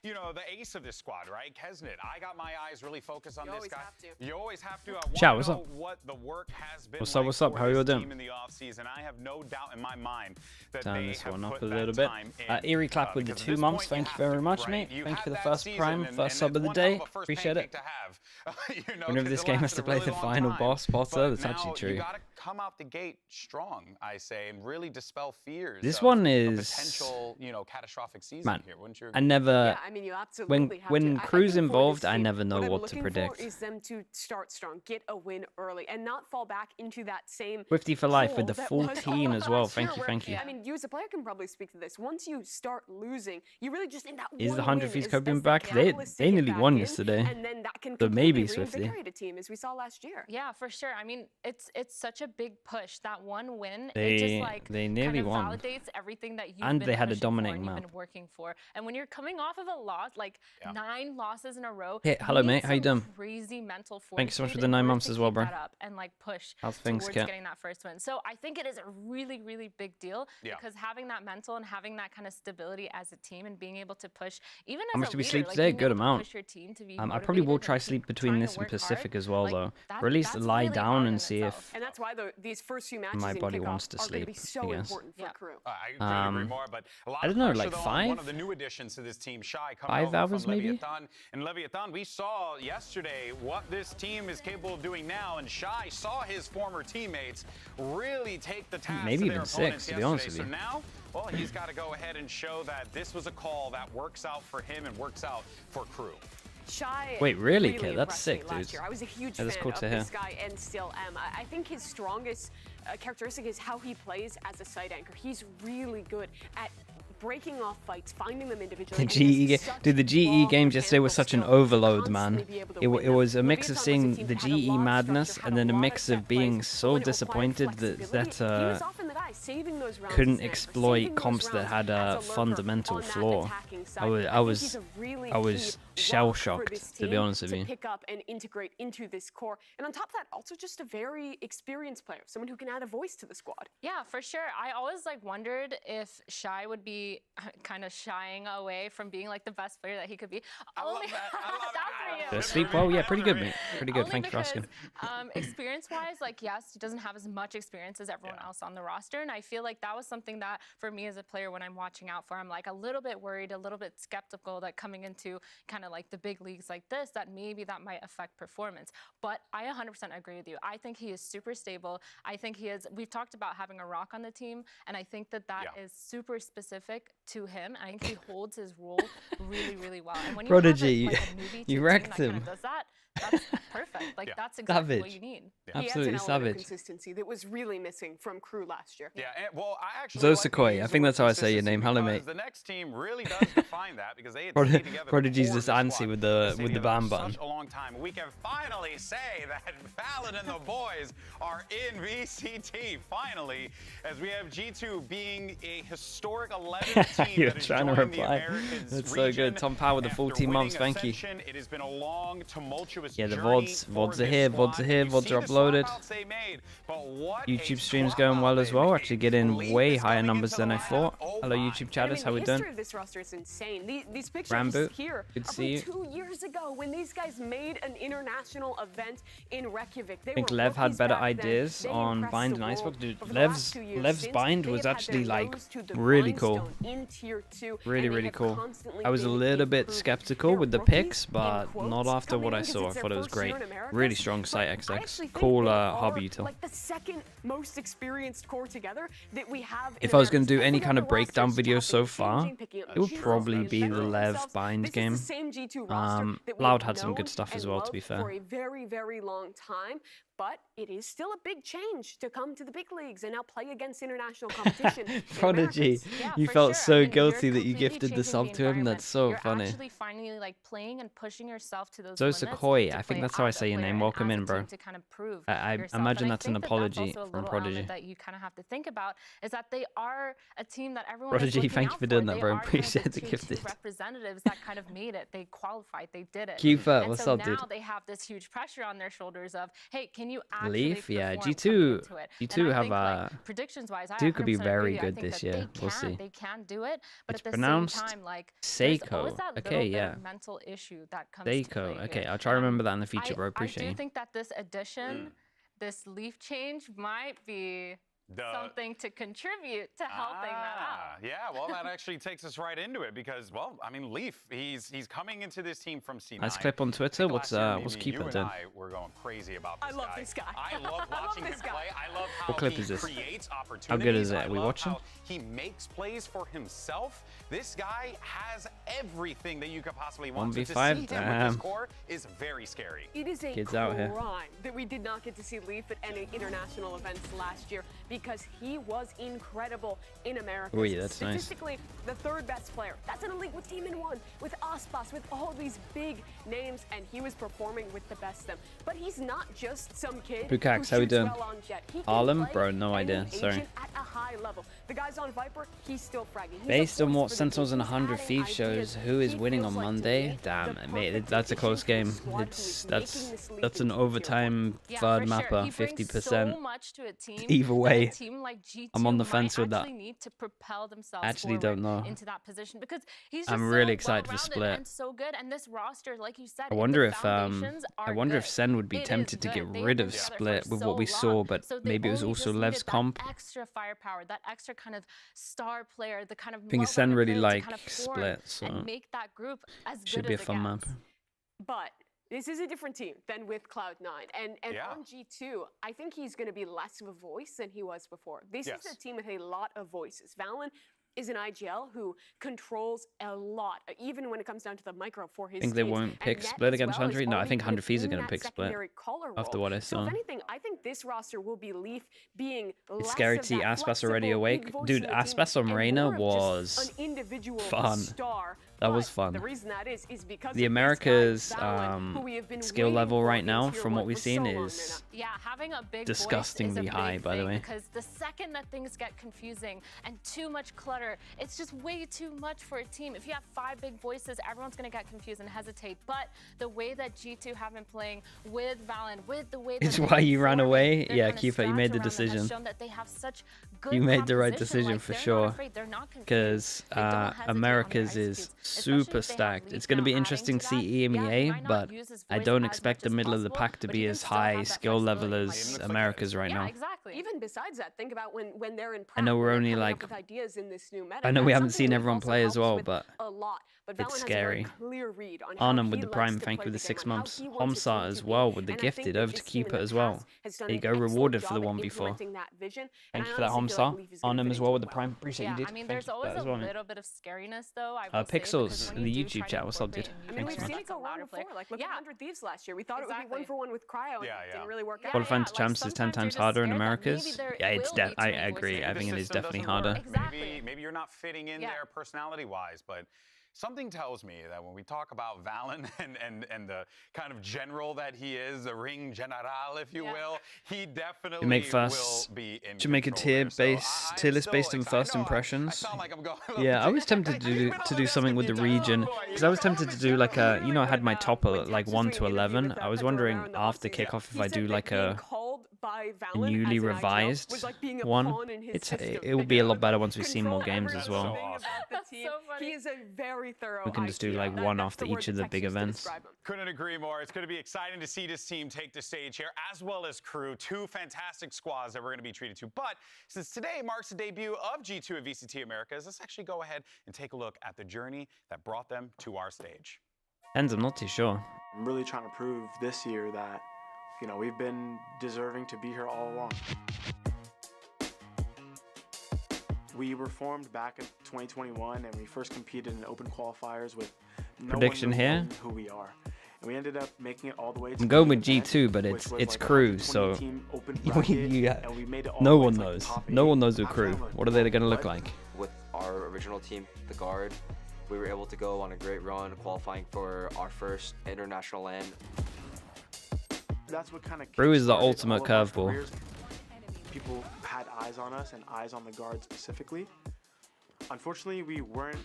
you know, the ace of this squad, right? Kesnet. I got my eyes really focused on this guy. You always have to. Chat, what's up? What the work has been What's like up? What's up? for How are you all this doing? team in the offseason. I have no doubt in my mind that Turn they this have one up put a that little bit. time in, Eerie Clap with the because at 2 this months. point, you Thank you have very to, much, right? mate. You Thank you had for the that first season, prime, and first sub it's of the one hell day. of a first Appreciate it. pancake to have. You know, Whenever 'cause this it game has lasted to a play really the long final time. boss, Potter, But that's actually now true. you gotta come out the gate strong, I say, and really dispel fears. This of one a is, potential, you know, catastrophic season man, here. Wouldn't you I agree? never, Yeah, I mean, you absolutely have when to. crew's I think for involved, this I team, never know I'm what to looking predict. for is them to start strong, get a win early, and not fall back into that same 50 for life with hole the that full was team all as well. last Thank year you, where, thank you. I mean, you as a player can probably speak to this. Once you start losing, you really just in that Is one the 100 win Thieves is Code being the back? They catalyst to get nearly back won in, yesterday. and then that can So completely maybe Swifty. reinvigorate a team as we saw last year. Yeah, for sure. I mean, it's such a big push. That one win, it just like They nearly kind of won. validates everything that you've And been they had a pushing for dominating and you've map. been working for. And when you're coming off of a loss, like 9 losses in a row, Hey, hello, you need mate. How you some doing? crazy mental Thank you so much for fortitude the in 9 order months to as well, keep bro. that up and like push How's things, towards Kat? getting that first win. So I think it is a really, really big deal Yeah. because having that mental and having that kind of stability as a team and being able to push, even How as much a do we leader, sleep like today? being Good able to amount. push your team to be I probably motivated will and try keep sleep between trying to this and work hard, Pacific as well, like, though. that- Or at least that's lie really down hard and in see itself. if And that's why these first few matches my in body kickoff wants to are going to sleep, be so I guess. important for Yeah. crew. I couldn't agree more, but a lot I of don't know, pressure, like though, on 5? one of the new additions to this team, Shy, coming 5 over hours, from maybe? Leviathan. And Leviathan, we saw yesterday what this team is capable of doing now, and Shy saw his former teammates really take the task Maybe to their even 6, opponents to be honest yesterday. with you. So now, well, he's got to go ahead and show that this was a call that works out for him and works out for crew. Shy Wait, really, Kit? That's impressed me sick, last dude. year. I was a huge Yeah, that's fan cool of to this hear. guy and still am. I think his strongest characteristic is how he plays as a side anchor. He's really good at breaking off fights, finding them individually. The GE dude, the GE games yesterday was such an overload, man. It was a mix of seeing the GE madness and then a mix of being so disappointed that couldn't exploit comps that had a fundamental flaw. I was shell shocked, to be honest with you. Pick up and integrate into this core, and on top of that, also just a very experienced player, someone who can add a voice to the squad. Yeah, for sure. I always like wondered if Shy would be kind of shying away from being like the best player that he could be. I love that. I love that. Did I sleep well? Yeah, pretty good, mate. Pretty good. Only Thanks for because, asking. Experience-wise, like, yes, he doesn't have as much experience as everyone else on the roster, and I feel like that was something that, for me as a player, when I'm watching out for, I'm like a little bit worried, a little bit skeptical that coming into kind of like the big leagues like this, that maybe that might affect performance. But I 100% agree with you. I think he is super stable. I think he is. We've talked about having a rock on the team, and I think that is super specific to him. I think he holds his role really, really well. And when you Prodigy, have, like, a newbie to you a team wrecked that kind him. of does that, that's perfect. Like, that's exactly what Savage. you need. Absolutely he adds an element of savage. consistency that was really missing from crew last year. Yeah, and, well, I actually Zosakoi, like to I use think the that's how I say your consistency name. Hello, because mate. The next team really does define that because they had stayed together Prodigy's before just the antsy squad with the stayed with the together bam for button. such a long time. We can finally say that Ballad and the boys are in VCT finally, as we have G2 being a historic 11th team You're that has trying to joined the reply. Americas That's so region good. Tom Power with the after 14 months. winning Thank you. Ascension. It has been a long, tumultuous Yeah, the journey VODs for are this here, squad. VODs are here, You VODs see are the uploaded. swap-outs they made, but what YouTube a stream's going well swap-out as well. they Actually made. getting Leap way is higher coming numbers into than the I lineup. thought. Oh Hello, my. YouTube chatters. How the we doing? history of this roster is insane. These pictures Rambo, here good to are see from you. 2 years ago when these guys made an international event in Reykjavik. I think Lev had better ideas on Bind and Icebox. Dude, Lev's Bind was actually like really cool. Really, really cool. I was a little bit skeptical with the picks, but not after what I saw. I thought it was great. Really strong site XX. Cool hobby util. Like the second most experienced core together that we have. If I was going to do any kind of breakdown video so far, it would probably be the Lev Bind game. Loud had some good stuff as well, to be fair. For a very, very long time. But it is still a big change to come to the big leagues and now play against international competition. in Prodigy, Americas. Yeah, you for felt sure. so I mean, guilty you're that you completely gifted the changing sub to him. environment. That's so You're funny. actually finally like playing and pushing yourself to those Zosa limits Koi, to I think play that's how I as a say your player name. and Welcome as a in, bro. team to kind of prove I yourself. imagine And I that's an think that apology also a from little Prodigy. element that you kind of have to think about is that they are a team that everyone Prodigy, is looking thank you out for doing that, They bro. are kind of Appreciate the tier 2 gifted. representatives that kind of made it. They qualified. They did it. Q-Fat, And what's so up, now dude? they have this huge pressure on their shoulders of, hey, can can you actually Leaf, yeah, perform G2 coming into it? G2 And I have think, like, predictions-wise, I G2 could be 100% very agree. I good think this that year. We'll see. They can do it, but It's at the pronounced same time, like, there's always Seiko. that little Okay, bit yeah. of mental issue that comes to play Seiko. Okay, here. I'll try to remember that in the future, bro. I Appreciate do you. think that this addition, this Leaf change, might be something to contribute to helping that out. Yeah, well, that actually takes us right into it because, well, I mean, Leaf, he's coming into this team from C9. Nice clip on Twitter. What's Keeper you doing? and I were going crazy about this I love this guy. I love watching him play. I love how What clip he is this? creates opportunities. How good is it? I Are we love watching? how he makes plays for himself. This guy has everything that you could possibly want. 1v5, So to see him with damn. this core is very scary. It is a Kids out here. crime that we did not get to see Leaf at any international events last year because he was incredible in America. Ooh, that's nice. Statistically, the third best player. That's in a league with Team N1, with Aspas, with all these big names, and he was performing with the best of them. But he's not just some kid Bukax, who how we shoots doing? well on Jet. He can Harlem? play Bro, no any idea. Sorry. agent at a high level. The guy's on Viper, he's still fragging. He's a Based on force what for the Sentinels team. and He's 100 adding Thieves ideas. shows who is He winning feels on like, to Monday. me, Damn, the mate, perfect that's a close addition game. to the squad who is making this league That's an into tier one. overtime Yeah, third for sure. mapper, He brings 50%. so much to a team Either that way, a team like G2 I'm on the might fence with that. actually need to propel themselves Actually don't forward know. into that position because he's just I'm so really excited for well-rounded Split. and so good. And this roster, like you said, I wonder the if foundations I are wonder if good. Sen would be It is tempted to good. get They've rid been of together Split for with so what we long. saw, but So they maybe it was only also just Lev's needed that comp. extra firepower, that extra kind of star player, the kind of I think Sen really well-rounded player to like kind of form Split, so and make that group as should good be a as it fun map. gets. But this is a different team than with Cloud9. And Yeah. on G2, I think he's going to be less of a voice than he was before. This Yes. is a team with a lot of voices. Valen is an IGL who controls a lot, even when it comes down to the micro for his Think they teams. won't And pick Net Split as against well is 100? No, I already think kind of 100 Thieves are in gonna that pick Split secondary caller after role. what I So saw. if anything, I think this roster will be Leaf being It's less scary of to see that Aspas already flexible awake. big voice Dude, in the team Aspas on and Reina more of just was an individual fun. star. That was But fun. The reason that is because The of this guy, Americas Valen, who we have been skill waiting level for right in now, tier from what one we've for seen, so long is Yeah, having a big disgustingly voice is a high, big by the thing way. because the second that things get confusing and too much clutter, it's just way too much for a team. If you have 5 big voices, everyone's going to get confused and hesitate. But the way that G2 have been playing with Valen, with the way that It's they've why been you ran forming away? their Yeah, kind of Keeper, you made the strategy around them has decision. shown that they have such good You made the right composition. decision Like, for they're sure. not afraid, they're not confused. Because They don't hesitate on their Americas is executes, especially super if they have stacked. Leaf It's going to now be adding interesting to to see that. Yeah, he EMEA, might not but use his I voice don't as expect much the as middle of the possible, pack to but be he can as still have high that skill level flexibility as like Americas right yeah, now. exactly. Even besides that, think about when they're in I know prep, we're when only they're coming like, up with ideas in this new meta. I know we That's haven't something seen Leaf everyone also play as helps well, with but a lot. But it's Valen has a very scary. clear read on how Arnhem he with the likes Prime, to thank you play for the the 6 game and how months. he wants his team Homsar to as be. well with the And I gifted think that over to this team in Keeper the as well. past has done There you an go, excellent rewarded for job the at 1v4. implementing that vision, and Thank I you for that, honestly feel like Homstar. Leaf is gonna Arnhem fit as into well it with the Prime. Appreciate Yeah, you, dude. I mean, Thank there's you for always that as a well, mate. little bit of scariness, though. I will say, Pixels because when in the you do YouTube try to chat. What's up, incorporate dude? a new I mean, Thanks, we've man. seen that's it a go wrong louder player. before. Like, look Yeah. at 100 Thieves last year. We thought it would be Exactly. 1-for-1 with Cryo, and Yeah, it yeah. didn't really work Yeah, out. Qualifying to like, champs is 10 sometimes you're times just harder in scared that Americas. maybe there Yeah, it's will be too I many agree. voices. I think it The is system definitely doesn't harder. work. Exactly. Maybe you're not fitting in Yeah. there personality-wise, but something tells me that when we talk about Valen and the kind of general that he is, the ring general, if you Yeah. will, he definitely make will first. be in Should make a control tier there. So base, I'm tier list still based on excited. first I know I impressions. sound like I'm going a little Yeah, I bit- was tempted to do something with the region because I was tempted to do like a, you know, I had my top like 1 to 11. I was wondering after kickoff if I do like a newly revised one. It will be a lot better once we've seen more games as well. That's so funny. He is a very thorough We can just do like one after each of the big events. Couldn't agree more. It's going to be exciting to see this team take the stage here, as well as Crew. 2 fantastic squads that we're going to be treated to. But since today marks the debut of G2 at VCT Americas, let's actually go ahead and take a look at the journey that brought them to our stage. Ends, I'm not too sure. I'm really trying to prove this year that, you know, we've been deserving to be here all along. We were formed back in 2021, and we first competed in open qualifiers with no Prediction one here? knowing who we are. And we ended up making it all the way to I'm going the with event, G2, but which was it's like a Crew, 120 so team open you- bracket, yeah, and we made it all no the way one to, like, knows. top No 8. one knows who I'm Crew. kinda like, What are they going to look what? like? With our original team, the Guard, we were able to go on a great run qualifying for our first international LAN. That's what kind of Crew is the kickstarted ultimate all of our curveball. careers. People had eyes on us and eyes on the Guard specifically. Unfortunately, we weren't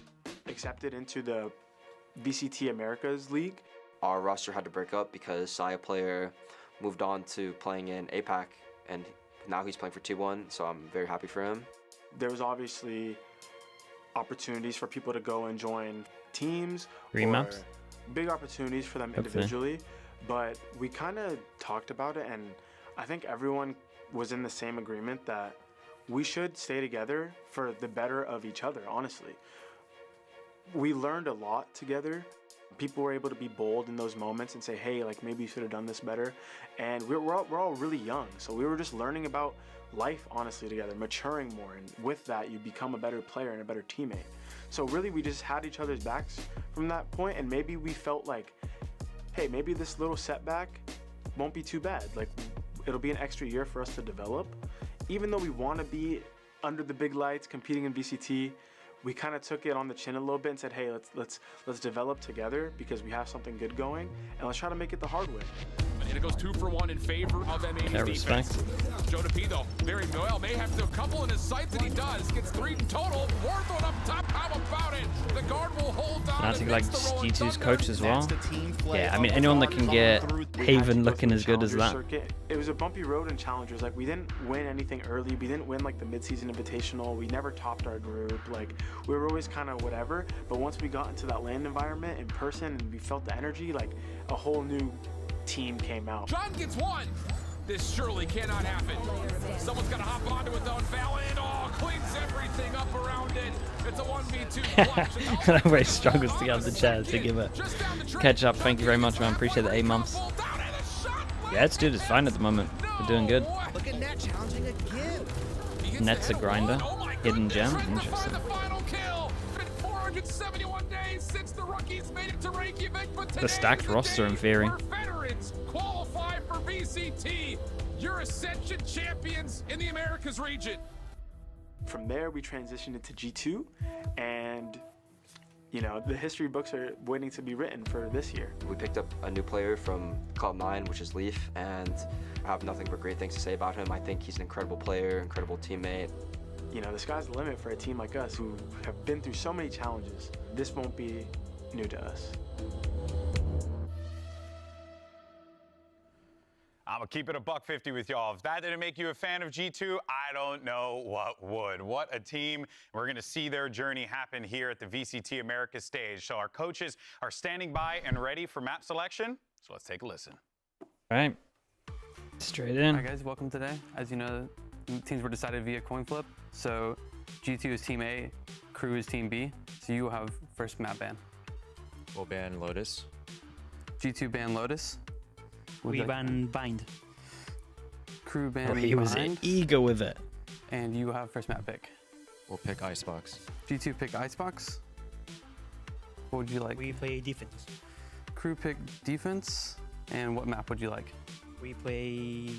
accepted into the VCT Americas League. Our roster had to break up because Saya player moved on to playing in APAC, and now he's playing for T1, so I'm very happy for him. There was obviously opportunities for people to go and join teams, Remaps. or big opportunities for them individually, but we kind of talked about it, and I think everyone was in the same agreement that we should stay together for the better of each other, honestly. We learned a lot together. People were able to be bold in those moments and say, hey, like maybe you should have done this better. And we're all really young, so we were just learning about life honestly together, maturing more, and with that you become a better player and a better teammate. So really we just had each other's backs from that point, and maybe we felt like, hey, maybe this little setback won't be too bad. Like, it'll be an extra year for us to develop. Even though we want to be under the big lights competing in VCT, we kind of took it on the chin a little bit and said, hey, let's develop together because we have something good going, and let's try to make it the hard way. And it goes 2 for 1 in favor of MA's defense. Joe DeP, though, very well, may have to a couple in his sights, and he does. Gets 3 in total. Warthorn up top. How about it? The guard will hold down. I think like G2's coach as well. Yeah, I mean anyone that can get Haven looking as good as that. It was a bumpy road in Challengers. Like, we didn't win anything early. We didn't win like the mid-season invitational. We never topped our group. Like, we were always kind of whatever. But once we got into that LAN environment in person and we felt the energy, like a whole new team came out. John gets 1. This surely cannot happen. Someone's got to hop onto it though, and Fallon, cleans everything up around it. It's a 1v2 That way struggles to get up the chair to give it catch up. Thank you very much, man. Appreciate the 8 months. Yeah, this dude is fine at the moment. We're doing good. Look at Net challenging again. Net's a grinder. Hidden gem. Interesting. 471 days since the rookies made it to Reykjavik, but today The stacked roster in theory. veterans qualify for VCT. You're Ascension champions in the Americas region. From there, we transitioned into G2, and you know, the history books are waiting to be written for this year. We picked up a new player from Cloud9, which is Leaf, and I have nothing but great things to say about him. I think he's an incredible player, incredible teammate. You know, the sky's the limit for a team like us who have been through so many challenges. This won't be new to us. I'm gonna keep it a $150 with y'all. If that didn't make you a fan of G2, I don't know what would. What a team. We're gonna see their journey happen here at the VCT Americas stage. So our coaches are standing by and ready for map selection. So let's take a listen. All right. Straight in. Hi guys, welcome today. As you know, teams were decided via coin flip. So G2 is team A, Crew is team B. So you will have first map ban. We'll ban Lotus. G2 ban Lotus. We ban Bind. Crew ban Oh, he was Bind. eager with it. And you have first map pick. We'll pick Icebox. G2 pick Icebox. What would you like? We play defense. Crew pick defense. And what map would you like? We play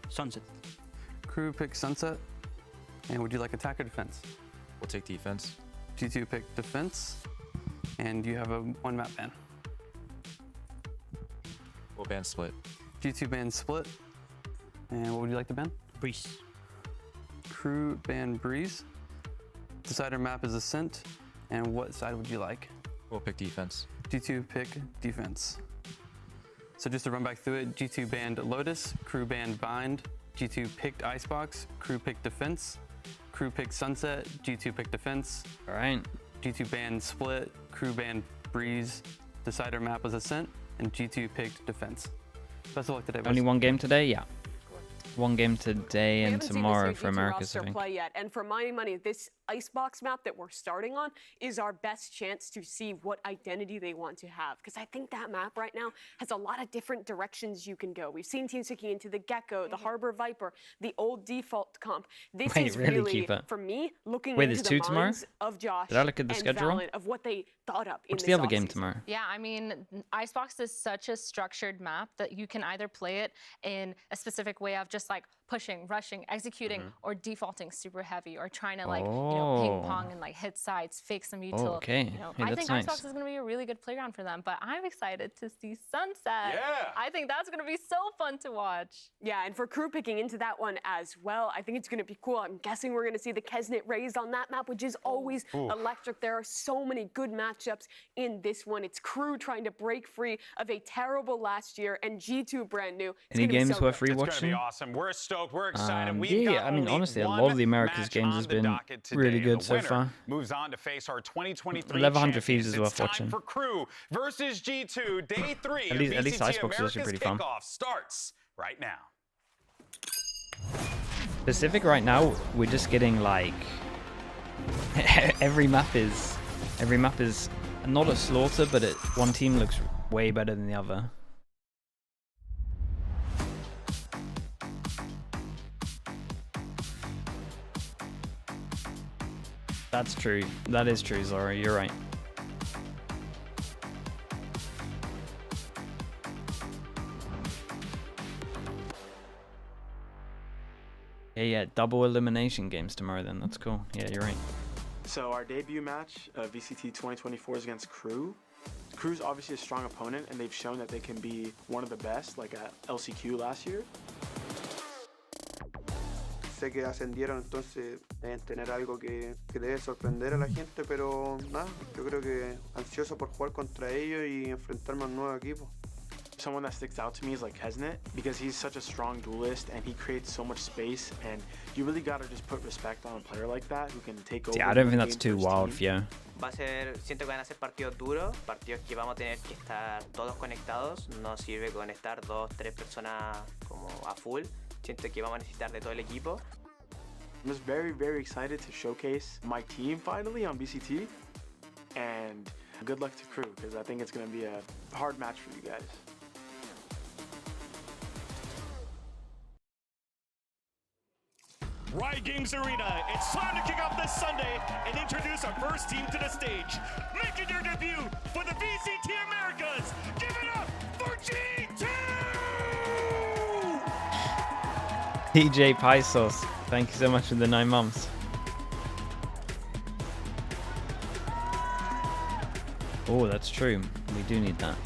Sunset. Crew pick Sunset. And would you like attack or defense? We'll take defense. G2 pick defense. And you have a 1 map ban. We'll ban Split. G2 ban Split. And what would you like to ban? Breeze. Crew ban Breeze. Decider map is Ascent. And what side would you like? We'll pick defense. G2 pick defense. So just to run back through it, G2 banned Lotus, Crew banned Bind, G2 picked Icebox, Crew picked Defense, Crew picked Sunset, G2 picked Defense. All right. G2 banned Split, Crew banned Breeze, Decider map was Ascent, and G2 picked Defense. Best of luck today, boys. Only 1 game today? Yeah. 1 game today We and haven't seen tomorrow this for G2 Americas, I roster think. play yet, and for my money, this Icebox map that we're starting on is our best chance to see what identity they want to have, because I think that map right now has a lot of different directions you can go. We've seen teams looking into the Gecko, the Harbor Viper, the old default comp. This Wait, is really, Keeper? for me, looking Wait, into there's the 2 tomorrow? minds of Josh Did I look at the and schedule? Valiant, of what they thought up in What's this the other game offseason. tomorrow? Yeah, I mean, Icebox is such a structured map that you can either play it in a specific way of just like pushing, rushing, executing, or defaulting super heavy, or trying to like know, ping pong and like hit sides, fake some util. Okay. You know, Hey, I that's think nice. Icebox is going to be a really good playground for them, but I'm excited to see Sunset. Yeah. I think that's going to be so fun to watch. Yeah, and for crew picking into that one as well, I think it's going to be cool. I'm guessing we're going to see the Kesnet raised on that map, which is always electric. There are so many good matchups in this one. It's crew trying to break free of a terrible last year, and G2 brand new. It's Any gonna be games so worth good. It's going to be rewatching? awesome. We're stoked. We're excited. We've Yeah, got I mean, only honestly, a one lot of the Americas match games on has the been docket today, really and good the so winner far. moves on to face our 2023 1100 Thieves champions. is worth It's time watching. for crew versus G2. Day 3 At of least VCT Icebox is actually America's pretty fun. Kickoff starts right now. Pacific right now, we're just getting like every map is not a slaughter, but one team looks way better than the other. That's true. That is true, Zora. You're right. Yeah, double elimination games tomorrow then. That's cool. Yeah, you're right. So our debut match of VCT 2024 is against Crew. Crew's obviously a strong opponent, and they've shown that they can be one of the best, like at LCQ last year. Sé que ascendieron, entonces deben tener algo que debe sorprender a la gente, pero nada, yo creo que ansioso por jugar contra ellos y enfrentarme a un nuevo equipo. Someone that sticks out to me is like Kesnet, because he's such a strong duelist and he creates so much space, and you really gotta just put respect on a player like that who can take over. Yeah, I don't think that's the game too for his wild, team. yeah. Siento que van a ser partidos duros, partidos que vamos a tener que estar todos conectados. No sirve con estar 2, 3 personas como a full. Siento que vamos a necesitar de todo el equipo. I'm just very, very excited to showcase my team finally on VCT, and good luck to Crew, because I think it's going to be a hard match for you guys. Riot Games Arena, it's time to kick off this Sunday and introduce our first team to the stage. Making their debut for the VCT Americas, give it up for G2! DJ Paisos, thank you so much for the 9 months. Oh, that's true. We do need that.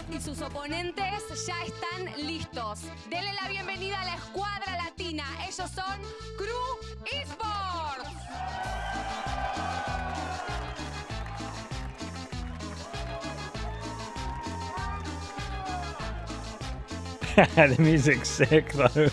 Y sus oponentes ya están listos. Denle la bienvenida a la escuadra latina. Ellos son Crew Esports. The music's sick though.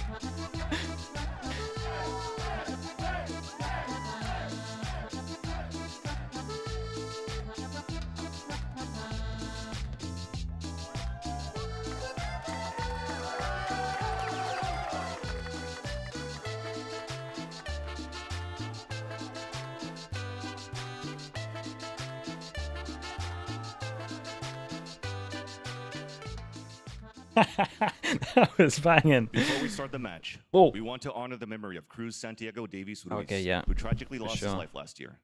That was banging. Before we start the match, Whoa. we want to honor the memory of Cruz Santiago Davies Ruiz, Okay, yeah, who tragically for lost sure. his life last year.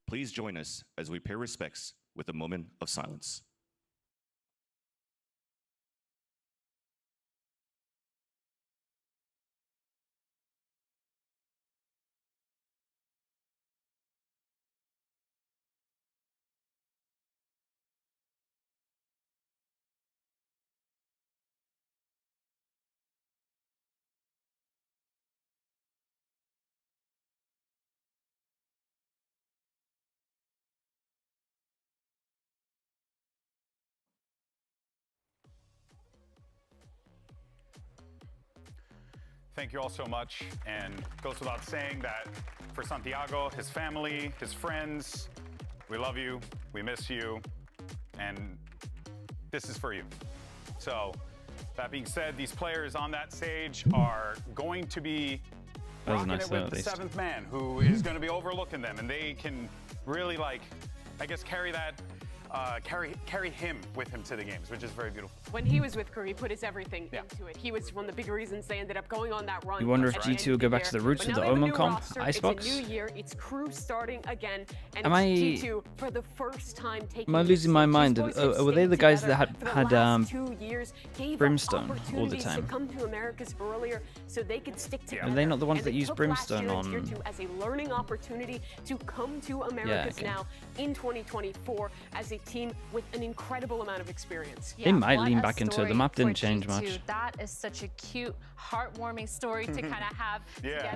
Please join us as we pay respects with a moment of silence. Thank you all so much, and it goes without saying that for Santiago, his family, his friends, we love you, we miss you, and this is for you. So, that being said, these players on that stage are going to be rocking it with the seventh man, who is going to be overlooking them, and they can really, like, I guess, carry that. Carry him with him to the games, which is very beautiful. When he was with Crew, he put his everything into it. He was one of the big reasons they ended up going on that run. You wonder if G2 will go back to the roots of the Omen comp, Icebox? It's a new year, it's Crew starting again, and Am G2 for the first time taking. Am I losing my mind? Were they the guys that had 2 years, Brimstone all the time? To come to Americas earlier so they could stick together. Are they not the ones that use Brimstone on? As a learning opportunity to come to Americas now in 2024 as a team with an incredible amount of experience. They might lean back into it. The map didn't change much. That is such a cute, heartwarming story to kind of have.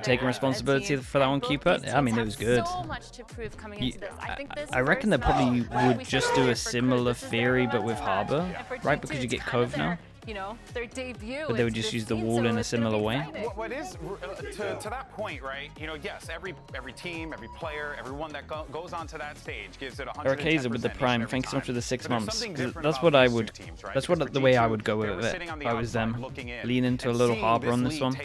Taking responsibility for that one, Cupid. I mean, it was good. So much to prove coming into this. I reckon they probably would just do a similar theory, but with Harbor, right? Because you get Cove now. You know, their debut. But they would just use the wall in a similar way. What is to that point, right? You know, yes, every team, every player, everyone that goes onto that stage gives it 110%. Arakaza with the Prime. Thanks so much for the 6 months. That's what I would. That's what the way I would go with it. If I was them, lean into a little Harbor on this one.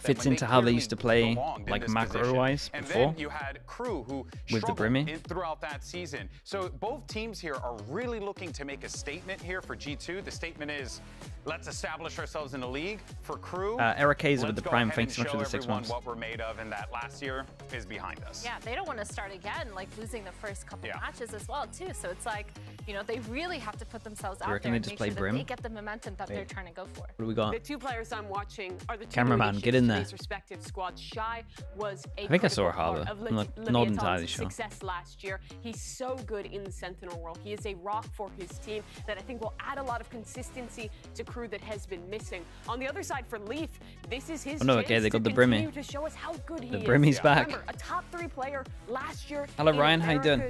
Fits into how they used to play, like macro-wise before. You had Crew who with the Brimmy throughout that season. So both teams here are really looking to make a statement here for G2. The statement is, let's establish ourselves in the league. For Crew, Arakaza with the Prime. Thanks so much for the 6 months. What we're made of, and that last year is behind us. Yeah, they don't want to start again, like losing the first couple matches as well, too. So it's like, you know, they really have to put themselves out there and make sure that they get the momentum that they're trying to go for. What do we got? The 2 players I'm watching are the 2 cameraman. Get in there. Respective squads. Shy was a I think I saw a Harbor. I'm not entirely sure. Success last year. He's so good in the Sentinel world. He is a rock for his team that I think will add a lot of consistency to Crew that has been missing. On the other side for Leaf, this is his chance okay, they got the Brimmy. To show us how good he the Brimmy's back. Remember, a top 3 player last year. Hello Ryan, how you doing?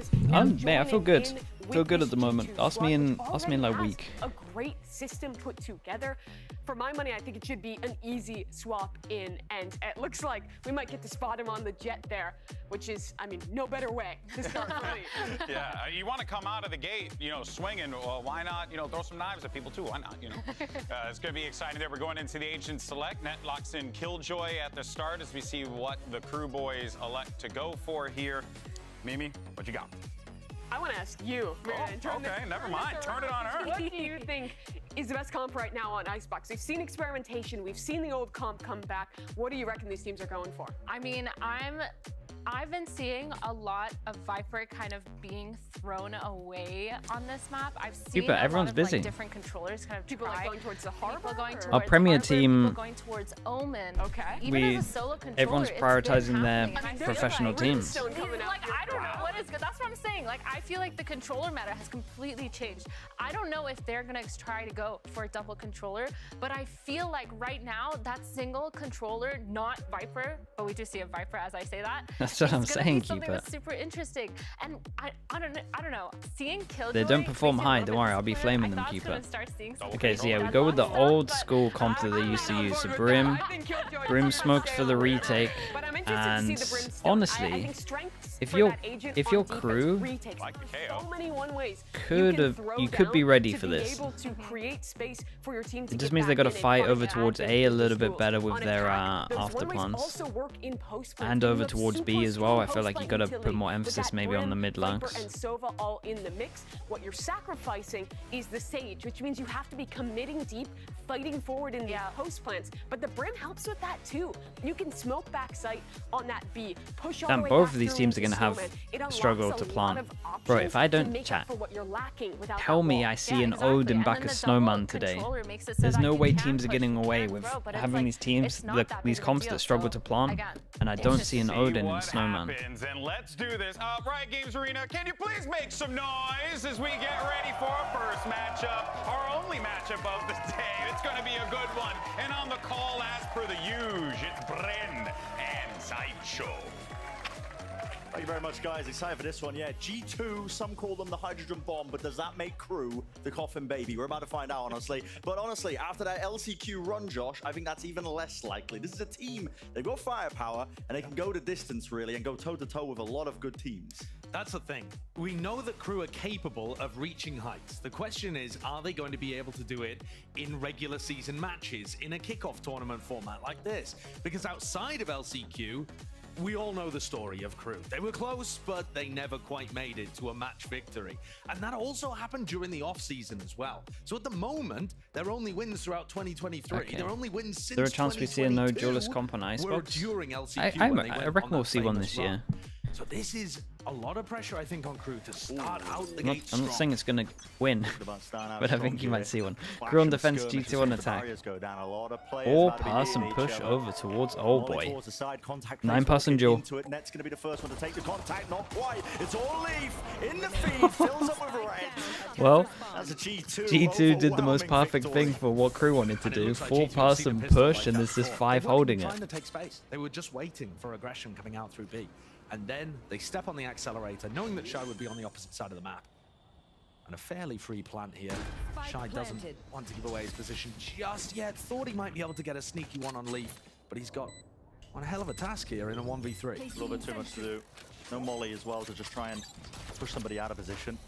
Mate, I feel good. Feel good at the moment. Ask me in like a week. A great system put together. For my money, I think it should be an easy swap in, and it looks like we might get to spot him on the jet there, which is, I mean, no better way to start for Leaf. Yeah, you want to come out of the gate, you know, swinging. Well, why not, you know, throw some knives at people too? Why not, you know? It's going to be exciting there. We're going into the Agent Select. Net locks in Killjoy at the start as we see what the Crew boys elect to go for here. Mimi, what you got? I want to ask you. Never mind. Turn it on her. What do you think is the best comp right now on Icebox? We've seen experimentation. We've seen the old comp come back. What do you reckon these teams are going for? I mean, I've been seeing a lot of Viper kind of being thrown away on this map. I've seen everyone's busy. Like, different controllers kind of people like going towards the Harbor. Our Premier team. People going towards Omen. Okay. Even as a solo controller, everyone's prioritizing their professional teams. Like, I don't know what is good. That's what I'm saying. Like, I feel like the controller meta has completely changed. I don't know if they're gonna try to go for a double controller, but I feel like right now that single controller, not Viper, but we do see a Viper as I say that. That's what I'm saying, Something that's super interesting, and I don't know. Seeing Killjoy. They don't perform high. Don't worry, I'll be flaming them, Keeper. Okay, so yeah, we go with the old school comp that they used to use. So Brim smokes for the retake, and honestly, if your Crew you could be ready for this. It just means they got to fight over towards A a little bit better with their after plans, and over towards B as well. I feel like you got to put more emphasis maybe on the mid lanks. And Sova all in the mix. What you're sacrificing is the Sage, which means you have to be committing deep, fighting forward in these post plants. But the Brim helps with that too. You can smoke backside on that B, push all the way both back of these teams are going to have struggle to plant. Bro, if I don't chat, tell me I see an Odin back as Snowman today. There's no way teams are getting away with having these teams, these comps that struggle to plant, and I don't see an Odin in Snowman. And let's do this. Riot Games Arena, can you please make some noise as we get ready for our first matchup, our only matchup of the day. It's going to be a good one. And on the call, as per the usual, it's Bren and Sideshow. Thank you very much, guys. Excited for this one. Yeah, G2, some call them the hydrogen bomb, but does that make Crew the coffin baby? We're about to find out, honestly. But honestly, after that LCQ run, Josh, I think that's even less likely. This is a team, they've got firepower, and they can go the distance, really, and go toe-to-toe with a lot of good teams. That's the thing. We know that crew are capable of reaching heights. The question is, are they going to be able to do it in regular season matches, in a kickoff tournament format like this? Because outside of LCQ, we all know the story of crew. They were close, but they never quite made it to a match victory. And that also happened during the off-season as well. So at the moment, their only wins throughout 2023, Okay. their only wins since Is there a chance we see a no duelist comp on were Icebox? during LCQ I when they went reckon on we'll that see one famous this run. year. So this is a lot of pressure, I think, on crew to start out the I'm gate not strong. saying it's going to win, but I think you might see one. Crew on defense, G2 on attack. All pass and push over towards, oh boy. 9-pass and duel. Net's going to be the first one to take the contact. Not quite. It's all Leaf in the feed. Fills up with red. Well, That's a G2 did the most perfect thing for what crew wanted to do. 4 pass and push, and there's just 5 holding it. Trying to take space. They were just waiting for aggression coming out through B. And then they step on the accelerator, knowing that Shy would be on the opposite side of the map. And a fairly free plant here. Shy doesn't want to give away his position just yet. Thought he might be able to get a sneaky one on Leaf, but he's got one hell of a task here in a 1v3. A little bit too much to do. No molly as well to just try and push somebody out of position.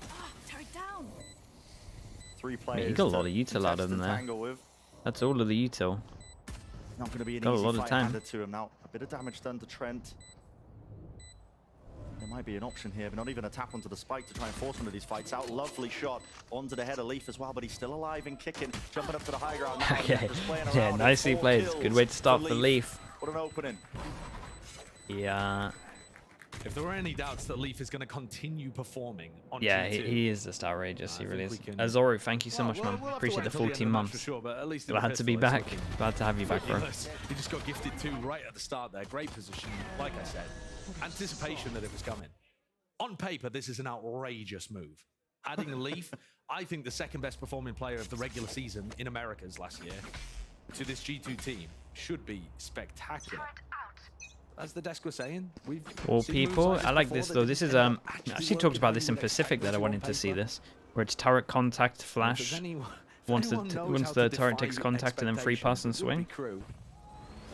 3 players. You got a lot of util out of him there. That's all of the util. Not going to be an Got a easy lot of fight time. handed to him now. A bit of damage done to Trent. There might be an option here, but not even a tap onto the spike to try and force one of these fights out. Lovely shot onto the head of Leaf as well, but he's still alive and kicking, jumping up to the high ground. Now, Okay, just playing yeah, around. nicely 4 played. kills Good way to start for Leaf. Leaf. What an opening. Yeah. If there were any doubts that Leaf is going to continue performing on Yeah, G2, he is just outrageous. He really is. we can- Azoru, thank you so much, man. we'll have to Appreciate wait the until full the end 14 of the match months. for sure, but at least in Glad the to be pistol, back. it's looking Glad to have you back, bro. ridiculous. He just got gifted 2 right at the start there. Great position, like I said. Anticipation that it was coming. On paper, this is an outrageous move. Adding Leaf, I think the second best performing player of the regular season in Americas last year, to this G2 team should be spectacular. As the desk was saying, we've All seen moves people, like I like before this that though. didn't This is end up I actually actually talked working about how this you in would Pacific expect that I it to on wanted to see paper. this, where it's turret contact, flash. If anyone Once knows the how to turret takes defy contact and then free pass and expectations, it will be swing. Crew.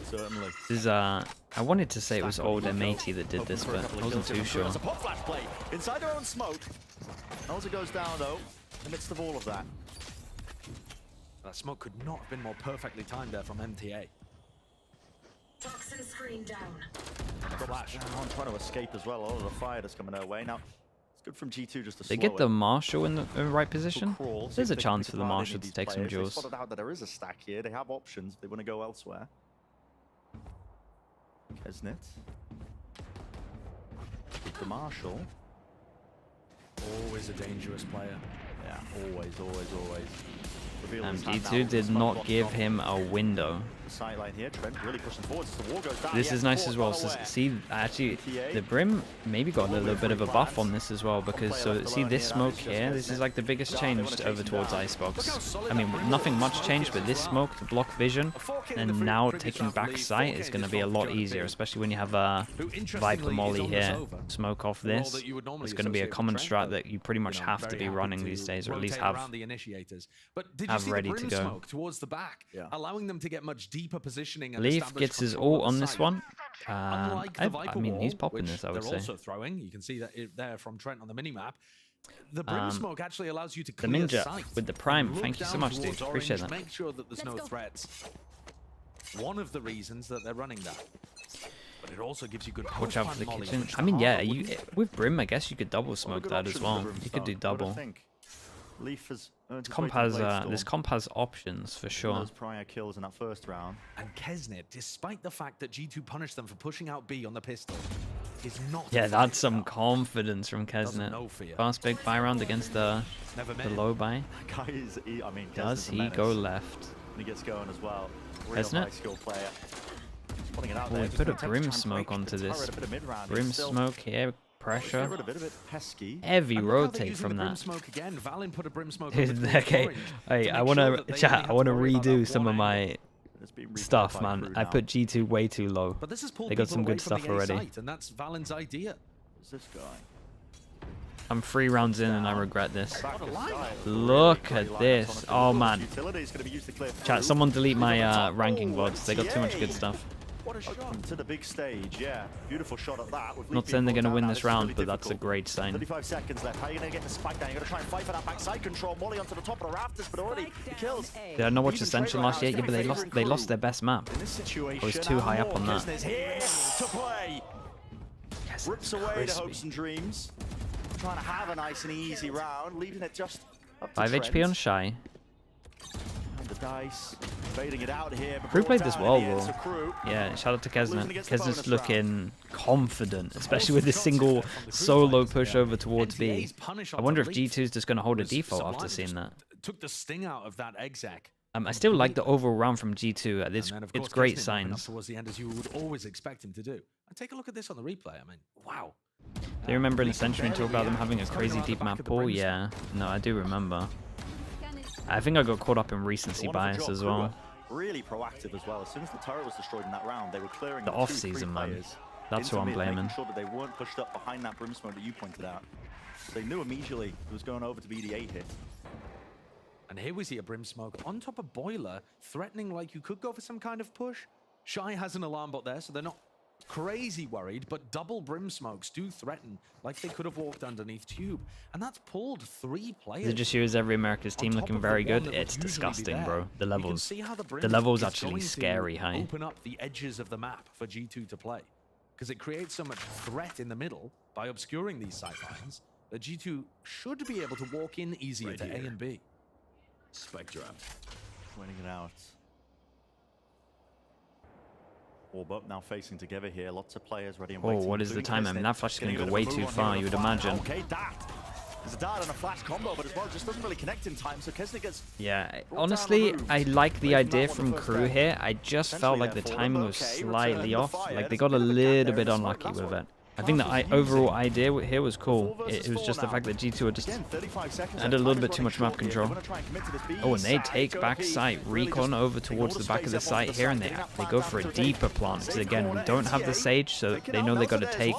Certainly. This is I wanted to say it was old M80 that did this, but I wasn't too sure. There's a pop flash play inside their own smoke. Elsa goes down though, in the midst of all of that. That smoke could not have been more perfectly timed there from MTA. Toxin screen down. Flash on trying to escape as well. All of the fire that's coming their way. Now, it's good from G2 just to They slow get the it. Marshal in the right position. Crawl, see There's if a they can chance pick for the apart Marshal any to of take these some players. They duels. spotted out that there is a stack here. They have options. They want to go elsewhere. Kesnit. The Marshal. Always a dangerous player. Yeah, always, always, always. G2 did not give him a window. Sideline here, Trent really pushing forward. The wall goes down. This Yeah, is nice caught as well. unaware. So see, actually, the Brim maybe got a little bit of a buff on this as well, because so see this smoke here. This is like the biggest change over towards Icebox. I mean, nothing much changed, but this smoke to block vision, and now taking back sight is going to be a lot easier, especially when you have a Viper Molly here. Smoke off this. It's going to be a common strat that you pretty much have to be running these days, or at least have the initiators. But did you see ready the to Brim go. smoke towards the back, allowing them to get much deeper positioning and Leaf establish gets his control ult of on the this site. one. Unlike the I Viper mean, he's wall, popping which this, I would they're say. also throwing. You can see that there from Trent on the minimap. The Brim smoke actually allows you to The clear Ninja sight. with the Prime. Look Thank you so down much, dude. towards Appreciate orange, that. Make sure that there's no threats. One of the reasons that they're running that. But it also gives you good Watch out for the post-plant mollies, kitchen. which I mean, yeah, Harbour you wouldn't. with Brim, I guess you could double smoke Good that as options well. for Brimstone, You could do I would double. think. Leaf has earned This his comp way to has the Blade this Storm. comp has options for sure. Those prior kills in that first round. And Kesnit, despite the fact that G2 punished them for pushing out B on the pistol, is not. Yeah, afraid that's of some that. confidence from Doesn't know Kesnit. fear. Fast big buy round against the met low buy. Guys, I mean, Does Kesnit's a he menace. go left? And he gets going as well. Real Kesnit? high skill player. Just putting it out Oh, there. we Just put a attempt to Brim try and smoke break onto the this. turret a bit of mid-round. Brim It's still- smoke here, pressure. Get rid of a bit pesky. Heavy And look how they're rotate using from the Brim that. smoke again. Valen put a Brim smoke on the Okay, orange hey, to I make want sure to that they chat. only I have want to to worry about redo that some of one angle. my It's been replayed stuff, by man. Crew I now. put G2 way too low. But this has pulled They got people some away good from stuff the A already. site, and that's Valen's idea. Who's this guy? I'm 3 rounds in and I regret this. Back aside. Look Really at great this. lineup on Oh the man. utility is gonna be used to clear Chat, through. someone delete my He's on the top. ranking Oh, VODs. They got too much good MTA. stuff. What a shot to the big stage. Yeah, beautiful shot at that. With Not saying they're going to win this round, but that's a great sign. 35 seconds left. How are you going to get the spike down? You're going to try and fight for that backside control. Molly onto the top of the rafters, but already he kills. Did I not watch Ascension last year? Yeah, but they lost their best map. In this situation, I was too high up on that. Here to play. Rips away the hopes and dreams. Trying to have a nice and easy round, leaving it just up to 5 HP on Shy. And the dice, fading it out here. Crew played this well, though. Yeah, shout out to Kesnet. Kesnet's looking confident, especially with this single solo push over towards B. I wonder if G2's just going to hold a default after seeing that. Took the sting out of that exec. I still like the overall round from G2. It's great signs. Towards the end, as you would always expect him to do. And take a look at this on the replay. I mean, wow. Do you remember in Ascension we talked about them having a crazy deep map pool? Yeah. No, I do remember. I think I got caught up in recency bias as well. Really proactive as well. As soon as the turret was destroyed in that round, they were clearing the off-season, man. That's who I'm blaming. Making sure that they weren't pushed up behind that brimstone that you pointed out. They knew immediately it was going over to be the 8 hit. And here we see a Brimsmoke on top of Boiler, threatening like you could go for some kind of push. Shy has an alarm bot there, so they're not crazy worried, but double Brimsmokes do threaten like they could have walked underneath Tube. And that's pulled 3 players. It just shows every America's team looking very good. It's disgusting, bro. The levels actually scary high. Open up the edges of the map for G2 to play, because it creates so much threat in the middle by obscuring these sightlines that G2 should be able to walk in easier to A and B. Spectre winning it out. Orb up now facing together here. Lots of players ready and waiting. Oh, what is the time? I mean, that flash is going to go way too far, you would imagine. Okay, that. There's a dart and a flash combo, but as well, just doesn't really connect in time, so Kesnet gets... Yeah, honestly, I like the idea from Crew here. I just felt like the timing was slightly off. Like, they got a little bit unlucky with it. I think the overall idea here was cool. It was just the fact that G2 had just had a little bit too much map control. Oh, and they take back site, recon over towards the back of the site here, and they go for a deeper plant. Because again, we don't have the Sage, so they know they got to take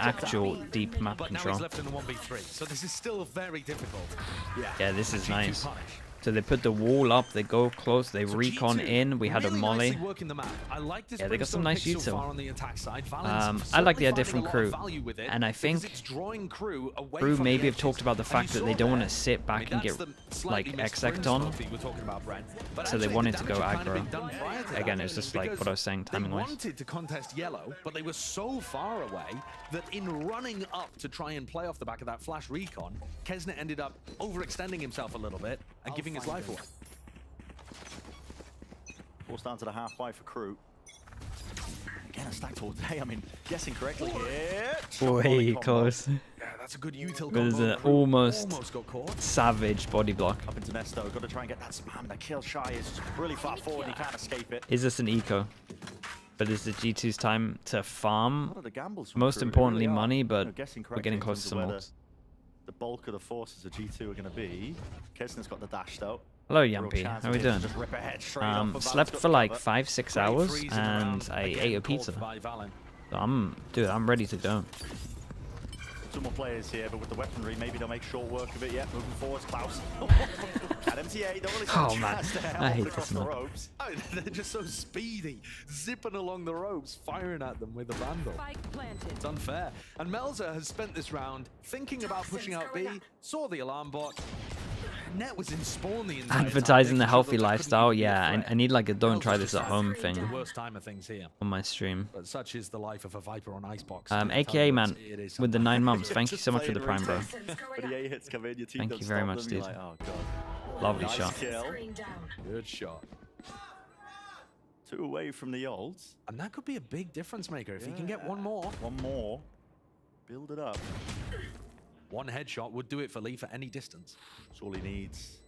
actual deep map control. So this is still very difficult. Yeah, this is nice. So they put the wall up, they go close, they recon in, we had a molly. Yeah, they got some nice util. I like the idea from Crew, and I think Crew maybe have talked about the fact that they don't want to sit back and get like exec'd on, so they wanted to go aggro. Again, it's just like what I was saying timing wise. They wanted to contest yellow, but they were so far away that in running up to try and play off the back of that flash recon, Kesnet ended up overextending himself a little bit and giving his life away. Forced down to the halfway for Crew. Again, a stacked all day. I mean, guessing correctly here. Way close. Yeah, that's a good util There's an almost savage body block. Up into Nesto, got to try and get that spam. That kill Shy is really far forward. He can't escape it. Is this an eco? But is the G2's time to farm? Most importantly, money, but we're getting close to some more. The bulk of the forces of G2 are going to be. Kesnet's got the dash though. Hello, Yumpy. How are we doing? Slept for like 5-6 hours, and I ate a pizza. So I'm ready to go. 2 more players here, but with the weaponry, maybe they'll make short work of it. Yeah, moving forwards, Klaus. At MTA, don't really oh man, I hate this map. They're just so speedy, zipping along the ropes, firing at them with a vandal. It's unfair. And Melzer has spent this round thinking about pushing out B, saw the alarm bot. Net was in spawn the entire Advertising the healthy lifestyle. Yeah, I need like a don't try this at home thing on my stream. But such is the life of a Viper on Icebox. AKA man with the 9 months. Thank you so much for the prime, bro. Thank you very much, dude. Oh, God. Lovely shot. Good shot. 2 away from the olds. And that could be a big difference maker if he can get one more. One more. Build it up. One headshot would do it for Lee for any distance. That's all he needs.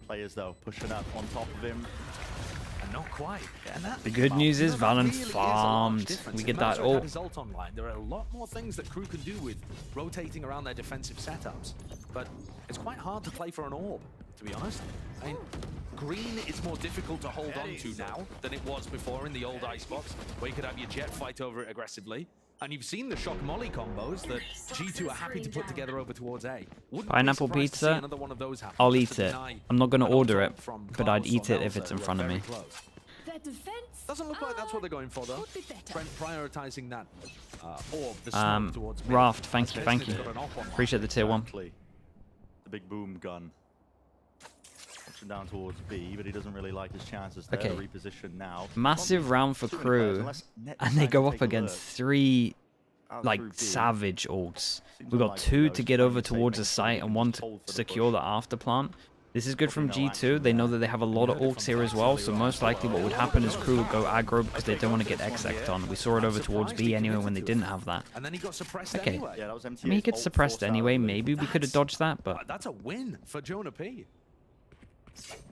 Players, though, pushing up on top of him. And not quite. And the good news is Valen farmed. We get that all. Online. There are a lot more things that Crew can do with rotating around their defensive setups. But it's quite hard to play for an orb, to be honest. I mean, green is more difficult to hold on to now than it was before in the old Icebox, where you could have your jet fight over it aggressively. And you've seen the shock molly combos that G2 are happy to put together over towards A. Pineapple pizza, I'll eat it. I'm not going to order it, but I'd eat it if it's in front of me. The defense Doesn't look like that's what they're going for, though. Trent prioritizing that orb, the smoke towards mid. Raft, thank you. Appreciate the tier 1. The big boom gun. Option down towards B, but he doesn't really like his chances there. Okay. Reposition now. Massive round for crew, and they go up against 3 like savage ults. We've got 2 to get over towards the site and 1 to secure the after plant. This is good from G2. They know that they have a lot of ults here as well, so most likely what would happen is crew would go aggro because they don't want to get X-Ect on. We saw it over towards B anyway when they didn't have that. Okay, I mean, he gets suppressed anyway. Maybe we could have dodged that, but... That's a win for Jonah P.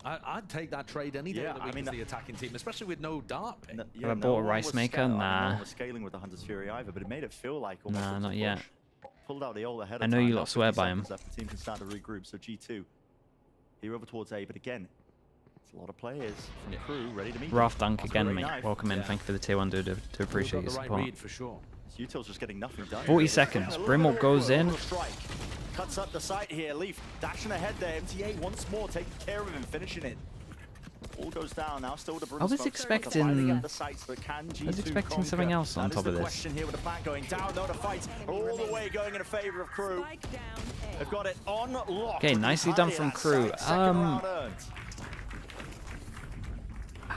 I'd take that trade any day of the week as the attacking team, especially with no dart pick. Have I bought a Rice Maker? Nah. Scaling with the Hunter's Fury either, but it made it feel like nah, not yet. Pulled out the ult ahead of I know you lot swear by him. The team can start to regroup, so G2 here over towards A, but again, it's a lot of players from crew ready to meet. Raft Dunk again, mate. Welcome in. Thank you for the tier 1, dude. To appreciate your support. For sure. Util's just getting nothing done. 40 seconds. Brimwell goes in. Cuts up the site here. Leaf dashing ahead there. MTA once more taking care of him and finishing it. All goes down now. Still the I was expecting something else on top of this. Question here with the plant going down. No, the fights all the way going in favor of crew. They've got it on lock. Okay, nicely done from crew.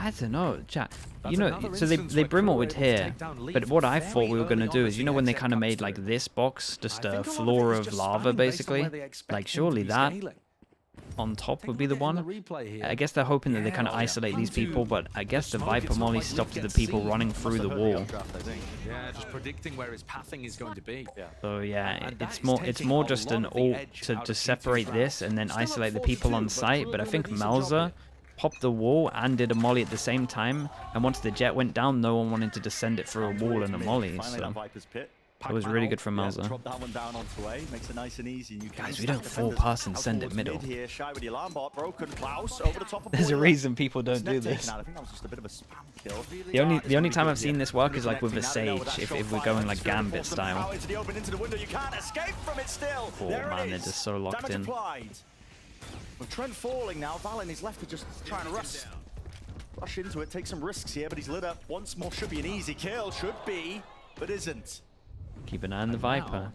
I don't know, chat. You know, so they Brimwelled here, but what I thought we were going to do is, you know, when they kind of made like this box, just a floor of lava basically, like surely that on top would be the one. I guess they're hoping that they kind of isolate these people, but I guess the Viper Molly stopped the people running through the wall. Yeah, just predicting where his pathing is going to be. So yeah, it's more just an ult to separate this and then isolate the people on site, but I think Malza popped the wall and did a molly at the same time, and once the jet went down, no one wanted to descend it through a wall and a molly, so it was really good from Malza. Guys, we don't 4-pass and send it middle. There's a reason people don't do this. The only time I've seen this work is like with a Sage, if we're going like Gambit style. Oh man, they're just so locked in. With Trent falling now, Valen is left to just try and rush into it, take some risks here, but he's lit up once more. Should be an easy kill, should be, but isn't. Keep an eye on the Viper.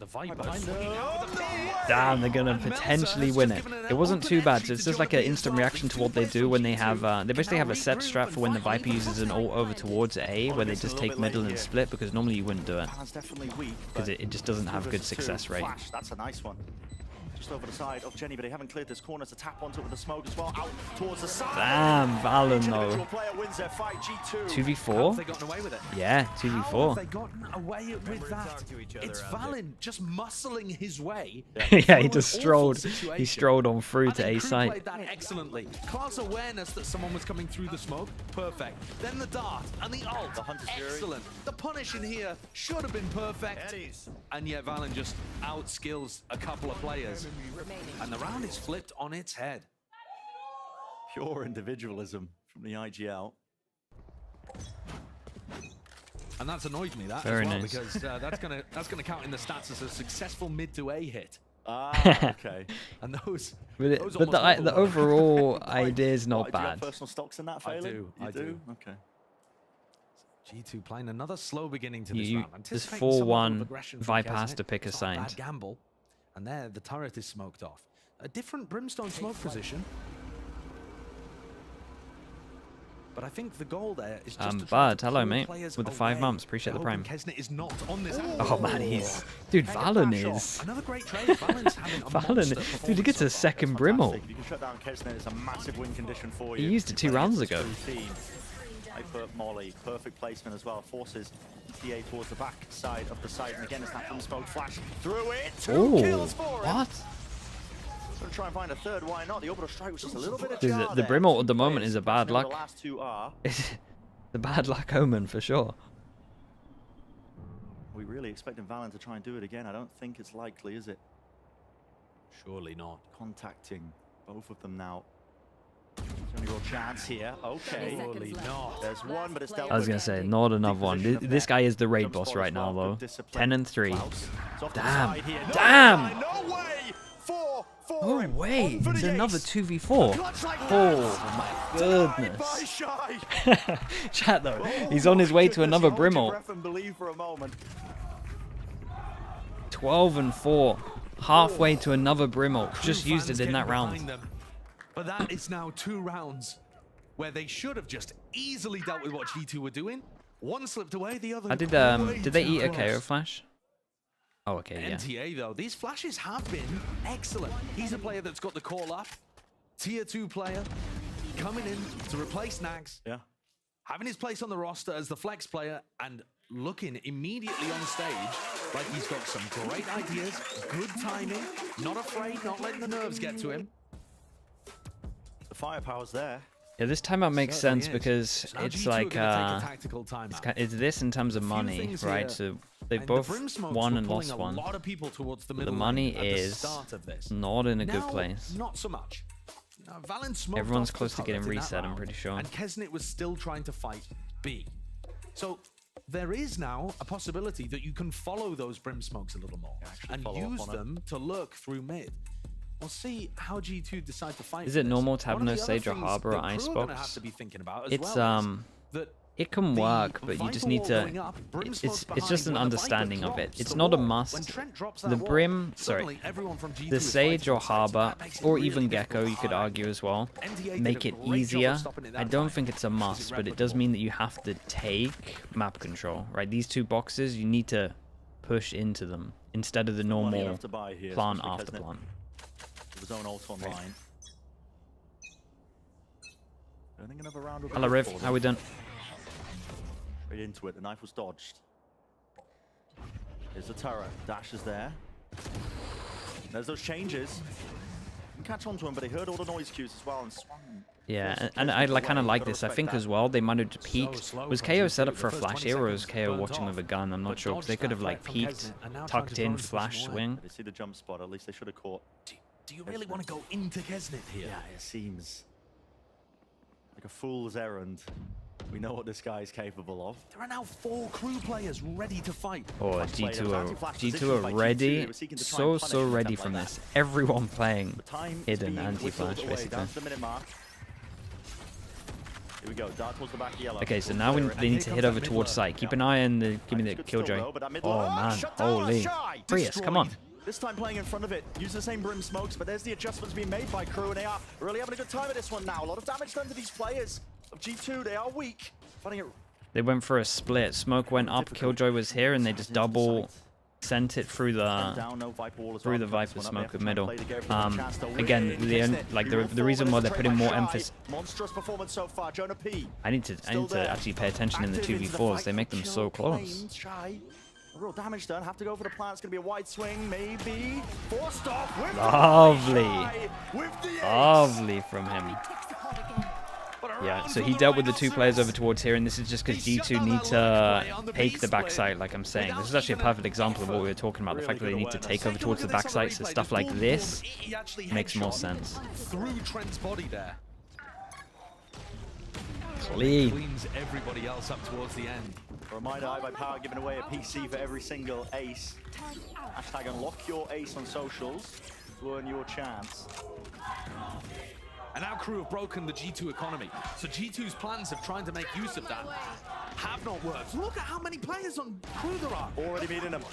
Damn, they're gonna potentially win it. It wasn't too bad. So it's just like an instant reaction to what they do when they have. They basically have a set strat for when the Viper uses an ult over towards A, where they just take middle and split, because normally you wouldn't do it. Because it just doesn't have good success rate. That's a nice one. Just over the side of Jenny, but they haven't cleared this corner to tap onto it with the smoke as well. Out towards the side. Damn, Valen though. 2v4? Yeah, 2v4. They gotten away with that. It's Valen just muscling his way. Yeah, he just strolled. He strolled on through to A site. Played that excellently. Class awareness that someone was coming through the smoke. Perfect. Then the dart and the ult. Excellent. The punish in here should have been perfect. And yet Valen just outskills a couple of players. And the round is flipped on its head. Pure individualism from the IGL. And that's annoyed me, that Very as well, nice. because that's gonna count in the stats as a successful mid to A hit. Ah, okay. And those. But the overall idea is not bad. Do you have personal stocks in that, Phelan? I do. Okay. G2 playing another slow beginning to this round. This 4-1, Viper has to pick a side. Bad gamble. And there, the turret is smoked off. A different Brimstone smoke position. But I think the goal there is just to Bud, hello mate, with the 5 months, appreciate the prime. Kesnet is not on this. Oh man, dude, Valen is. Another great trade. Valen's having a Valen, dude, he gets a second Brimwell. If you can shut down Kesnet, it's a massive win condition for you. He used it 2 rounds ago. Hyper Molly, perfect placement as well. Forces TA towards the back side of the site, and again it's that from smoke flash through it. 2 kills for him. What? Gonna try and find a third. Why not? The orbital strike was just a little bit of Dude, the Brimwell at the moment is a bad luck. The last 2 are. The bad luck omen for sure. We really expecting Valen to try and do it again. I don't think it's likely, is it? Surely not. Contacting both of them now. Only real chance here. Okay. There's one, but it's dealt I was gonna say, not another one. This guy is the raid boss right now, though. 10 and 3. Damn. Damn. Oh wait, it's another 2v4. Oh my goodness. Chat though, he's on his way to another Brimmel. 12 and 4, halfway to another Brimmel. Just used it in that round. But that is now 2 rounds where they should have just easily dealt with what G2 were doing. One slipped away, the other. Did they eat a KO flash? Oh, okay, yeah. NTA though, these flashes have been excellent. He's a player that's got the call up, tier 2 player, coming in to replace Nags. Yeah. Having his place on the roster as the flex player and looking immediately on stage like he's got some great ideas, good timing, not afraid, not letting the nerves get to him. The firepower's there. Yeah, this timeout makes sense because it's like it's this in terms of money, right? So they both won and lost one. The money is not in a good place. Not so much. Everyone's close to getting reset, I'm pretty sure. And Kesnet was still trying to fight B. So there is now a possibility that you can follow those Brim smokes a little more and use them to lurk through mid. We'll see how G2 decide to fight. Is it normal to have no Sage or Harbor or Icebox? It's it can work, but you just need to. It's just an understanding of it. It's not a must. The Brim, sorry, the Sage or Harbor or even Gecko, you could argue as well, make it easier. I don't think it's a must, but it does mean that you have to take map control, right? These 2 boxes, you need to push into them instead of the normal plant after plant. His own ult online. I think another round. Hello, Riv. How we done? Straight into it. The knife was dodged. Here's the turret. Dash is there. There's those changes. You can catch on to him, but he heard all the noise cues as well and swung. Yeah, and I kind of like this. I think as well they might have peeked. Was KO set up for a flash here, or was KO watching with a gun? I'm not sure, because they could have like peeked, tucked in, flash swing. They see the jump spot. At least they should have caught. Do you really want to go into Kesnet here? Yeah, it seems like a fool's errand. We know what this guy is capable of. There are now 4 crew players ready to fight. Oh, G2 are ready. So ready from this. Everyone playing hidden anti-flash, basically. Here we go. Dart towards the back of yellow. Okay, so now they need to hit over towards site. Keep an eye on the. Give me the Killjoy. Oh man, holy! Prius, come on. This time playing in front of it, using the same Brim smokes, but there's the adjustments being made by Crew, and they are really having a good time at this one now. A lot of damage done to these players of G2. They are weak. Finding it. They went for a split. Smoke went up, Killjoy was here, and they just double sent it through the Viper smoke in middle. Again, the reason why they're putting more emphasis. Monstrous performance so far. Jonah P. I need to actually pay attention in the 2v4s. They make them so close. Real damage done. Have to go for the plant. It's going to be a wide swing, maybe. Forced off with Lovely from him. Yeah, so he dealt with the 2 players over towards here, and this is just because G2 need to take the backside, like I'm saying. This is actually a perfect example of what we were talking about, the fact that they need to take over towards the backside, so stuff like this makes more sense. Through Trent's body there. Clean. Cleans everybody else up towards the end. A reminder, iBuyPower giving away a PC for every single ace. Hashtag unlock your ace on socials to earn your chance. And now Crew have broken the G2 economy. So G2's plans of trying to make use of that have not worked. Look at how many players on Crew there are. Already beating them.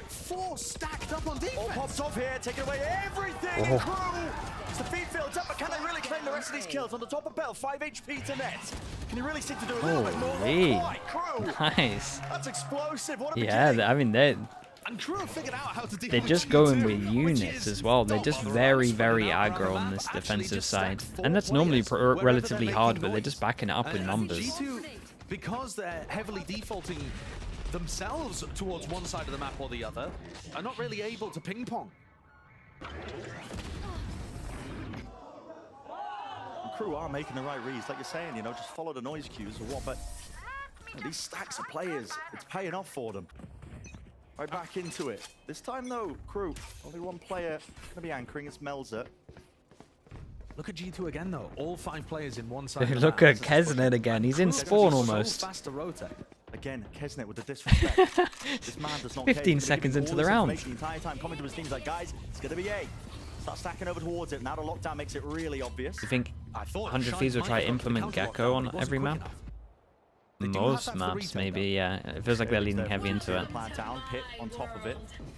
4 stacked up on defense. All pops off here, taking away everything. Crew. As the feed fills up, but can they really claim the rest of these kills? On the top of Bell, 5 HP to net. Can he really seek to do a little bit more? Crew. Nice. That's explosive. What a beginning. I mean, they're just going with units as well. They're just very aggro on this defensive side. And that's normally relatively hard, but they're just backing it up with numbers. G2, because they're heavily defaulting themselves towards one side of the map or the other, are not really able to ping pong. Crew are making the right reads, like you're saying, you know, just follow the noise cues or what, but you know, these stacks of players, it's paying off for them. Right back into it. This time though, Crew, only 1 player gonna be anchoring, it's Melzer. Look at G2 again though, all 5 players in one side. Look at Kesnet again, he's in spawn almost. So fast to rotate. Again, Kesnet with the disrespect. This man does not 15 seconds into the round. The entire time coming to his teams like, guys, it's gonna be A. Start stacking over towards it. Now the lockdown makes it really obvious. Do you think I thought 100 Thieves will try implement Gecko on every map? Most maps, maybe, yeah. It feels like they're leaning heavy into it. Plant down, pit on top of it.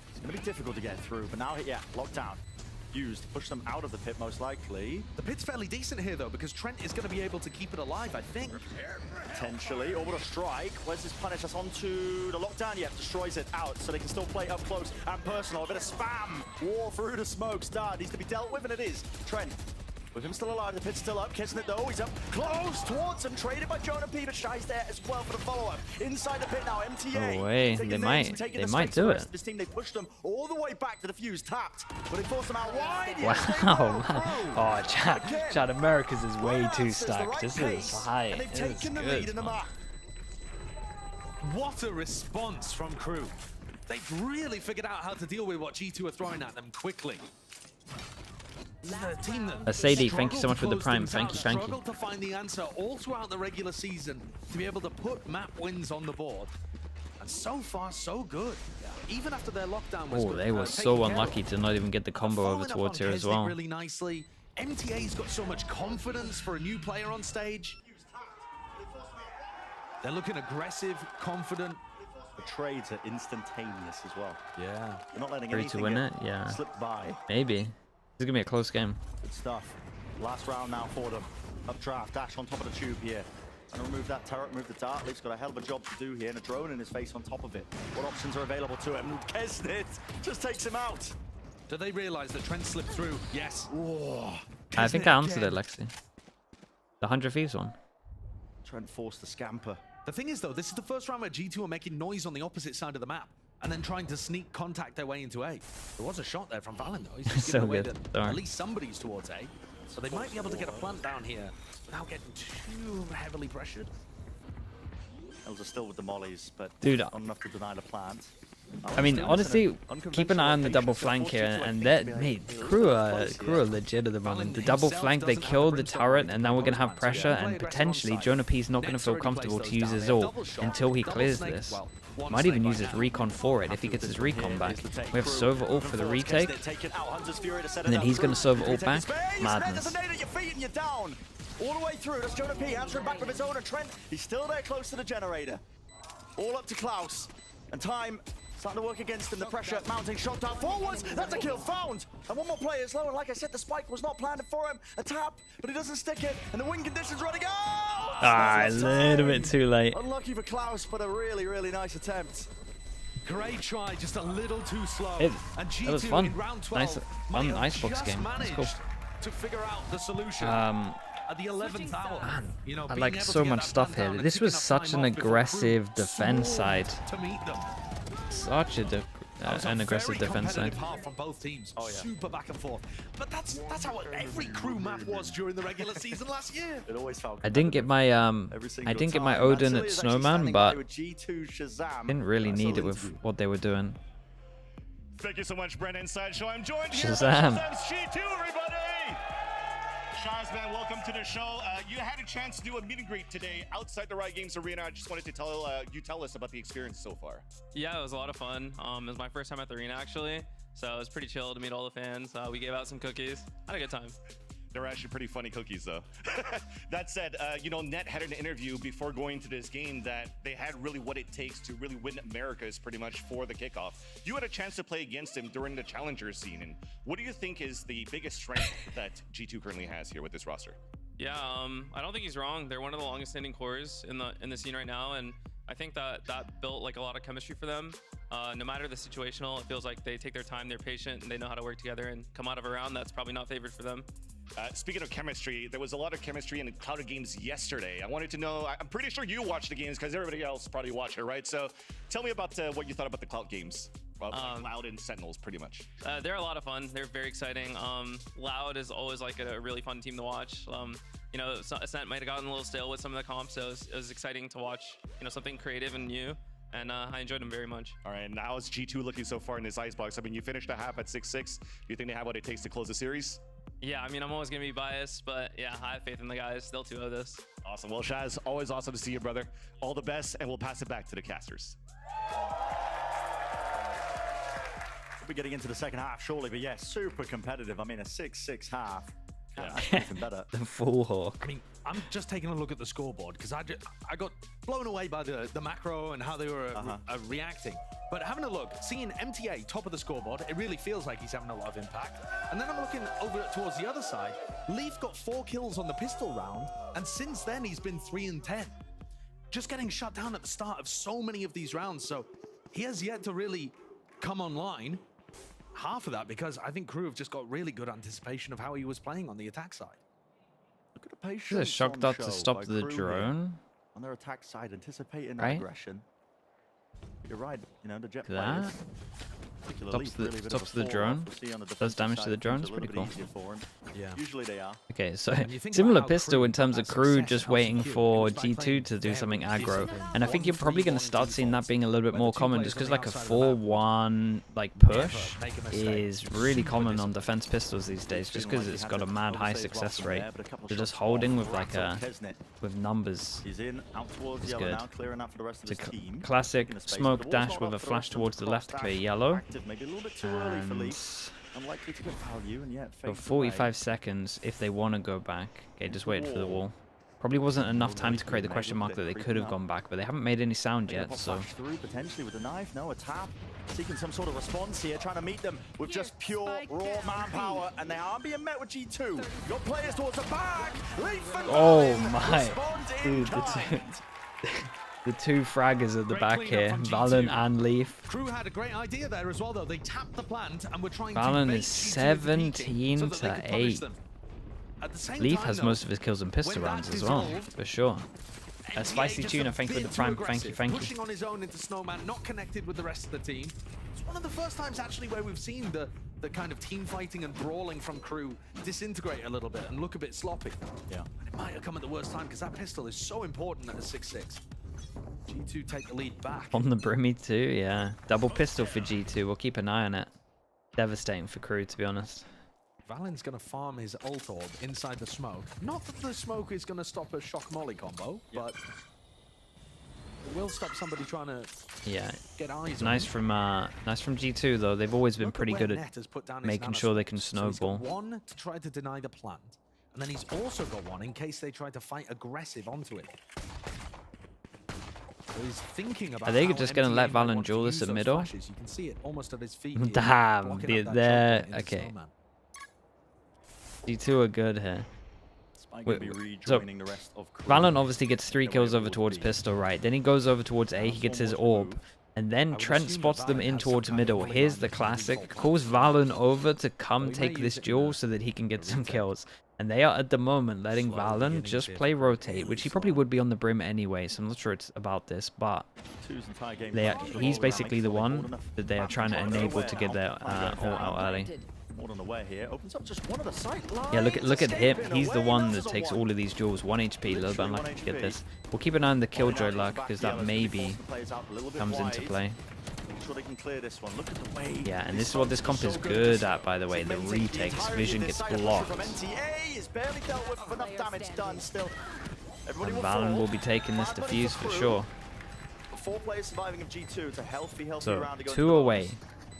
It's going to be difficult to get through, but now, yeah, lockdown. Used to push them out of the pit, most likely. The pit's fairly decent here, though, because Trent is going to be able to keep it alive, I think. Potentially. Orbital strike. Where's this punish? That's onto the lockdown. Yeah, destroys it out, so they can still play up close and personal. A bit of spam. War through the smoke. Star needs to be dealt with, and it is. Trent. With him still alive, the pit's still up. Kissing it though, he's up close towards him. Traded by Jonah P, but Shy's there as well for the follow-up. Inside the pit now, MTA. No way, they might do it. This team, they pushed them all the way back to the fuse, tapped, but they forced them out wide. Wow, man. Oh, Chad, Americas is way too stacked. This is high. They've taken the lead in the map. What a response from Crew. They've really figured out how to deal with what G2 are throwing at them quickly. Sadie, thank you so much for the prime. Thank you. Struggled to find the answer all throughout the regular season to be able to put map wins on the board. And so far, so good. Even after their lockdown was good. They were so unlucky to not even get the combo over towards here as well. Really nicely. MTA's got so much confidence for a new player on stage. They're looking aggressive, confident. The trades are instantaneous as well. Yeah. They're not letting Ready to anything win it? Yeah. slip by. Maybe. This is gonna be a close game. Good stuff. Last round now for them. Updraft, dash on top of the tube here. And remove that turret, remove the dart. Leaf's got a hell of a job to do here, and a drone in his face on top of it. What options are available to him? Kesnit just takes him out. Do they realize that Trent slipped through? Yes. Whoa. I think I answered it, Lexi. The 100 Thieves one. Trent forced the scamper. The thing is, though, this is the first round where G2 are making noise on the opposite side of the map and then trying to sneak contact their way into A. There was a shot there from Valen, though. He's just So giving away good. that at least somebody's towards A. So they might be able to get a plant down here without getting too heavily pressured. Those are still with the mollies, but Dude, not enough to deny the plant. I mean, honestly, keep an eye on the double flank here, and that, mate, crew are legit at the moment. The double flank, they killed the turret, and now we're gonna have pressure, and potentially Jonah P's not gonna feel comfortable to use his ult until he clears this. Might even use his recon for it if he gets his recon back. We have Sova ult for the retake, and then he's gonna Sova ult back. Madness. All the way through, that's Jonah P answering back with his own, and Trent, he's still there close to the generator. All up to Klaus, and time starting to work against him. The pressure mounting, shot down forwards. That's a kill found. And one more player is low. And like I said, the spike was not planned for him. A tap, but he doesn't stick it. And the win conditions running out. Ah, a little bit too late. Unlucky for Klaus, but a really, really nice attempt. Great try, just a little too slow. And G2 that was fun. In round 12, nice, fun Icebox game. That's cool. To figure out the solution. At the 11th hour, man, you know, I like so much stuff here. This was such an aggressive defense side. Such an aggressive defense side. From both teams. Oh, yeah. Super back and forth. But that's how every crew map was during the regular season last year. It always felt. I didn't get my Odin at Snowman, but didn't really need it with what they were doing. Thank you so much, Brent. Inside Show. I'm joined here by Shazam's G2, everybody. Shaz, man, welcome to the show. You had a chance to do a meet and greet today outside the Riot Games Arena. I just wanted to tell us about the experience so far. Yeah, it was a lot of fun. It was my first time at the arena, actually. So it was pretty chill to meet all the fans. We gave out some cookies. Had a good time. They're actually pretty funny cookies, though. That said, Net had an interview before going to this game that they had really what it takes to really win Americas pretty much for the kickoff. You had a chance to play against him during the challenger scene. And what do you think is the biggest strength that G2 currently has here with this roster? Yeah, I don't think he's wrong. They're one of the longest standing cores in the scene right now. And I think that built like a lot of chemistry for them. No matter the situational, it feels like they take their time, they're patient, and they know how to work together and come out of a round that's probably not favored for them. Speaking of chemistry, there was a lot of chemistry in the Cloud games yesterday. I wanted to know, I'm pretty sure you watched the games because everybody else probably watched it, right? So tell me about what you thought about the Cloud games. Well, Loud and Sentinels, pretty much. They're a lot of fun. They're very exciting. Loud is always like a really fun team to watch. Ascent might have gotten a little stale with some of the comps, so it was exciting to watch, something creative and new. And I enjoyed them very much. All right, now is G2 looking so far in this Icebox? I mean, you finished a half at 6-6. Do you think they have what it takes to close the series? Yeah, I mean, I'm always going to be biased, but yeah, I have faith in the guys. They'll 2-0 this. Awesome. Well, Shaz, always awesome to see you, brother. All the best, and we'll pass it back to the casters. be getting into the second half shortly, but yeah, super competitive. I mean, a 6-6 half. Even better. The full hawk. I mean, I'm just taking a look at the scoreboard because I got blown away by the macro and how they were reacting. But having a look, seeing MTA top of the scoreboard, it really feels like he's having a lot of impact. And then I'm looking over towards the other side. Leaf got 4 kills on the pistol round, and since then he's been 3 and 10. Just getting shut down at the start of so many of these rounds, so he has yet to really come online. Half of that because I think Crew have just got really good anticipation of how he was playing on the attack side. Look at the patience. This is a shock dart to show stop by the Crew drone. here. On their attack side, anticipating Right? aggression. You're right, you know, the jet That players. stops the drone. Does damage to the drone. It's pretty cool. Yeah. Usually they are. Okay, so similar pistol in terms of Crew just waiting for G2 to do something aggro. And I think you're probably going to start seeing that being a little bit more common just because like a 4-1 like push is really common on defense pistols these days just because it's got a mad high success rate. So just holding with like with numbers He's in, out towards is yellow good. now, clearing out for the rest of his team. Classic smoke dash with a flash towards the left, clear yellow. Maybe a little bit too early for And Leaf. Unlikely to get value, and yet for 45 seconds if they want to go back. Okay, just wait for the wall. Probably wasn't enough time to create the question mark that they could have gone back, but they haven't made any sound yet, so. Through potentially with a knife, no, a tap. Seeking some sort of response here, trying to meet them with just pure raw manpower, and they are being met with G2. Got players towards the back. Leaf and Oh Valin my, respond in dude, kind. the two fraggers at the back here, Valin and Leaf. Crew had a great idea there as well, though. They tapped the plant and were trying Valin to is 17 to 8. Leaf has most of his kills in pistol rounds as well, for sure. A spicy tuna, thank you for the prime, thank you, thank you. Pushing on his own into Snowman, not connected with the rest of the team. It's one of the first times actually where we've seen the kind of team fighting and brawling from Crew disintegrate a little bit and look a bit sloppy. Yeah. And it might have come at the worst time because that pistol is so important at a 6-6. G2 take the lead back. On the Brimmy too, yeah. Double pistol for G2, we'll keep an eye on it. Devastating for Crew, to be honest. Valen's going to farm his ult orb inside the smoke. Not that the smoke is going to stop a shock molly combo, but it will stop somebody trying to get eyes nice on him. Nice from G2 though. They've always been pretty good Net has put down at his making nano sure they can So he's got snowball. one to try to deny the plant, and then he's also got one in case they try to fight aggressive onto it. So he's thinking about Are they how just going to let MTA might Valen want to duel use this at those middle? flashes. You can see it almost at his feet here, Damn, blocking up that they're choke point into okay. Snowman. G2 are good here. Spike gonna be So, rejoining the rest of Crew. Valent obviously gets 3 kills over towards pistol, right? Then he goes over towards A, he gets his orb. And then Trent spots them in towards middle. Here's the classic. Calls Valen over to come take this duel so that he can get some kills. And they are at the moment letting Valen just play rotate, which he probably would be on the brim anyway, so I'm not sure it's about this, but he's basically the one that they are trying to enable to get their ult out early. More than aware here. Opens up just one of the sight lines. Yeah, look at him. He's the one that takes all of these duels. 1 HP, a little bit unlucky to get this. We'll keep an eye on the Killjoy luck because that maybe comes into play. Sure they can clear this one. Look at the way. Yeah, and this is what this comp is good at, by the way. The retakes. Vision gets blocked. MTA is barely dealt with enough damage done still. And Valen will be taking this defuse for sure. 4 players surviving of G2. It's a healthy So, round to go 2 away.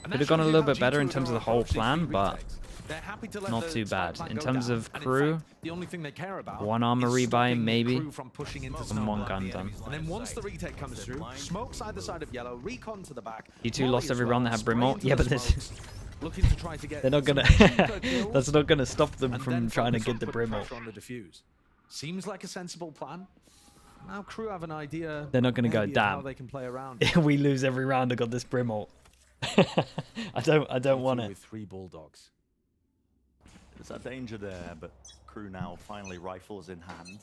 Could have gone a little bit better in terms of the whole plan, but not too bad. In terms of Crew, the only thing they care about 1 armor rebuy maybe, from pushing into and 1 gun done. And then once the retake comes through, smokes either side of yellow, recon to the back. G2 lost every round they had Brim ult. Yeah, but this, Looking to try to get they're not gonna. That's not gonna stop them from trying to get the Brim ult. on the defuse. Seems like a sensible plan. Now Crew have an idea. They're not gonna go, maybe of how damn. they can play around. We lose every round. I got this Brim ult. I don't want it. With 3 bulldogs. There's that danger there, but Crew now finally rifles in hand.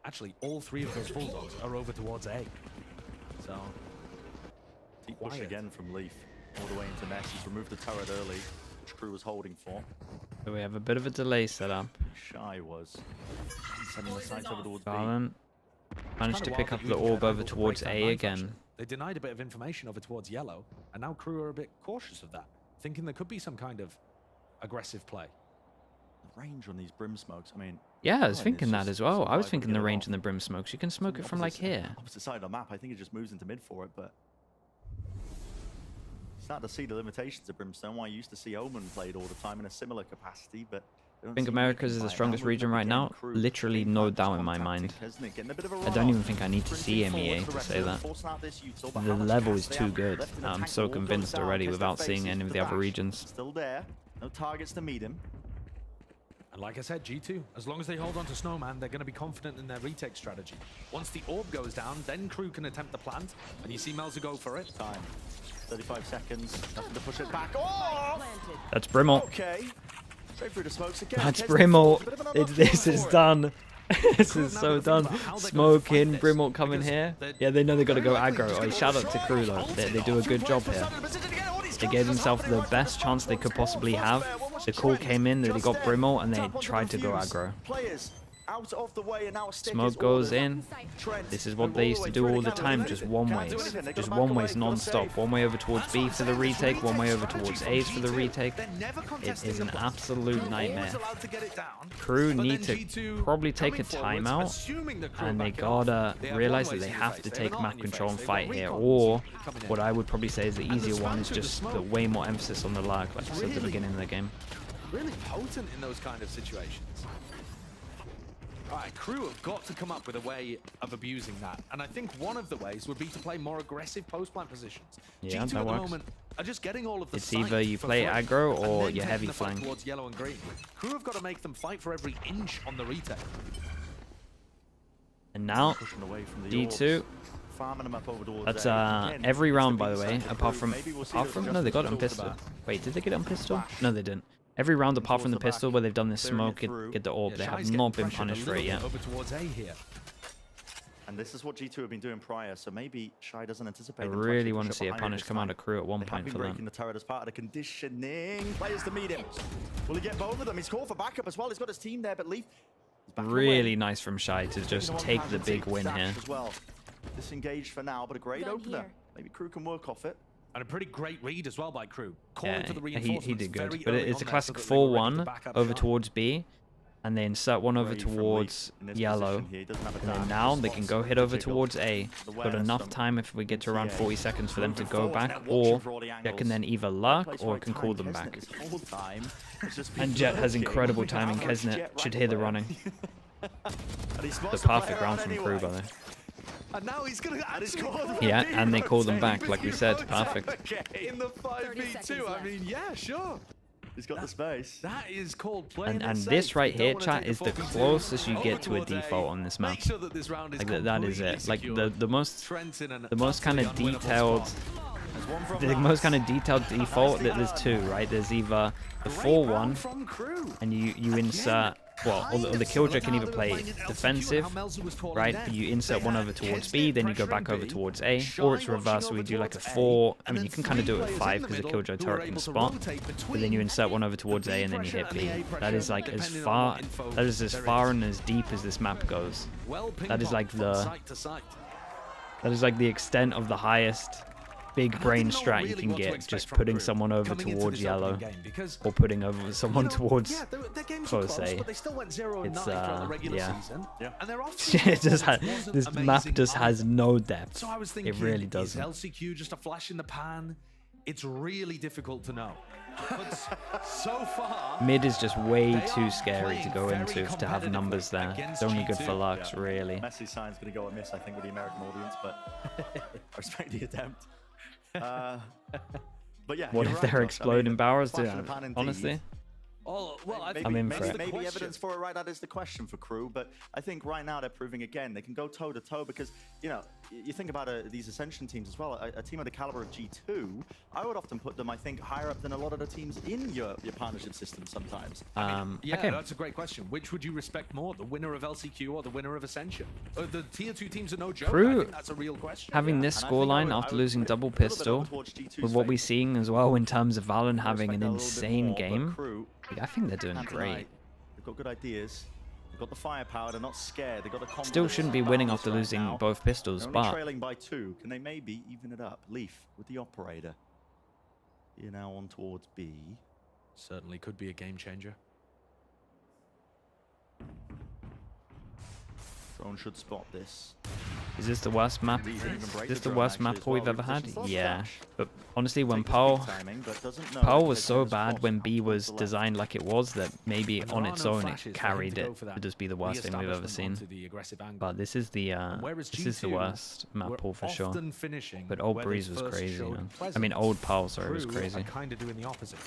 Actually, all 3 of those bulldogs are over towards A. So Deep push again from Leaf all the way into Nest. He's removed the turret early, which Crew was holding for. So we have a bit of a delay set up. Shy was sending the sights over towards B. Valen managed to pick up the orb over towards A again. They denied a bit of information over towards yellow, and now Crew are a bit cautious of that, thinking there could be some kind of aggressive play. The range on these brim smokes, I mean... Yeah, I was thinking that as well. I was thinking the range on the Brim smokes. You can smoke it from like here. Opposite side of the map, I think it just moves into mid for it, but... Start to see the limitations of Brimstone. Why I used to see Omen played all the time in a similar capacity, but I think Americas is the strongest region right now. Literally no doubt in my mind. I don't even think I need to see MEA to say that. The level is too good. I'm so convinced already without seeing any of the other regions. Still there. No targets to meet him. And like I said, G2, as long as they hold on to Snowman, they're going to be confident in their retake strategy. Once the orb goes down, then Crew can attempt the plant, and you see Melzer go for it. Time. 35 seconds. Nothing to push it back. Oh! That's Brimmel. Okay. Straight through the smokes again. That's Brimmel. This is done. This is so done. Smoke in, Brimmel coming here. Yeah, they know they got to go aggro. Oh, shout out to Crew though. They do a good job here. They gave themselves the best chance they could possibly have. The call came in that they got Brimmel and they tried to go aggro. Out of the way, and now Smoke goes in. This is what they used to do all the time, just one ways. Just one ways non-stop. One way over towards B for the retake, one way over towards A's for the retake. It is an absolute nightmare. Crew need to probably take a timeout, and they gotta realize that they have to take map control and fight here. Or what I would probably say is the easier one is just the way more emphasis on the lag, like I said at the beginning of the game. Really potent in those kind of situations. Alright, Crew have got to come up with a way of abusing that. And I think one of the ways would be to play more aggressive post-plant positions. Yeah, G2 that at the works. moment are just getting all of the It's either you play aggro or you heavy flank. Towards yellow and green. Crew have got to make them fight for every inch on the retake. And now, D2. That's every round, by the way, apart from no, they got it on pistol. Wait, did they get it on pistol? No, they didn't. Every round apart from the pistol where they've done this smoke, get the orb, they have not been punished for it yet. Over towards A here. And this is what G2 have been doing prior, so maybe Shy doesn't anticipate. I really want to see a punish come out of Crew at one point for breaking that. the turret as part of the conditioning. Players to meet him. Will he get both of them? He's called for backup as well. He's got his team there, but Leaf is back Really nice from Shy to just take the big win here. As well. Disengaged for now, but a great opener. Maybe Crew can work off it. And a pretty great read as well by Crew. Yeah, he did good. But it's a classic 4-1 over towards B, and they insert one over towards yellow. And then now they can go hit over towards A. Got enough time if we get to around 40 seconds for them to go back, or Jet can then either lurk or can call them back. And Jet has incredible timing. Kesnet should hear the running. The perfect round from Crew, by the way. And now he's gonna yeah, and they call them back, like we said. Perfect. In the 5v2, I mean, yeah, sure. He's got the space. That is called playing And this right here, chat, is the closest you get to a default on this map. Like that is it. Like the most kind of detailed. The most kind of detailed default, there's two, right? There's either the 4-1, and you insert. Well, or the Killjoy can either play defensive, right? You insert one over towards B, then you go back over towards A, or it's reverse, so we do like a 4. I mean, you can kind of do it with 5 because the Killjoy turret can spot, but then you insert one over towards A and then you hit B. That is like as far and as deep as this map goes. That is like the extent of the highest big brain strat you can get, just putting someone over towards yellow or putting over someone towards close A. It's yeah. This map just has no depth. So I was thinking, it really doesn't. Is LCQ just a flash in the pan? It's really difficult to know. But so far, mid is just way too scary to go into to have numbers there. It's only good for Lux, really. Messi sign's gonna go at miss, I think, with the American audience, but I respect the attempt. But yeah, what if they're exploding bowers? Honestly, I'm in for it. Maybe evidence for it, right? That is the question for Crew. But I think right now they're proving again they can go toe to toe because you think about these Ascension teams as well. A team of the caliber of G2, I would often put them, I think, higher up than a lot of the teams in your partnership system sometimes. Yeah, that's a great question. Which would you respect more, the winner of LCQ or the winner of Ascension? The tier 2 teams are no joke. Crew, I think that's a real question. Having this scoreline after losing double pistol, with what we're seeing as well in terms of Valen having an insane game, I think they're doing great. They've got good ideas. They've got the firepower. They're not scared. They've got the confidence. Still shouldn't be winning after losing both pistols, but trailing by 2. Can they maybe even it up? Leaf with the operator. You're now on towards B. Certainly could be a game changer. Drone should spot this. Is this the worst map? These even Is break this the the drone worst actually map as pool well. we've ever had? Repositions lost Yeah. flash. But honestly, when Take the Pearl speed timing, but doesn't know Pearl if was it's so in bad response when B towards was the left. designed like it was that maybe And there on are its no own flashes it for him carried to it go for that to just be the worst thing we've ever re-establishment seen. onto the aggressive angle. But this is the And whereas this is the G2 worst map were pool for sure. often finishing But old where they Breeze was first crazy, showed man. I presence, mean, old Pearl, sorry, was Crew crazy. are kind of doing the opposite.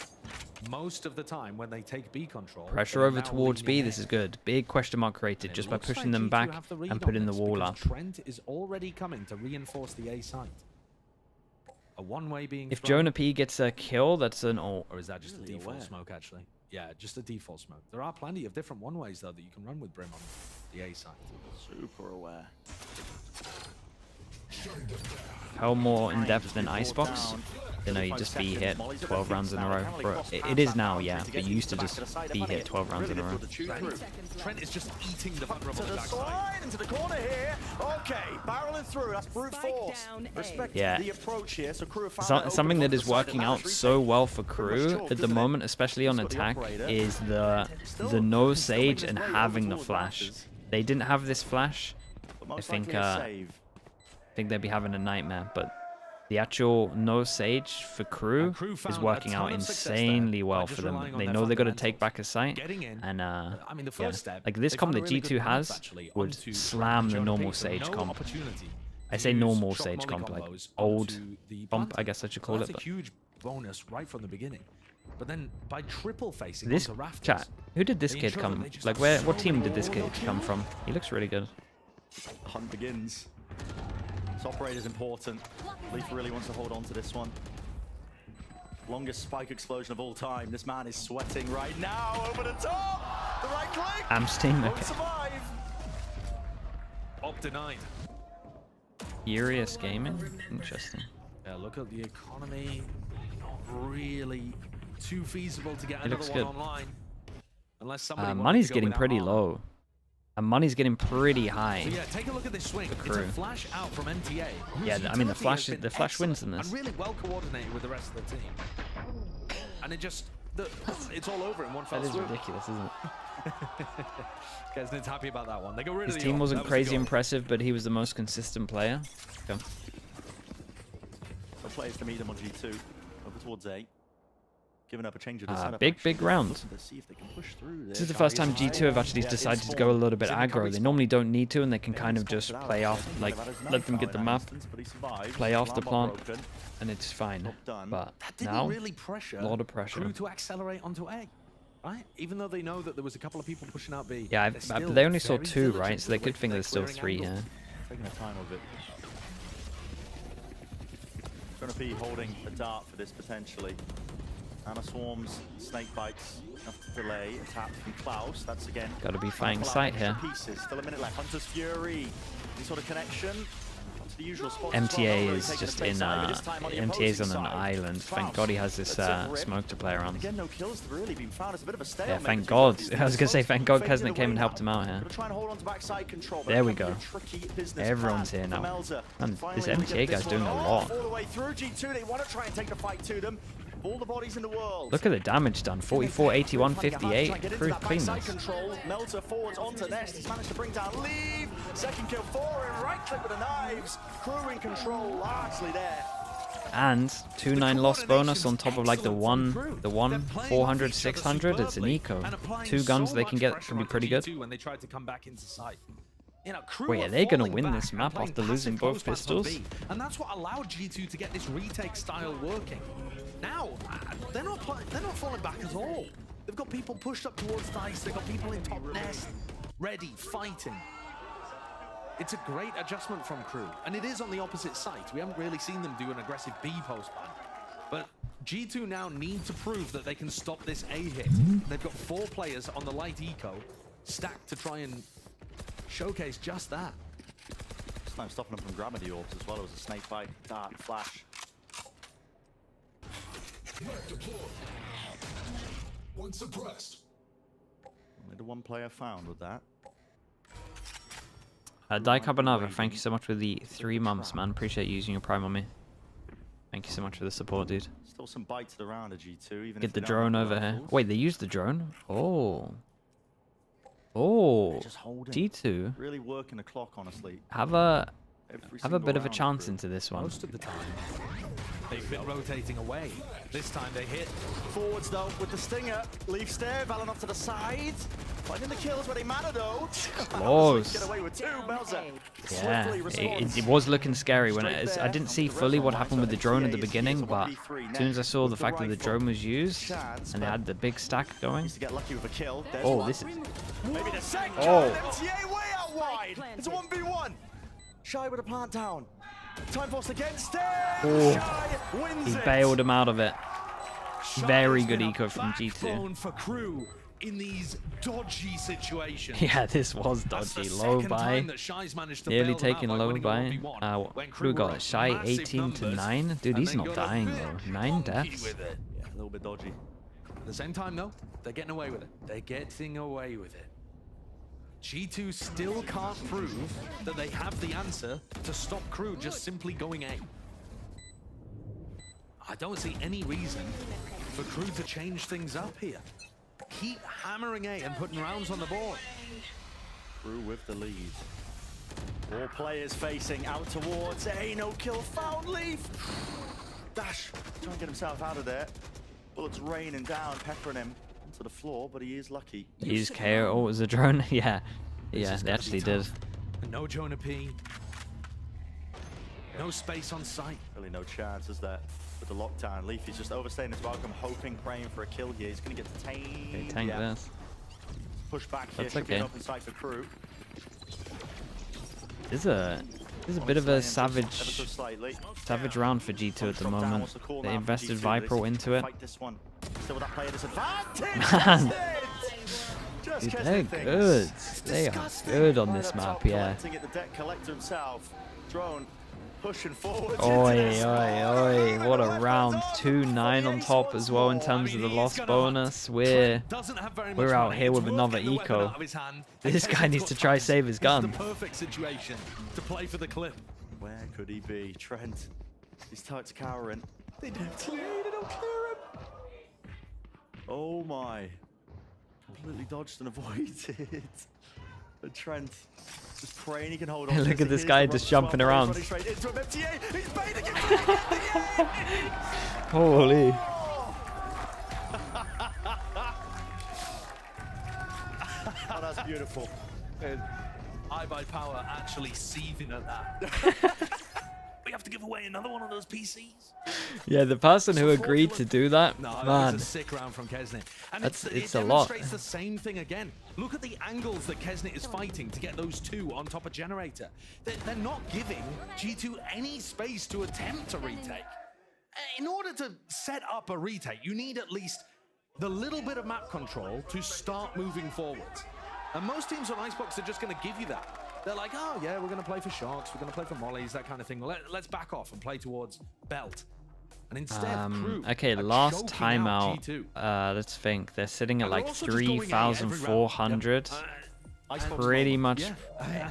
Most of the time when they take B control, Pressure they are over now towards B. leaning This is ahead. good. Big question mark created And it just by looks like pushing them G2 back have the read and on putting the this wall because up. Trent is already coming to reinforce the A site. A one-way being If thrown. Jonah P gets a kill, that's an ult. Or is that just a default smoke, actually? Yeah, just a default smoke. There are plenty of different one-ways, though, that you can run with Brim on the A side. Super aware. How more in depth than Icebox? You know, you just be hit 12 rounds in a row. Bro, it is now, yeah, but you used to just be hit 12 rounds in a row. Trent is just eating the vulnerable To the side, into the corner here. Okay, barreling through. That's brute force. Respect Yeah. the approach here. So Crew have found Something that is opening on the side of working the out battery. so well for Crew at the moment, especially on attack, is the no Sage and having the flash. They didn't have this flash. I think they'd be having a nightmare, but the actual no Sage for Crew is working out insanely well for them. They know they're going to take back a site, and I mean, the yeah, first step, like this they comp found that a really G2 good balance, has actually, would onto slam the Jonah normal P, so Sage no comp. opportunity I to say use normal shock Sage molly comp, like combos old onto the comp, planter. I guess I should So call that's it. a But huge bonus right from the beginning. But then by triple facing this onto rafters, chat, who did this they kid ensure come? that they just Like, have what so team many did this kid options. come from? He looks really good. Hunt begins. This operator's important. Leaf really wants to hold on to this one. Longest spike explosion of all time. This man is sweating right now. Over the top. The right click. Amstein, Won't okay. survive. Op denied. Furious Gaming? Interesting. Yeah, look at the economy. Not really too feasible to get It another looks one good. online. Unless somebody wanted Money's to go getting without pretty armor. low. And money's getting pretty high. So yeah, take a look at this swing. The It's Crew. a flash out from MTA. whose Yeah, I mean, the utility flash has is- been the flash wins in excellent this. And really well coordinated with the rest of the team. And it just, it's all over in one fell That is swoop. ridiculous, isn't it? Kesnit's happy about that one. They go rid His of the team op. wasn't That was a crazy goal. impressive, but he was the most consistent player. Okay. The players to meet them on G2. Over towards A. Giving up a change of the setup. Big actually. round. Looking to see if they can push through This is the first time G2 have actually decided to go a little bit aggro. They normally don't need to, and they can kind of just play off, like, let them get the map, play off the plant, and it's fine. But That didn't now, really pressure a lot of pressure. Crew to accelerate onto A, right? Even though they know that there was a couple of people pushing out B. Yeah, they're but still they only saw very 2, diligent right? with So they the way could that think they're there's still clearing 3 angles. here. Taking their time with it. Going to be holding a dart for this potentially. Anna swarms, snake bites, enough to delay. A tap from Klaus. That's again. Gotta be trying to fighting pull out sight extra here. Pieces. Still a minute left. Hunter's Fury. Any sort of connection? To the usual spots as well. MTA Not really is just just in, MTA's on an island. Thank God he has this smoke to play around. Again, no kills have really been found. It's a bit of a Yeah, stalemate. thank between God. both these I was gonna say, folks. thank God Fading Kesnit came and away helped him out now. here. Gonna try and hold on to backside control, but There it we can be go. a tricky business Everyone's plan here for now. Melzer. Man, Finally this able to MTA get guy's this doing one a off lot. all the way through G2. They want to try and take the fight to them. All the bodies in the world. Look at the damage done. 44, 81, Try and get 58. into Crew that clean backside this. control. Melzer forwards onto Nest. He's managed to bring down Leave. Second kill for him. Right click with the knives. Crew in control largely there. And 2-9 loss bonus on top of like the 1 400, 600. It's an eco. 2 guns they can get can be pretty good. When they tried to come back into sight. You know, Crew Wait, are are they gonna falling win back this and map playing after losing passive both post-plants on pistols? B, and that's what allowed G2 to get this retake style working. Now, they're not falling back at all. They've got people pushed up towards dice. They've got people in top nest, ready, fighting. It's a great adjustment from Crew, and it is on the opposite side. We haven't really seen them do an aggressive B post-ban. But G2 now need to prove that they can stop this A hit. They've got 4 players on the light eco stacked to try and showcase just that. This time stopping them from grabbing the orbs as well. It was a snake bite, dart, flash. One suppressed. Only the one player found with that. Dai Cabanava, thank you so much for the 3 months, man. Appreciate you using your Prime on me. Thank you so much for the support, dude. Still some bites around a G2. Even Get if the they don't drone have the over here. rifles. Wait, they used the drone? Oh. Oh. Just holding. G2 Really working the clock, honestly. have a have a bit of a chance into this one. Most of the time, they've been rotating away. This time they hit. Forwards though with the stinger. Leaf stare, Valen off to the side. Finding the kills where they matter though. Close. Get away with two. Belzer Yeah, swiftly responds. it was looking scary when I didn't see fully what happened with the drone at the beginning, but as soon as I saw the fact that the drone was used and they had the big stack going. To get lucky with a kill. Oh, this is. Maybe the second. Oh. MTA way out wide. It's a 1v1. Shy with a plant down. Time force against it. Oh. Shy wins He it. bailed him out of it. Very good eco from G2. Backbone for Crew in these dodgy situations. Yeah, this was dodgy. Low buy. Nearly taking low buy. Crew got Shy 18 to 9. Dude, he's not dying though. 9 deaths. Yeah, a little bit dodgy. At the same time, though, they're getting away with it. They're getting away with it. G2 still can't prove that they have the answer to stop Crew just simply going A. I don't see any reason for Crew to change things up here. Keep hammering A and putting rounds on the board. Crew with the lead. 4 players facing out towards A. No kill found. Leaf. Dash. Trying to get himself out of there. Bullets raining down, peppering him onto the floor, but he is lucky. He used KO. Oh, it was a drone? Yeah. Yeah, they actually did. No Jonah P. No space on site. Really no chance, is there? With the lockdown, Leafy's just overstaying his welcome, hoping, praying for a kill here. He's going to get detained. Okay, tank this. Push back here. That's Should be okay. an open site for Crew. This is a bit of a savage round for G2 at the Drop down, moment. what's the call They now for invested G2? Viperal They into it. fight this one. Still with that player disadvantage. Man. Just Dude, catching they're things. good. It's They are disgusting. good on Right this up map, top, yeah. collecting it, the deck collector himself. Drone pushing forward. Oi, oi, oi. What a round. 2-9 on top as well in terms of the loss bonus. We're out here with another eco. This guy needs to try save his gun. The perfect situation to play for the clip. Where could he be? Trent. He's tight cowering. They don't clear him. They don't clear him. Oh my. Completely dodged and avoided. But Trent just praying he can hold on. Look at this guy just jumping around. Holy. Oh, that's beautiful. And I by power actually seething at that. We have to give away another one of those PCs. Yeah, the person who agreed to do that, No, that man. was a sick round from Kesnet. And It's it a lot. demonstrates the same thing again. Look at the angles that Kesnet is fighting to get those 2 on top of Generator. They're not giving G2 any space to attempt a retake. In order to set up a retake, you need at least the little bit of map control to start moving forwards. And most teams on Icebox are just going to give you that. They're like, oh yeah, we're going to play for sharks, we're going to play for mollies, that kind of thing. Let's back off and play towards belt. And instead, Crew Okay, are last choking out timeout. G2. Let's think. They're sitting at And they're like also just going A every round. 3,400. Pretty much.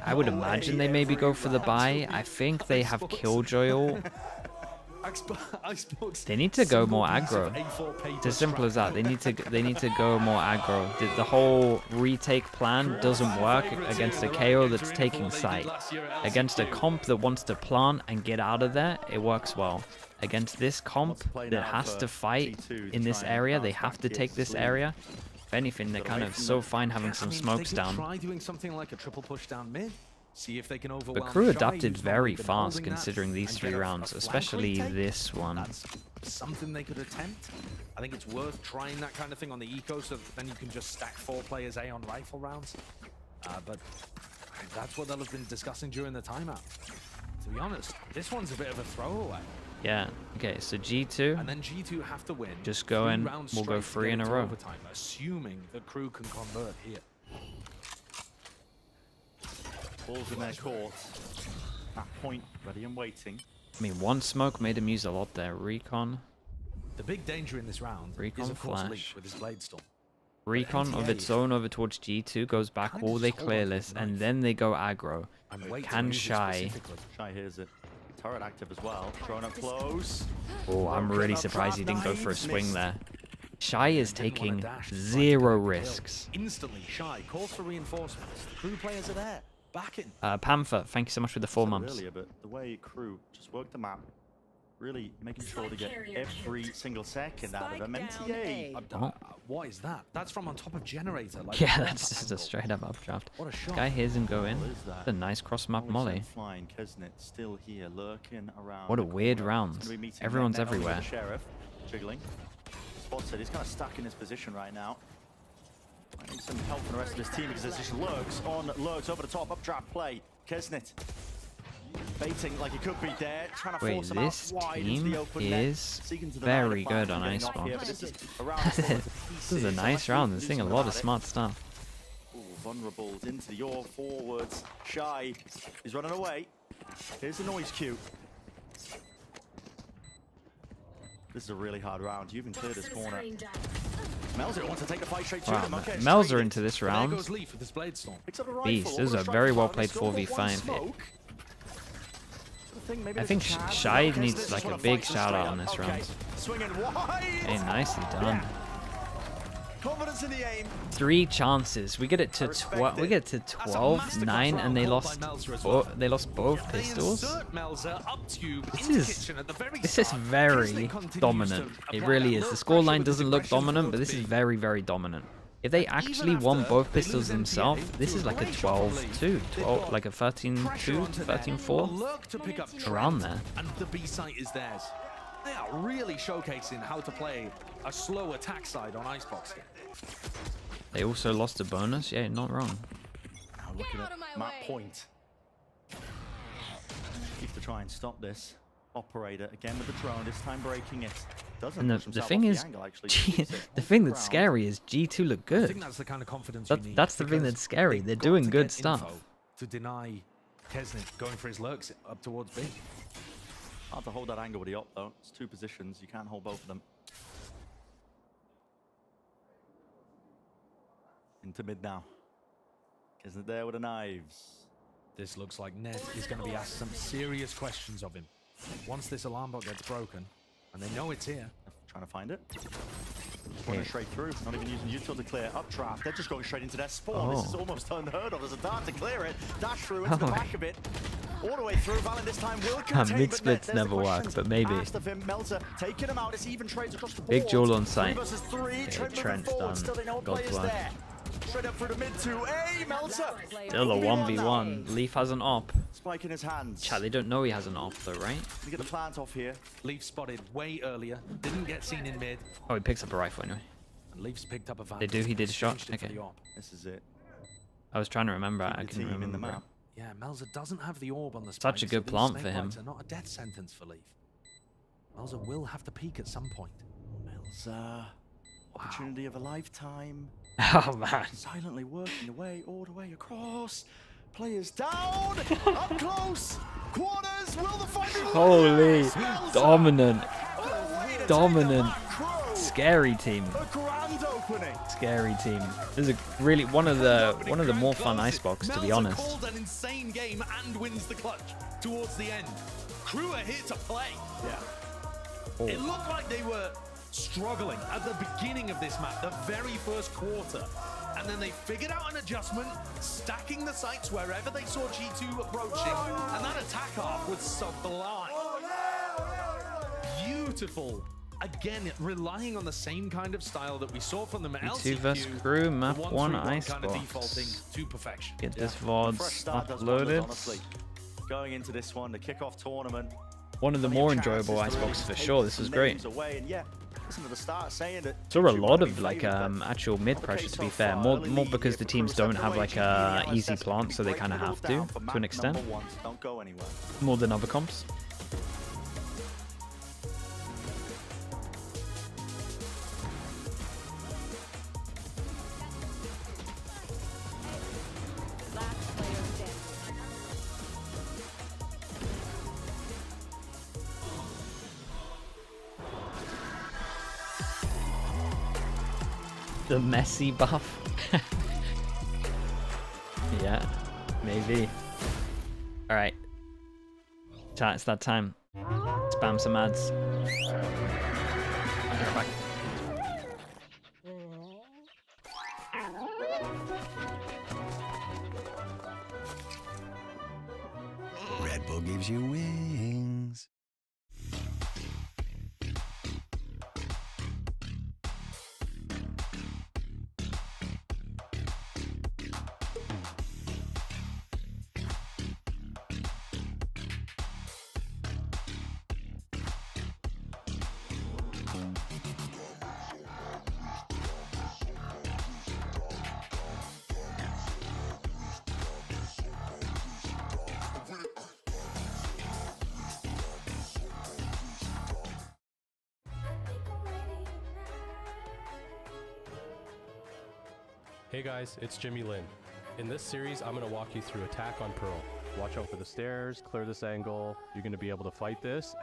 I would imagine they maybe go for the buy. I think they have Killjoy ult. They need to go more aggro. It's as simple as that. They need to go more aggro. The whole retake plan doesn't work against a KO that's taking site. Against a comp that wants to plant and get out of there, it works well. Against this comp that has to fight in this area, they have to take this area. If anything, they're kind of so fine having some smokes down. Try doing something like a triple push down mid. See if they can overwhelm. But Crew Shy, adapted who's very normally been fast holding that, considering these and 3 get a rounds, flank especially retake. this one. That's something they could attempt. I think it's worth trying that kind of thing on the eco, so that then you can just stack 4 players A on rifle rounds. But that's what they'll have been discussing during the timeout. To be honest, this one's a bit of a throwaway. Yeah. Okay, so G2. And then G2 have to win. Just go 3 in. rounds We'll go straight 3 to in get a into row. Overtime, assuming the Crew can convert here. Balls in their court. At point, ready and waiting. I mean, one smoke made him use a lot there. Recon. The big danger in this round Recon is, of course, flash. Leaf with his blade storm. Recon of its own over towards G2 goes back all they clear list, and then they go aggro. Can Shy. Shy hears it. Turret active as well. Drone up close. Oh, I'm really surprised he didn't go for a swing there. Shy is taking 0 risks. Instantly, Shy calls for reinforcements. The Crew players are there. backing. Panther, thank you so much for the 4 months. Earlier, but the way crew just worked the map, really making sure to get every single second out of them. MTA. What is that? That's from on top of generator. Like Yeah, that's just a straight up updraft. What a shot. Guy hears him go in. What a nice cross map molly. Flying Kesnet still here, lurking around. What a weird round. Everyone's everywhere. Sheriff jiggling. Spotted. He's kind of stuck in his position right now. I need some help from the rest of his team because there's just lurks over the top, updraft play. Kesnet baiting like he could be there, trying to force him out wide into the open net. This team is very good on Icebox. This is a nice round. They're seeing a lot of smart stuff. Ooh, vulnerable into your forwards. Shy. He's running away. Here's the noise cue. This is a really hard round. You even cleared this corner. Melzer wants to take the fight straight to him. Okay, Melzer into this round. Beast. This is a very well played 4v5 hit. I think Shide needs like a big shout out on this round. Hey, nicely done. Confidence in the aim. 3 chances. We get it to 12. We get it to 12, 9, and they lost. Both pistols. This is very dominant. It really is. The scoreline doesn't look dominant, but this is very, very dominant. If they actually won both pistols themselves, this is like a 12-2, like a 13-2, 13-4. Around there. And the B site is theirs. They are really showcasing how to play a slow attack side on Icebox here. They also lost a bonus. Yeah, not wrong. Now looking at map point. If to try and stop this. Operator again with the drone, this time breaking it. And the thing is, the thing that's scary is G2 look good. I think that's the kind of confidence you need. That's the thing that's scary. They're doing good stuff. To deny Kesnet going for his lurks up towards B. Hard to hold that angle with the op though. It's 2 positions. You can't hold both of them. Into mid now. Kesnet there with the knives. This looks like Ned is going to be asked some serious questions of him. Once this alarm bot gets broken, and they know it's here. Trying to find it. Running straight through, not even using util to clear. Updraft, they're just going straight into their spawn. This is almost unheard of. There's a dart to clear it. Dash through into the back of it. All the way through. Valen this time will contain. Mid splits never work, but maybe. Taking him out. It's even trades across the board. Big Jewel on site. 3 versus 3. Trent's done. God's work. Straight up through the mid 2. Hey, Melter! Still a 1v1. Leaf has an op. Spike in his hands. Chat, they don't know he has an op though, right? We get the plant off here. Leaf spotted way earlier. Didn't get seen in mid. Oh, he picks up a rifle anyway. And Leaf's picked up a van. They do. He did a shot. Okay. This is it. I was trying to remember. I couldn't remember. In the map. Yeah, Melzer doesn't have the orb on the Such a good plant for him. Not a death sentence for Leaf. Melzer will have to peek at some point. Melzer, opportunity of a lifetime. Oh man! Silently working away all the way across. Players down, up close, corners. Will the fight be holy, dominant, dominant, scary team. Scary team. This is a really one of the more fun Icebox, to be honest. Called an insane game and wins the clutch towards the end. Crew are here to play. Yeah. Oh. It looked like they were struggling at the beginning of this map, the very first quarter. And then they figured out an adjustment, stacking the sites wherever they saw G2 approaching. And that attack arc was sublime. Beautiful. Again, relying on the same kind of style that we saw from them at LCQ. G2 vs Crew, map 1 Icebox. Kind of defaulting to perfection. Get this VOD uploaded. Going into this one, the kickoff tournament. One of the more enjoyable Icebox for sure. This was great. Listen to the start saying that saw a lot of like actual mid pressure, to be fair. More because the teams don't have like a easy plant, so they kind of have to an extent. Don't go anywhere. More than other comps. The messy buff. Yeah, maybe. All right, chat, it's that time. Spam some ads. I'll get back. Red Bull gives you wings. Hey guys, it's Jimmy Lin. In this series, I'm going to walk you through Attack on Pearl. Watch out for the stairs, clear this angle, you're going to be able to fight this.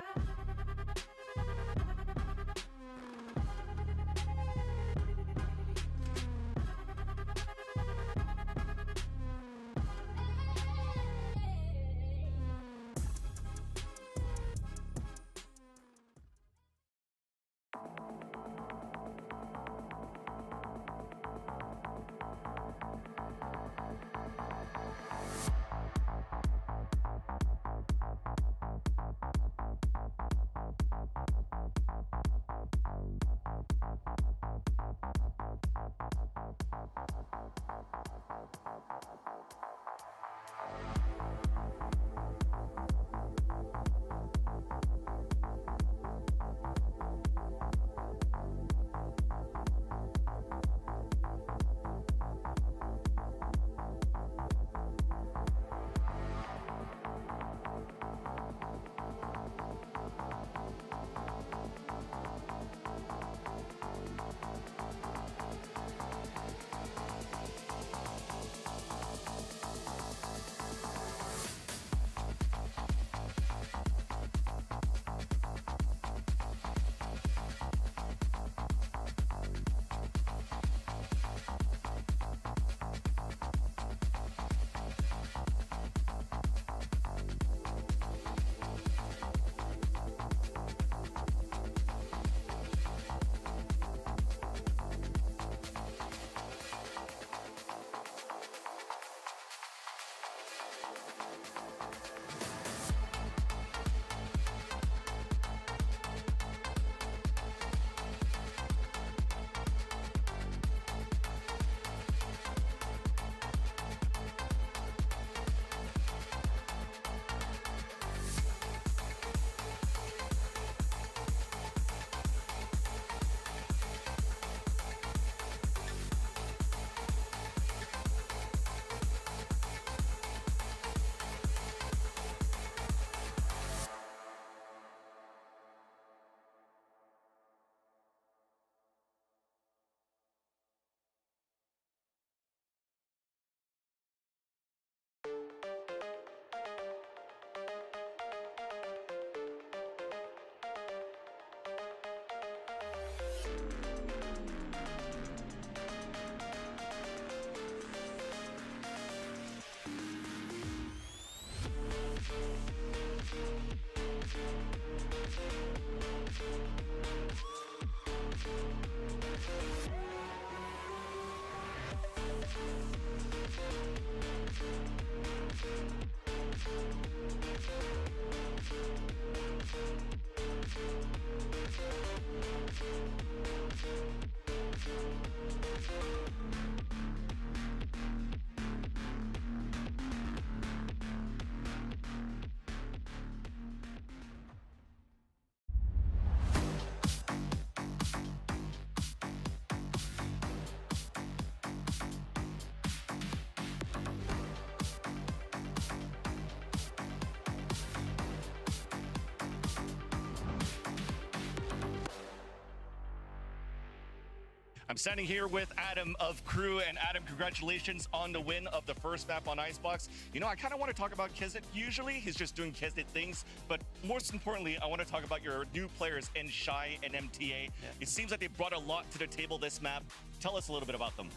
I'm standing here with Adam of Crew, and Adam, congratulations on the win of the first map on Icebox. You know, I kind of want to talk about Kesnet. Usually, he's just doing Kesnet things, but most importantly, I want to talk about your new players in Shy and MTA. Yeah. It seems like they brought a lot to the table this map. Tell us a little bit about them.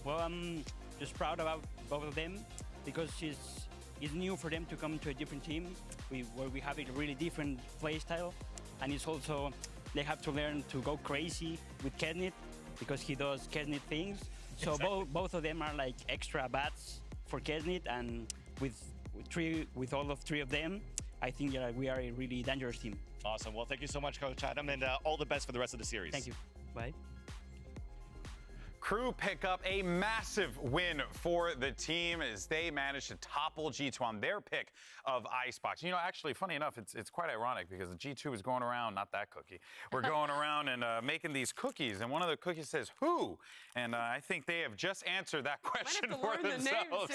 Well, I'm just proud about both of them because it's new for them to come to a different team where we have a really different play style, and it's also they have to learn to go crazy with Kesnet, because he does Kesnet things. So exactly. both of them are like extra bats for Kesnet, and with with all of three of them, I think we are a really dangerous team. Awesome. Well, thank you so much, Coach Adam, and all the best for the rest of the series. Thank you. Bye. Crew pick up a massive win for the team as they managed to topple G2 on their pick of Icebox. You know, actually, funny enough, it's quite ironic because the G2 was going around, not that cookie, we're going around and making these cookies, and one of the cookies says, who? And I think they have just answered that question for themselves.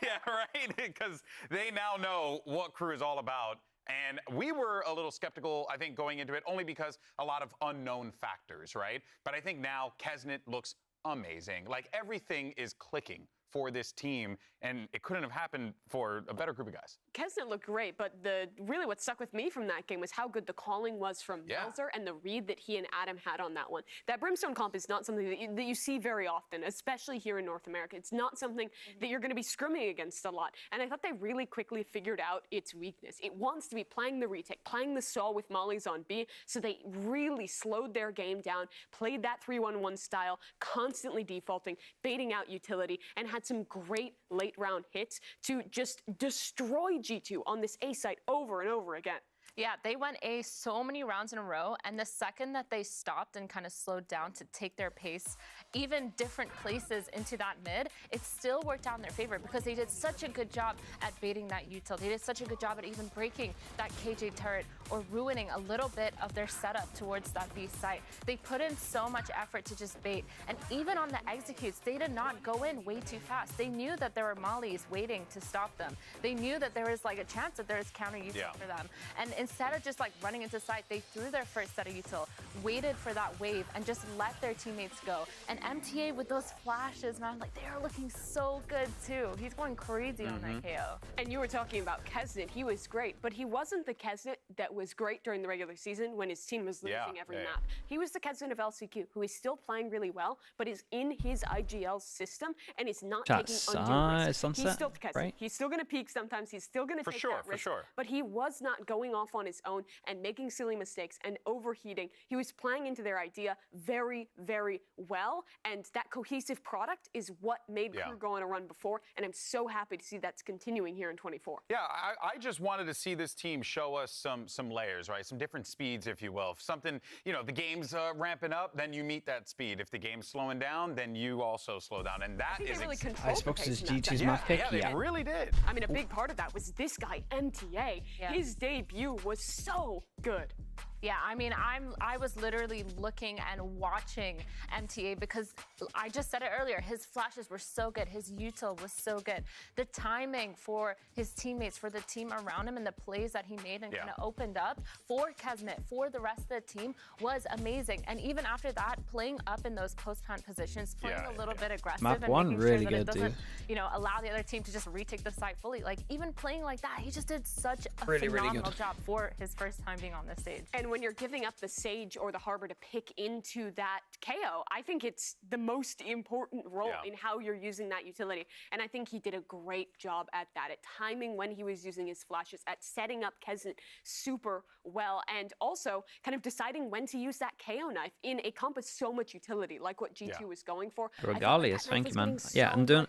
Yeah, right? Because they now know what Crew is all about. And we were a little skeptical, I think, going into it, only because a lot of unknown factors, right? But I think now Kesnet looks amazing. Like, everything is clicking for this team, and it couldn't have happened for a better group of guys. Kesnet looked great, but really what stuck with me from that game was how good the calling was from Melzer and the read that he and Adam had on that one. That Brimstone comp is not something that you see very often, especially here in North America. It's not something that you're going to be scrimming against a lot, and I thought they really quickly figured out its weakness. It wants to be playing the retake, playing the stall with mollies on B, so they really slowed their game down, played that 3-1-1 style, constantly defaulting, baiting out utility, and had some great late round hits to just destroy G2 on this A site over and over again. Yeah, they went A so many rounds in a row, and the second that they stopped and kind of slowed down to take their pace, even different places into that mid, it still worked out in their favor because they did such a good job at baiting that util. They did such a good job at even breaking that KJ turret or ruining a little bit of their setup towards that B site. They put in so much effort to just bait, and even on the executes, they did not go in way too fast. They knew that there were mollies waiting to stop them. They knew that there was like a chance that there was counter util for them. And instead of just like running into site, they threw their first set of util, waited for that wave, and just let their teammates go. And MTA with those flashes, man, like they are looking so good too. He's going crazy on that KO. And you were talking about Kesnet. He was great, but he wasn't the Kesnet that was great during the regular season when his team was losing every map. He was the Kesnet of LCQ, who is still playing really well, but is in his IGL system and is not taking undue risks. He's still Kesnet. Right? He's still going to peak sometimes. He's still going to take that risk. But he was not going off on his own and making silly mistakes and overheating. He was playing into their idea very, very well, and that cohesive product is what made Crew go on a run before, and I'm so happy to see that's continuing here in 24. Yeah, I just wanted to see this team show us some layers, right? Some different speeds, if you will. If something, you know, the game's ramping up, then you meet that speed. If the game's slowing down, then you also slow down, and that is really Icebox is G2's map pick. Yeah, they really did. I mean, a big part of that was this guy, MTA. His debut was so good. Yeah, I mean, I was literally looking and watching MTA because I just said it earlier. His flashes were so good. His util was so good. The timing for his teammates, for the team around him, and the plays that he made and kind of opened up for Kesnet, for the rest of the team, was amazing. And even after that, playing up in those post-plant positions, playing a little bit aggressive, Map and one, making really sure that good, it doesn't, dude. you know, allow the other team to just retake the site fully. Like even playing like that, he just did such a phenomenal job for his first time being on this stage. And when you're giving up the Sage or the Harbor to pick into that KO, I think it's the most important role in how you're using that utility. And I think he did a great job at that, at timing when he was using his flashes, at setting up Kesnet super well, and also kind of deciding when to use that KO knife in a comp with so much utility, like what G2 was going for. Regardless, thank you, man. Yeah, I'm doing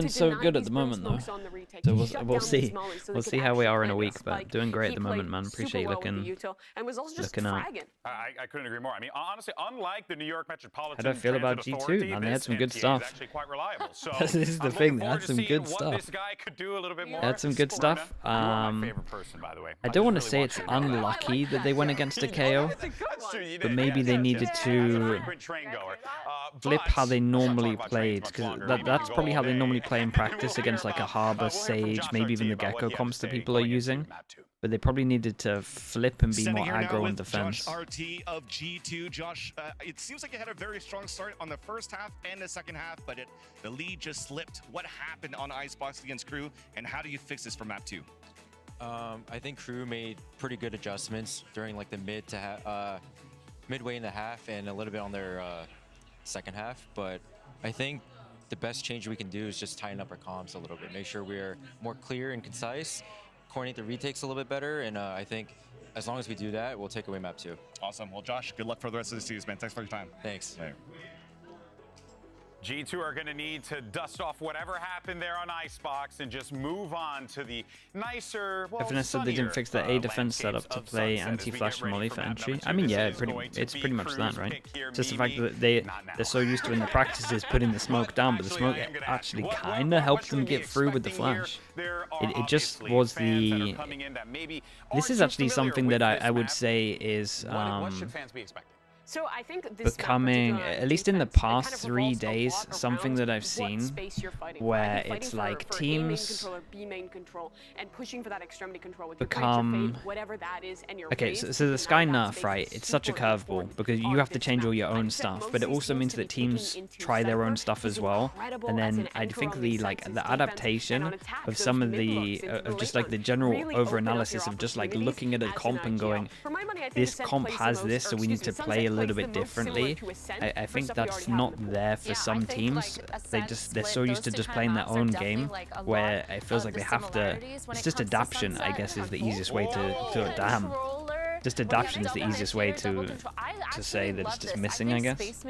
so good at the moment, though. So we'll see. We'll see how we are in a week, but doing great at the moment, man. Appreciate you looking out. I couldn't agree more. I mean, honestly, unlike the New York Metropolitan How do I feel about G2, man? They had some good stuff. Actually quite reliable. So this is the thing. They had some good what stuff. This guy could do a little bit more. They had some good stuff. My favorite person, by the way. I don't want to say it's unlucky that they went against a KO, but maybe they needed to flip how they normally played, because that's probably how they normally play in practice against like a Harbor, Sage, maybe even the Gecko comps that people are using. But they probably needed to flip and be more aggro in defense. Josh RT of G2. Josh, it seems like you had a very strong start on the first half and the second half, but the lead just slipped. What happened on Icebox against Crew, and how do you fix this for map 2? I think Crew made pretty good adjustments during like the midway in the half and a little bit on their second half, but I think the best change we can do is just tighten up our comms a little bit, make sure we're more clear and concise, coordinate the retakes a little bit better, and I think as long as we do that, we'll take away map 2. Awesome. Well, Josh, good luck for the rest of the series, man. Thanks for your time. Thanks. Later. G2 are going to need to dust off whatever happened there on Icebox and just move on to the nicer, well, FNS said they didn't fix the A defense setup to play anti-flash and molly for entry. I mean, yeah, it's pretty much that, right? Just the fact that they're so used to in the practices putting the smoke down, but the smoke actually kind of helped them get through with the flash. It just was the... This is actually something that I would say is... So I think this becoming, at least in the past 3 days, something that I've seen where it's like teams become... Okay, so the Sky nerf, right? It's such a curveball because you have to change all your own stuff, but it also means that teams try their own stuff as well. And then I think the adaptation of some of the, of just like the general over-analysis of just like looking at a comp and going, this comp has this, so we need to play a little bit differently. I think that's not there for some teams. They're so used to just playing their own game where it feels like they have to. It's just adaptation, I guess, is the easiest way to damn. Just adaptation is the easiest way to say that it's just missing, I guess.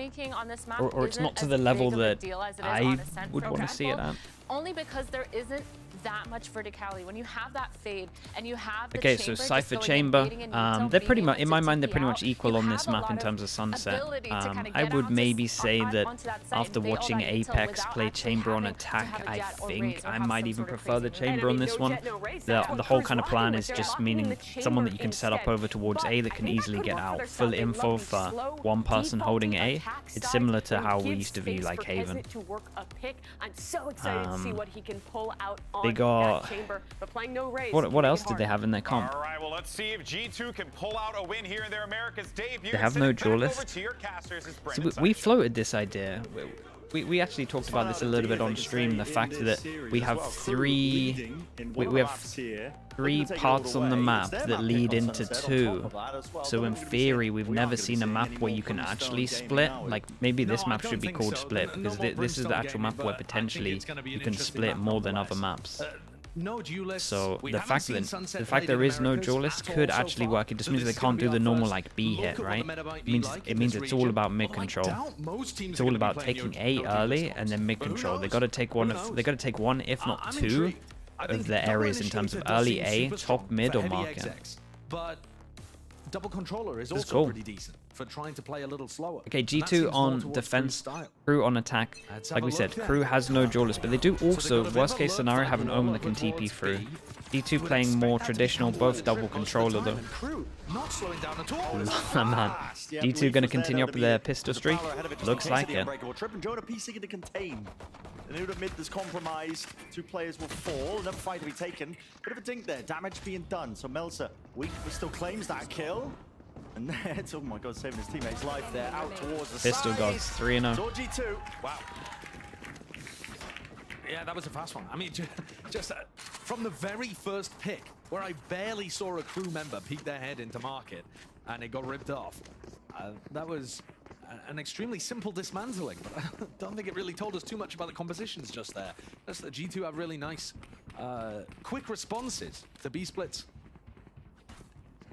Or it's not to the level that I would want to see it at. Only because there isn't that much verticality. When you have that fade and you have the okay, so Cypher Chamber, they're pretty much, in my mind, they're pretty much equal on this map in terms of Sunset. I would maybe say that after watching Apex play Chamber on attack, I think I might even prefer the Chamber on this one. The whole kind of plan is just meaning someone that you can set up over towards A that can easily get out. Full info for one person holding A. It's similar to how we used to view like Haven. They got... What else did they have in their comp? All right, well, let's see if G2 can pull out a win here in their America's debut. They have no duelist. So we floated this idea. We actually talked about this a little bit on stream. The fact that we have three parts on the map that lead into 2. So in theory, we've never seen a map where you can actually split. Like maybe this map should be called split because this is the actual map where potentially you can split more than other maps. So the fact there is no duelist could actually work. It just means they can't do the normal like B hit, right? It means it's all about mid control. It's all about taking A early and then mid control. They got to take one. They got to take one, if not 2, of the areas in terms of early A, top mid, or market. But double controller is also pretty decent for trying to play a little slower. Okay, G2 on defense, Crew on attack. Like we said, Crew has no duelist, but they do also, worst case scenario, have an Omen that can TP through. G2 playing more traditional, both double controller though. Not slowing down at all. Man. G2 going to continue up with their pistol streak? Looks like it. And out of mid, there's compromise. 2 players will fall. Another fight to be taken. Bit of a dink there. Damage being done. So Melsa, weak, but still claims that kill. And that's, oh my god, saving his teammate's life there. Out towards the Pistol side. Gods, 3-0. G2. Wow. Yeah, that was a fast one. I mean, just from the very first pick, where I barely saw a crew member peek their head into market, and it got ripped off. That was an extremely simple dismantling, but I don't think it really told us too much about the compositions just there. Just that G2 have really nice, quick responses to B splits.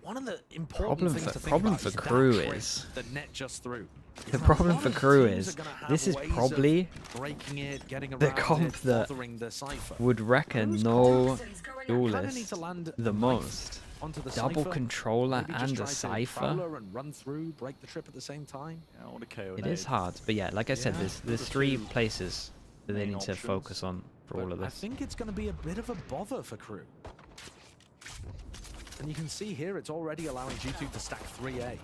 One of the important things to think about for is Crew that is the net just through. The problem for Crew is this is probably the comp that would reckon no duelist the most. Double controller and a Cypher. And run through, break the trip at the same time. It is hard, but yeah, like I said, there's 3 places that they need to focus on for all of this. I think it's going to be a bit of a bother for Crew. And you can see here it's already allowing G2 to stack 3A.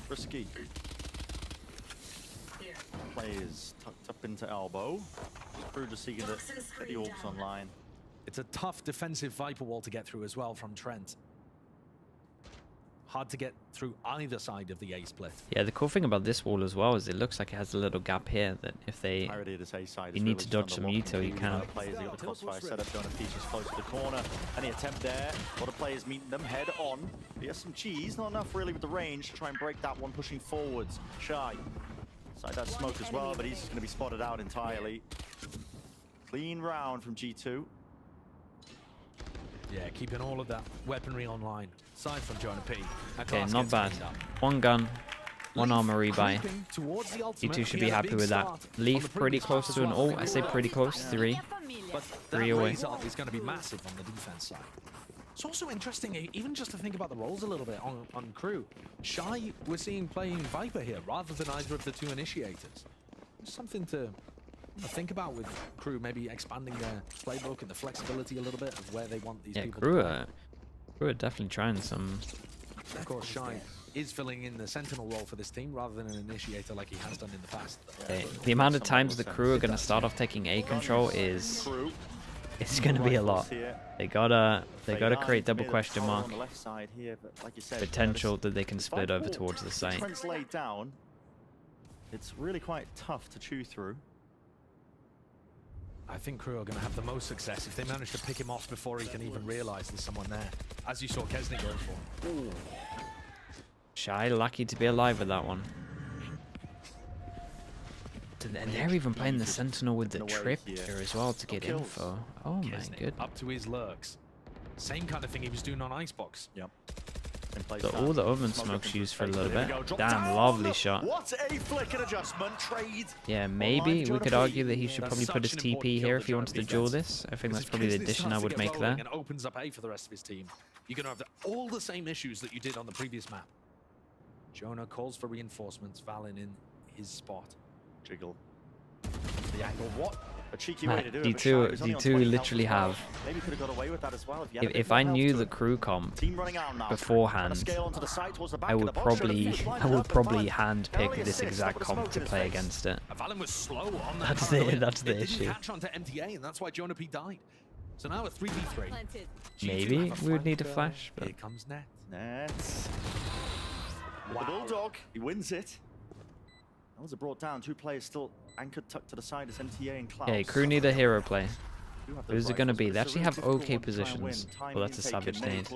Risky. Players tucked up into elbow. Crew just seeking to get the orbs online. It's a tough defensive Viper wall to get through as well from Trent. Hard to get through either side of the A split. Yeah, the cool thing about this wall as well is it looks like it has a little gap here that if they you need to dodge some Util, you can. Players got the crossfire set up, Jonah Peach is close to the corner. Any attempt there, a lot of players meeting them head on. He has some cheese, not enough really with the range to try and break that one, pushing forwards. Shy. Side that smoke as well, but he's going to be spotted out entirely. Clean round from G2. Yeah, keeping all of that weaponry online. Aside from Jonah P. Okay, not bad. 1 gun, One armor rebuy. G2 should be happy with that. Leaf pretty close to an ult. I say pretty close. 3. But 3 away. is going to be massive on the defense side. It's also interesting, even just to think about the roles a little bit on crew. Shy, we're seeing playing Viper here rather than either of the two initiators. Something to think about with crew, maybe expanding their playbook and the flexibility a little bit of where they want these people crew to play. are definitely trying some. Of course, Shy is filling in the sentinel role for this team rather than an initiator like he has done in the past. The amount of times the crew are going to start off taking A control is it's going to be a lot. They gotta create double question mark potential that they can split over towards the site. It's really quite tough to chew through. I think crew are going to have the most success if they manage to pick him off before he can even realize there's someone there, as you saw Kesney going for. Ooh. Shy lucky to be alive with that one. And they're even playing the sentinel with the trip here as well to get info. Oh my goodness. Up to his lurks. Same kind of thing he was doing on Icebox. Yep. So all the oven smoke's used for a little bit. Damn, lovely shot. What a flick and adjustment trade. Yeah, maybe we could argue that he should probably put his TP here if he wanted to duel this. I think that's probably the addition I would make there. And opens up A for the rest of his team. You're going to have all the same issues that you did on the previous map. Jonah calls for reinforcements. Valen in his spot. Jiggle. The angle. What a cheeky way to do it. D2 literally have. Maybe could have got away with that as well if I knew the crew comp beforehand, I would probably handpick this exact comp to play against it. Valen was slow on that. That's the issue. Catch onto MTA, and that's why Jonah P died. So now a 3v3. Maybe we would need a flash. But here comes Net. Wow. The Bulldog, he wins it. Those are brought down. 2 players still anchored, tucked to the side as MTA and Klaus. Okay, crew need a hero play. Who's it going to be? They actually have okay positions. Well, that's a savage nade.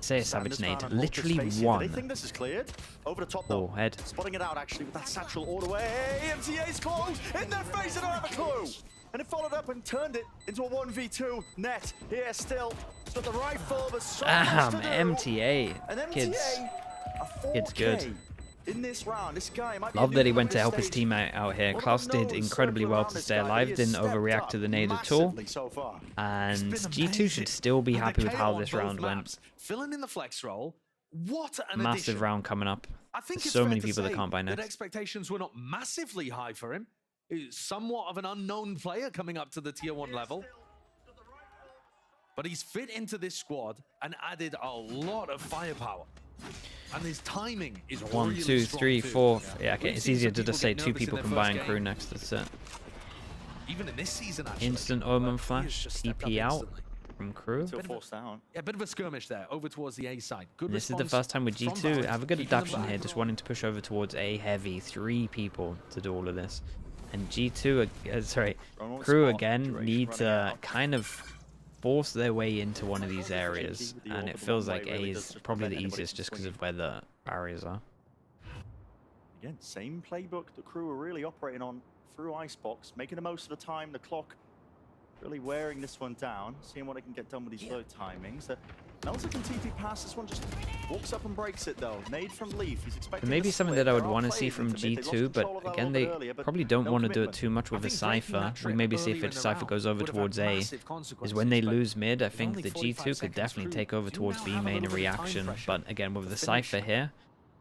Say a savage nade. Literally one. They think this is cleared. Over the top though. Head. Spotting it out actually with that satchel all the way. MTA's close. In their face, they don't have a clue. And it followed up and turned it into a 1v2. Net here still. It's got the rifle, but so much to do. MTA. And MTA, Kids good. In this round, this guy might Love that he went to help his teammate out here. Klaus did incredibly well to stay alive, didn't overreact to the nade at all. And G2 should still be happy with how this round went. Filling in the flex role. What an massive addition. round coming up. I think There's so many people that can't buy that next. expectations were not massively high for him. He's somewhat of an unknown player coming up to the tier 1 level. But he's fit into this squad and added a lot of firepower. And his timing is 1, really 2, strong 3, too. 4. Yeah, okay. It's easier to just say 2 people combine crew next. That's it. Even in this season, actually. Instant omen flash. TP out from crew. Yeah, a bit of a skirmish there over towards the A side. Good This is the first time with G2. Have a good adaptation here, just wanting to push over towards A heavy. 3 people to do all of this. And G2, crew again need to kind of force their way into one of these areas, and it feels like A is probably the easiest just because of where the barriers are. Again, same playbook the crew are really operating on through Icebox, making the most of the time, the clock really wearing this one down, seeing what they can get done with these low timings. Melzer can TP past this one, just walks up and breaks it though. Nade from Leaf, he's expecting Maybe something that I would want to see from G2, but again, they probably don't want to do it too much with the Cypher. We maybe see if a Cypher goes over towards A, is when they lose mid, I think the G2 could definitely take over towards B main in reaction, but again, with the Cypher here,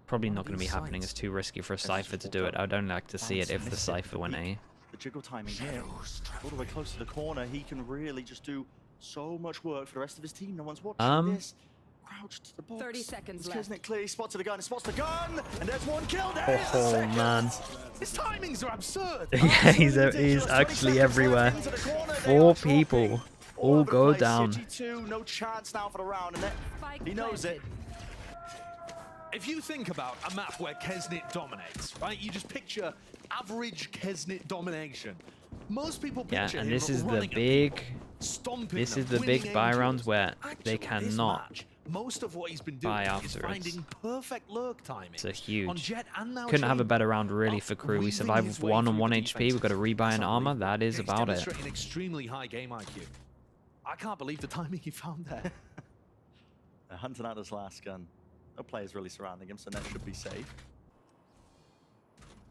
probably not going to be happening. It's too risky for a Cypher to do it. I would only like to see it if the Cypher went A. The jiggle timing here, all the way close to the corner, he can really just do so much work for the rest of his team. No one's watching this. Crouched to the box. 30 seconds left. Kesnick clearly spots the gun, spots the gun, and there's one kill. There is oh man. His timings are absurd. Yeah, he's actually everywhere. 4 people all go down. No chance now for the round, and he knows it. If you think about a map where Kesnit dominates, right? You just picture average Kesnit domination. Most people picture and him this is the running big stomping this them, is the winning big buy rounds angels. where Actually, they cannot most of what he's been doing buy is afterwards. finding perfect lurk timing. It's a huge. On Jet and now Couldn't have a Shane. better round really for crew. We survived with 1 on 1 HP. We've got to rebuy an armor. That is He's about it. demonstrating extremely high game IQ. I can't believe the timing he found there. They're hunting out his last gun. No players really surrounding him, so Net should be safe.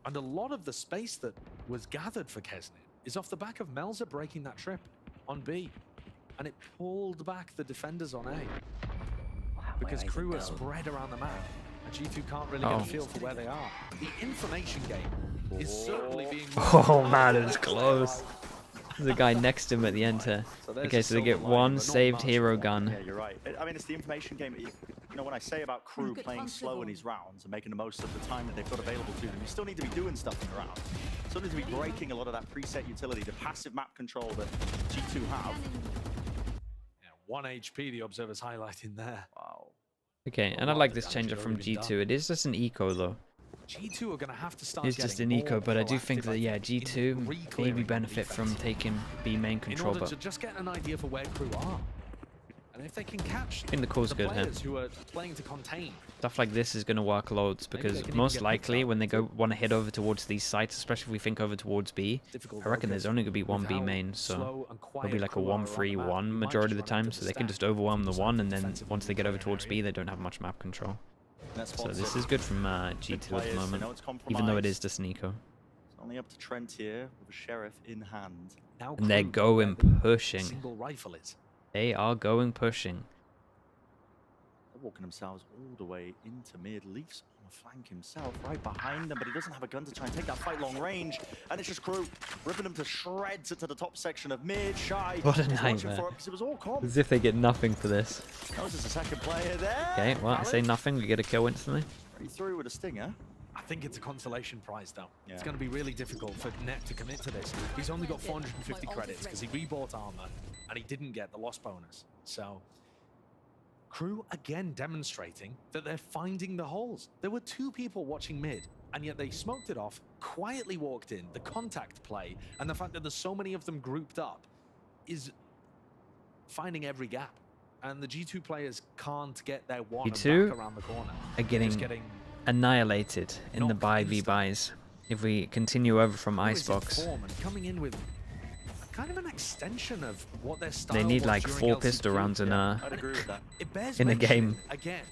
And a lot of the space that was gathered for Kesnit is off the back of Melza breaking that trip on B. And it pulled back the defenders on A. Because crew are spread around the map. And G2 can't really get a feel for where they are. The information game is certainly being... Oh man, it was close. There's a guy next to him at the end here. Okay, so they get one saved hero gun. Yeah, you're right. I mean, it's the information game. You know, when I say about crew playing slow in these rounds and making the most of the time that they've got available to them, you still need to be doing stuff in the round. Still need to be breaking a lot of that preset utility, the passive map control that G2 have. Yeah, 1 HP, the observer's highlighting there. Wow. Okay, and I like this changer from G2. It is just an eco though. G2 are going to have to start It's just an eco, but I do think that, yeah, G2 maybe benefit from taking B main control, in order but to just get an idea for where crew are. And if they can catch I think the core's good here. players who are playing to contain. Stuff like this is going to work loads because most likely when they want to head over towards these sites, especially if we think over towards B, I reckon there's only going to be one B main, so it'll be like a 1-3-1 majority of the time, so they can just overwhelm the one, and then once they get over towards B, they don't have much map control. So this is good from G2 at the moment, even though it is just an eco. It's only up to Trent here with a Sheriff in hand. And they're going pushing. Single rifle is. They are going pushing. They're walking themselves all the way into mid. Leafs on the flank himself, right behind them, but he doesn't have a gun to try and take that fight long range. And it's just crew ripping them to shreds into the top section of mid. Shy. What a is watching nightmare. for it because it was all comp. As if they get nothing for this. That was just a second player there. Okay, well, I say nothing. We get a kill instantly. He threw with a stinger. I think it's a consolation prize, though. Yeah. It's going to be really difficult for Net to commit to this. He's only got 450 credits because he rebought armor and he didn't get the loss bonus. So, crew again demonstrating that they're finding the holes. There were 2 people watching mid, and yet they smoked it off, quietly walked in. The contact play and the fact that there's so many of them grouped up is finding every gap. And the G2 players can't get their one back around the corner. Are getting annihilated in the buy v buys if we continue over from Icebox. Coming in with kind of an extension of what their style They need was like during 4 LCQ. pistol rounds in a Bears in a game. mentioning, again,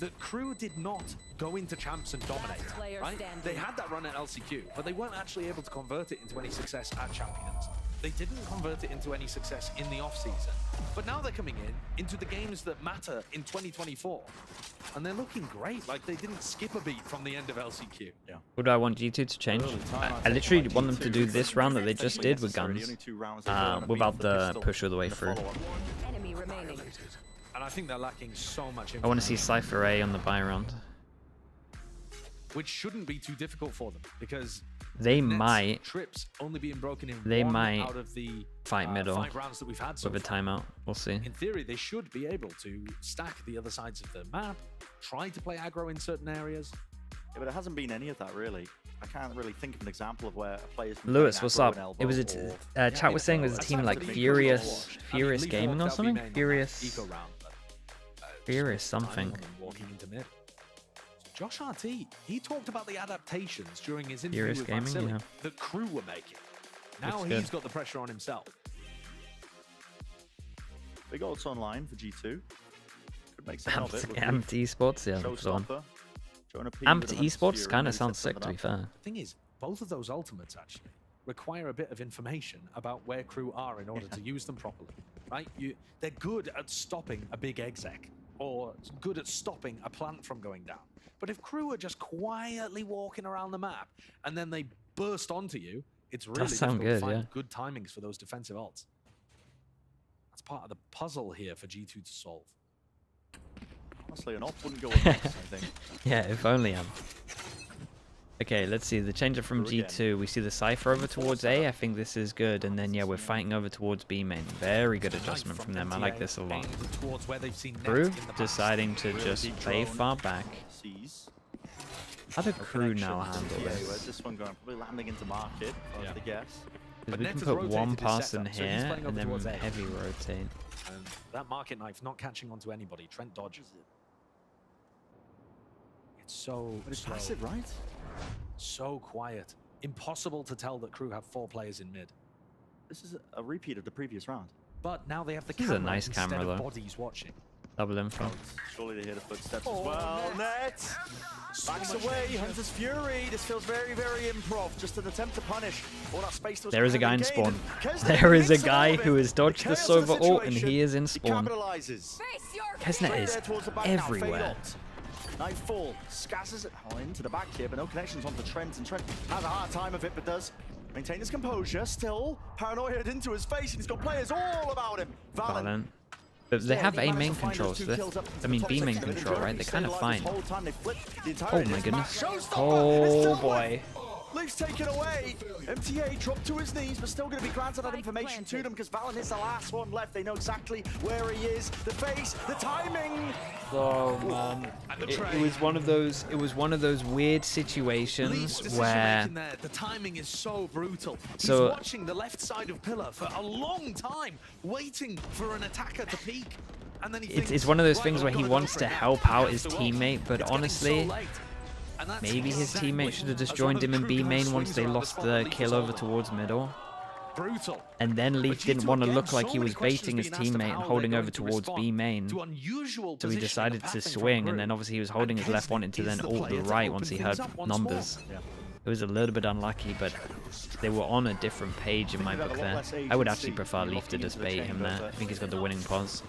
that crew did not go into champs and dominate, right? They had that run at LCQ, but they weren't actually able to convert it into any success at Champions. They didn't convert it into any success in the off-season. But now they're coming into the games that matter in 2024. And they're looking great. Like, they didn't skip a beat from the end of LCQ. Yeah. What do I want G2 to change? I literally want them to do this round that they just did with guns, without the push all the way through. Enemy remaining. And I think they're lacking so much I want to see Cypher A on the buy round. Which shouldn't be too difficult for them, because They Nets might. trips only being broken in They one might out of the fight middle 5 rounds that we've had so with a far. timeout. We'll see. In theory, they should be able to stack the other sides of the map, try to play aggro in certain areas. Yeah, but it hasn't been any of that, really. I can't really think of an example of where a player's been Lewis, playing what's aggro up? and It was elbow a or- chat was saying it was a team like Furious Gaming or something. Furious something. Walking into mid. Josh RT, he talked about the adaptations during his interview Furious with Gaming, Vasily yeah. that crew were making. Now Looks he's good. got the pressure on himself. Big odds online for G2. Could make something of it. with Amped Esports, yeah, that's the one. Showstopper. Jonah P Amped with a Hunter's Esports Fury, kind really of sounds set sick, to something be up. fair. Thing is, both of those ultimates actually require a bit of information about where crew are in order to use them properly, right? They're good at stopping a big exec, or good at stopping a plant from going down. But if crew are just quietly walking around the map and then they burst onto you, it's really sound difficult to good, find yeah. good timings for those defensive ults. That's part of the puzzle here for G2 to solve. Honestly, an off wouldn't go amiss, I think. Yeah, if only Okay, let's see. The changer from Through again. G2. We see the Cypher over towards A. I think this is good. And then, yeah, we're fighting over towards B main. Very good adjustment from them. I like this a lot. Towards where they've seen Net Crew in the past. deciding to just play far back. Sees. How do crew now handle Yeah, where's this? this one going? Probably landing into market, if I was to guess. Because we Net can has put rotated one his pass in setup, so he's here playing and over towards then A. heavy rotate. And that market knife not catching onto anybody. Trent dodges it. It's so But it's slow. passive, right? So quiet. Impossible to tell that crew have 4 players in mid. This is a repeat of the previous round. But now they have the This is a camera nice instead camera, of though. bodies watching. Double info. Surely they hear the footsteps as well. Net backs away. Hunter's Fury. This feels very, very improv. Just an attempt to punish all that space. There is a guy in spawn. There is a guy who has dodged the Sova ult, and he is in spawn. Kesnet is everywhere. Nightfall scatters it into the back here, but no connections onto Trent, and Trent has a hard time of it, but does maintain his composure. Still paranoia into his face, and he's got players all about him. Valen. But they have A main control, so I mean B main control, right? They're kind of fine. Oh my goodness. Oh boy. Leaf's taken away. MTA dropped to his knees, but still going to be granted that information to them because Valen is the last one left. They know exactly where he is. The face, the timing. Oh man, it was one of those. It was one of those weird situations where the timing is so brutal. So he's watching the left side of pillar for a long time, waiting for an attacker to peek, and then he thinks, it's one of those things where he wants to help out his teammate, but honestly, maybe his teammate should have just joined him in B main once they lost the kill over towards middle. Brutal. And then Leaf didn't want to look like he was baiting his teammate and holding over towards B main. So he decided to swing, and then obviously he was holding his left, wanted to then ult the right once he heard numbers. It was a little bit unlucky, but they were on a different page in my book there. I would actually prefer Leaf to just bait him there. I think he's got the winning pause.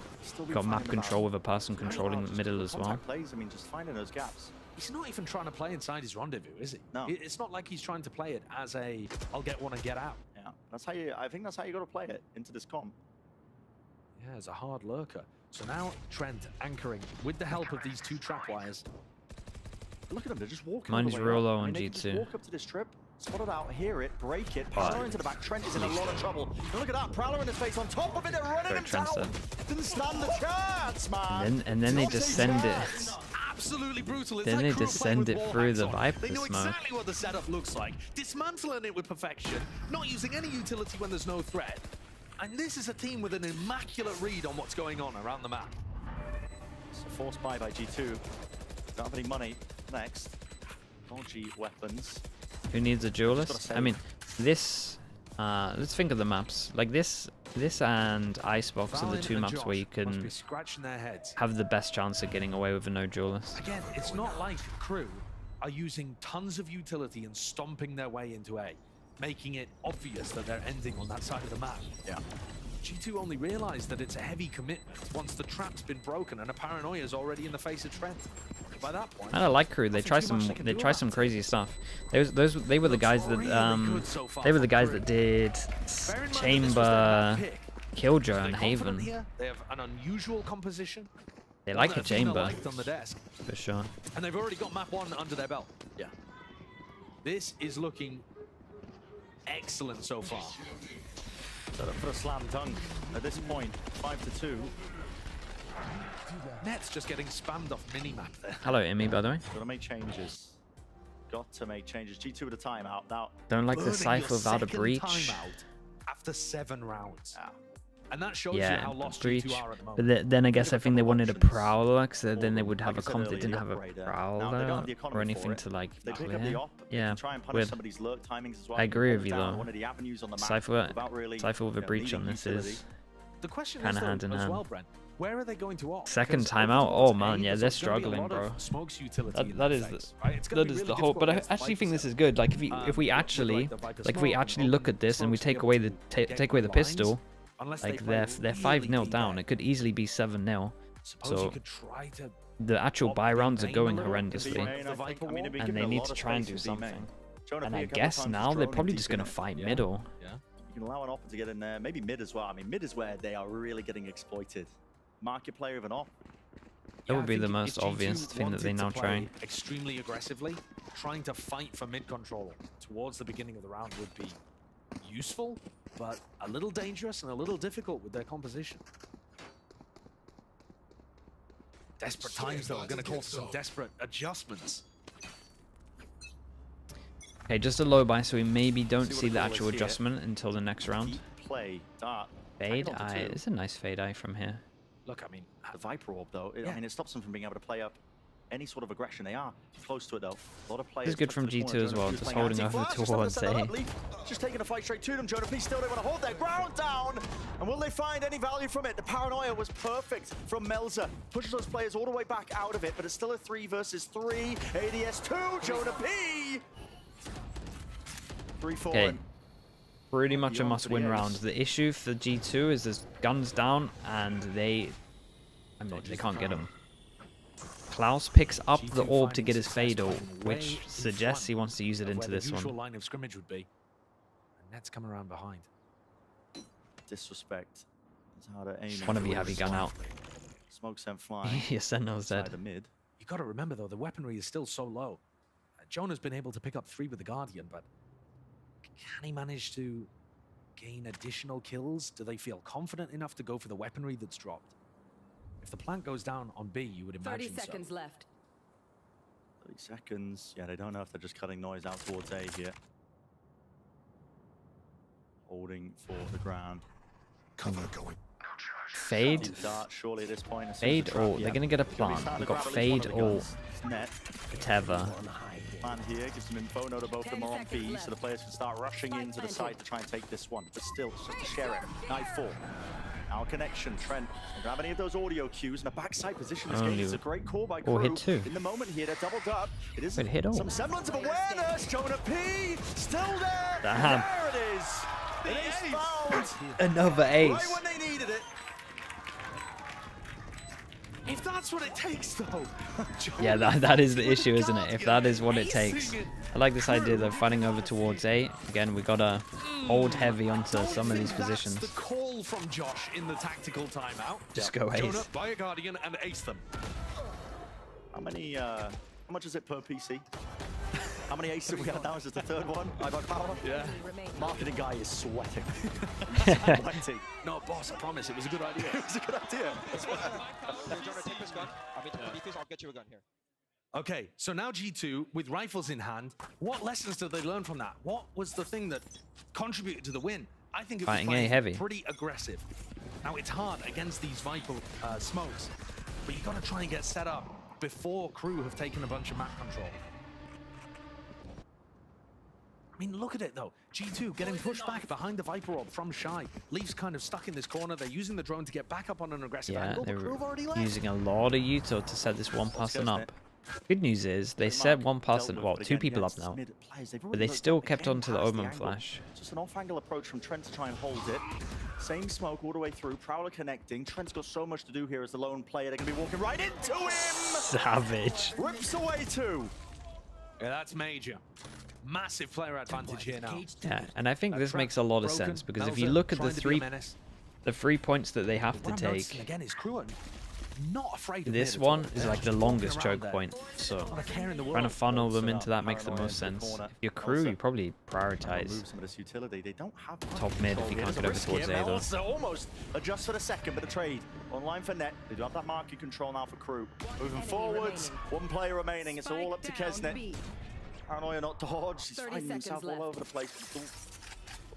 Got map control with a person controlling the middle as well. I mean, just finding those gaps. He's not even trying to play inside his rendezvous, is he? No. It's not like he's trying to play it as a I'll get one and get out. Yeah, that's how you. I think that's how you got to play it into this comp. Yeah, as a hard lurker. So now Trent anchoring with the help of these two trap wires. Look at them, they're just walking. Mine's real low on G2. Just walk up to this trip, spot it out, hear it, break it, Prowler into the back. Trent is in a lot of trouble. Now look at that, Prowler in his face on top of it, they're running him down. Didn't stand the chance, man. And then they just send it. Absolutely brutal. It's Then like they Crew just playing send with it through the Warhacks on. Viper They know smoke. exactly what the setup looks like. Dismantling it with perfection, not using any utility when there's no threat. And this is a team with an immaculate read on what's going on around the map. It's a force buy by G2. Don't have any money. Next. Dodgy weapons. Who needs a duelist? I mean, this. Let's think of the maps. Like this and Icebox are the two maps where you can have the best chance of getting away with a no duelist. Again, it's not like Crew are using tons of utility and stomping their way into A, making it obvious that they're ending on that side of the map. Yeah. G2 only realized that it's a heavy commitment once the trap's been broken and a paranoia is already in the face of Trent. By that point, I like Crew. They try some crazy stuff. They were the guys that they were the guys that did Chamber, Killjoy, and Haven. They have an unusual composition. They like a chamber on the desk. for sure. And they've already got map 1 under their belt. Yeah. This is looking excellent so far. Set up for a slam dunk at this point, 5-2. Net's just getting spammed off mini-map there. Hello, Emmy, by the way. Got to make changes. Got to make changes. G2 with a timeout now. Don't like the Cypher without a breach. Timeout after 7 rounds. And that shows you Yeah, how lost breach. G2 are at the moment. But then I guess I think they wanted a Prowler, because then they would have a comp that didn't have a Prowler or anything to like They pick up the clear. op, Yeah, try and punish weird. somebody's lurk timings as well. I agree with you Down though. one of the avenues on the map Cypher without really, with a breach on needing this utility. is The question kind is of though, hand in as hand. well, Brent, where are they going to opt? Second Because timeout. overall Oh man, A, yeah, there's they're gonna be a struggling, lot bro. of Smoke's utility in That that is phase, right? It's gonna that be is really the hope. But I difficult actually against think Viper this is good. Like if we with, actually like, the Viper if we smoke, actually look at this and we Smoke's be take able away to the get take away the good lines, pistol, unless they like play they're 5-0 down. It could easily be 7-0. Suppose you So could try to the actual buy rounds are aim going a little, horrendously, the Viper wall. and they need to try and do something. And I guess now they're probably just gonna fight middle. You can allow an offer to get in there, maybe mid as well. I mean, mid is where they are really getting exploited. Market player of an off. That would be the if most G2 obvious thing that they wanted to now play try. extremely aggressively, trying to fight for mid control towards the beginning of the round would be useful, but a little dangerous and a little difficult with their composition. Desperate times, though, are going to call for some desperate adjustments. Okay, just a low buy, so we maybe don't see the actual adjustment until the next round. Play, dart. Fade eye. It's a nice fade eye from here. Look, I mean, The Viper Orb, though, I mean, it stops them from being able to play up any sort of aggression. They are close to it, though. A lot of players. This is good from G2 as well, just holding over towards A. Just taking a fight straight to them. Jonah P still don't want to hold their ground down. And will they find any value from it? The paranoia was perfect from Melza. Pushes those players all the way back out of it, but it's still a 3 versus 3. ADS2, Jonah P! 3-4. Okay. Pretty much a must-win round. The issue for G2 is there's guns down, and they can't get them. Klaus picks up the orb to get his Fatal, which suggests he wants to use it into this the usual one. line of scrimmage would be. And Ned's coming around behind. Disrespect. Just want to be heavy gun out. Smoke sent flying. Your Sentinel's dead. The mid. You got to remember though, the weaponry is still so low. Jonah's been able to pick up 3 with the Guardian, but can he manage to gain additional kills? Do they feel confident enough to go for the weaponry that's dropped? If the plant goes down on B, you would imagine 30 seconds so. left. 30 seconds. Yeah, they don't know if they're just cutting noise out towards A here. Holding for the ground. Cover going. Fade. Surely at this point. Fade or they're gonna get a plant. We've got Fade or Tether. Plan here gives them info. Note that both of them are on B, so the players can start rushing into the site to try and take this one. But still, it's just a share it. Knife 4. Our connection. Trent don't grab any of those audio cues in a backside position. This game is a great call by Crew. hit 2. In the moment here, they're doubled up. It is hit all. some semblance of awareness. Jonah P still there. Damn. There it is. It is found. Another ace. Right when they needed it. If that's what it takes, though. Yeah, that is the issue, isn't it? If that is what it takes. I like this idea though, fighting over towards A. Again, we gotta hold heavy onto some of these positions. That's the call from Josh in the tactical timeout. Just go ace. Jonah, buy a Guardian and ace them. How much is it per PC? How many aces have we got now? Is this the 3rd one? I got power. Yeah. Marketing guy is sweating. Sweating. No, boss, I promise it was a good idea. It was a good idea. Jonah, take this gun. I'll get you a gun here. Okay, so now G2 with rifles in hand. What lessons did they learn from that? What was the thing that contributed to the win? I think it was Fighting A playing heavy. pretty aggressive. Now it's hard against these Viper smokes, but you got to try and get set up before Crew have taken a bunch of map control. I mean, look at it though. G2 getting pushed back behind the Viper orb from Shy. Leaf's kind of stuck in this corner. They're using the drone to get back up on an aggressive Yeah, angle. they Crew were have already left. using a lot of util to set this one person up. Good news is they set one person, well, 2 people up now, but they still kept on to the Omen flash. Just an off-angle approach from Trent to try and hold it. Same smoke all the way through. Prowler connecting. Trent's got so much to do here as the lone player. They're going to be walking right into him. Savage. Rips away 2. Yeah, that's major. Massive player advantage here now. Yeah, and I think this makes a lot of sense because if you look at the 3 points that they have to take, again is Crew not afraid of this one is like the longest choke point, so trying to funnel them into that makes the most sense. If you're Crew, you probably prioritize top mid if you can't get over towards A though. So almost adjust for the second, but the trade online for Net. They do have that market control now for Crew. Moving forwards, 1 player remaining. It's all up to Kesnet. Paranoia not dodged. He's finding himself all over the place.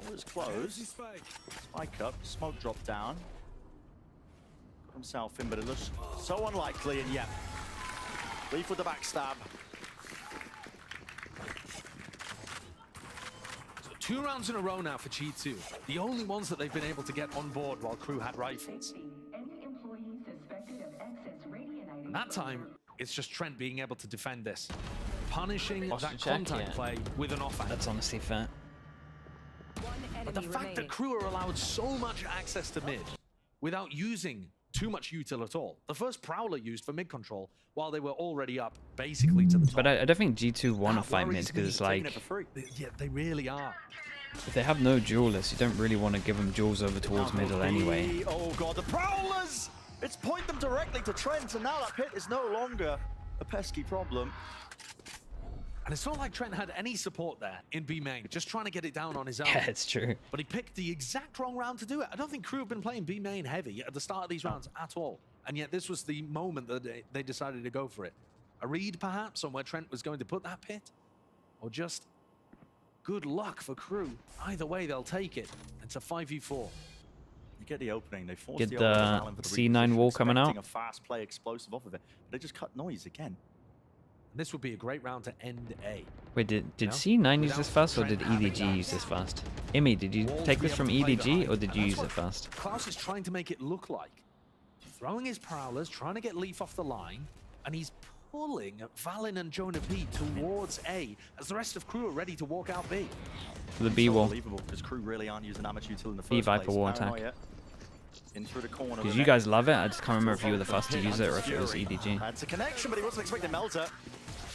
All is closed. Spike up, smoke drop down. Got himself in, but it looks so unlikely, and yeah. Leaf with the backstab. So 2 rounds in a row now for G2. The only ones that they've been able to get on board while Crew had rifles. And that time, it's just Trent being able to defend this. Punishing that contact play with an offhand. That's honestly fair. But the fact that Crew are allowed so much access to mid without using too much util at all. The first Prowler used for mid control while they were already up basically to the top. But I don't think G2 want to fight mid because it's like, yeah, they really are. if they have no duelists, you don't really want to give them duels over towards middle anyway. Oh god, the Prowlers! It's point them directly to Trent, and now that pit is no longer a pesky problem. And it's not like Trent had any support there in B main, just trying to get it down on his own. Yeah, it's true. But he picked the exact wrong round to do it. I don't think Crew have been playing B main heavy at the start of these rounds at all. And yet this was the moment that they decided to go for it. A read, perhaps, on where Trent was going to put that pit? Or just good luck for Crew. Either way, they'll take it. It's a 5v4. You get the opening. They force Get the the opening for the C9 wall coming out. A fast play explosive off of it. But they just cut noise again. This would be a great round to end A. Wait, did No? C9 use Without this fast, or Trent did having EDG that use this fast? Imi, did you take this from EDG, or did you use it fast? Klaus is trying to make it look like. Throwing his prowlers, trying to get Leaf off the line, and he's pulling Valen and Jonah P towards A as the rest of crew are ready to walk out B. The B wall. Unbelievable, because crew really aren't using that much util in the B first Viper place. wall attack. Paranoia in through the corner. Because you guys love it, I just can't remember if you were the first to use it or if it was EDG. It's a connection, but he wasn't expecting Melter.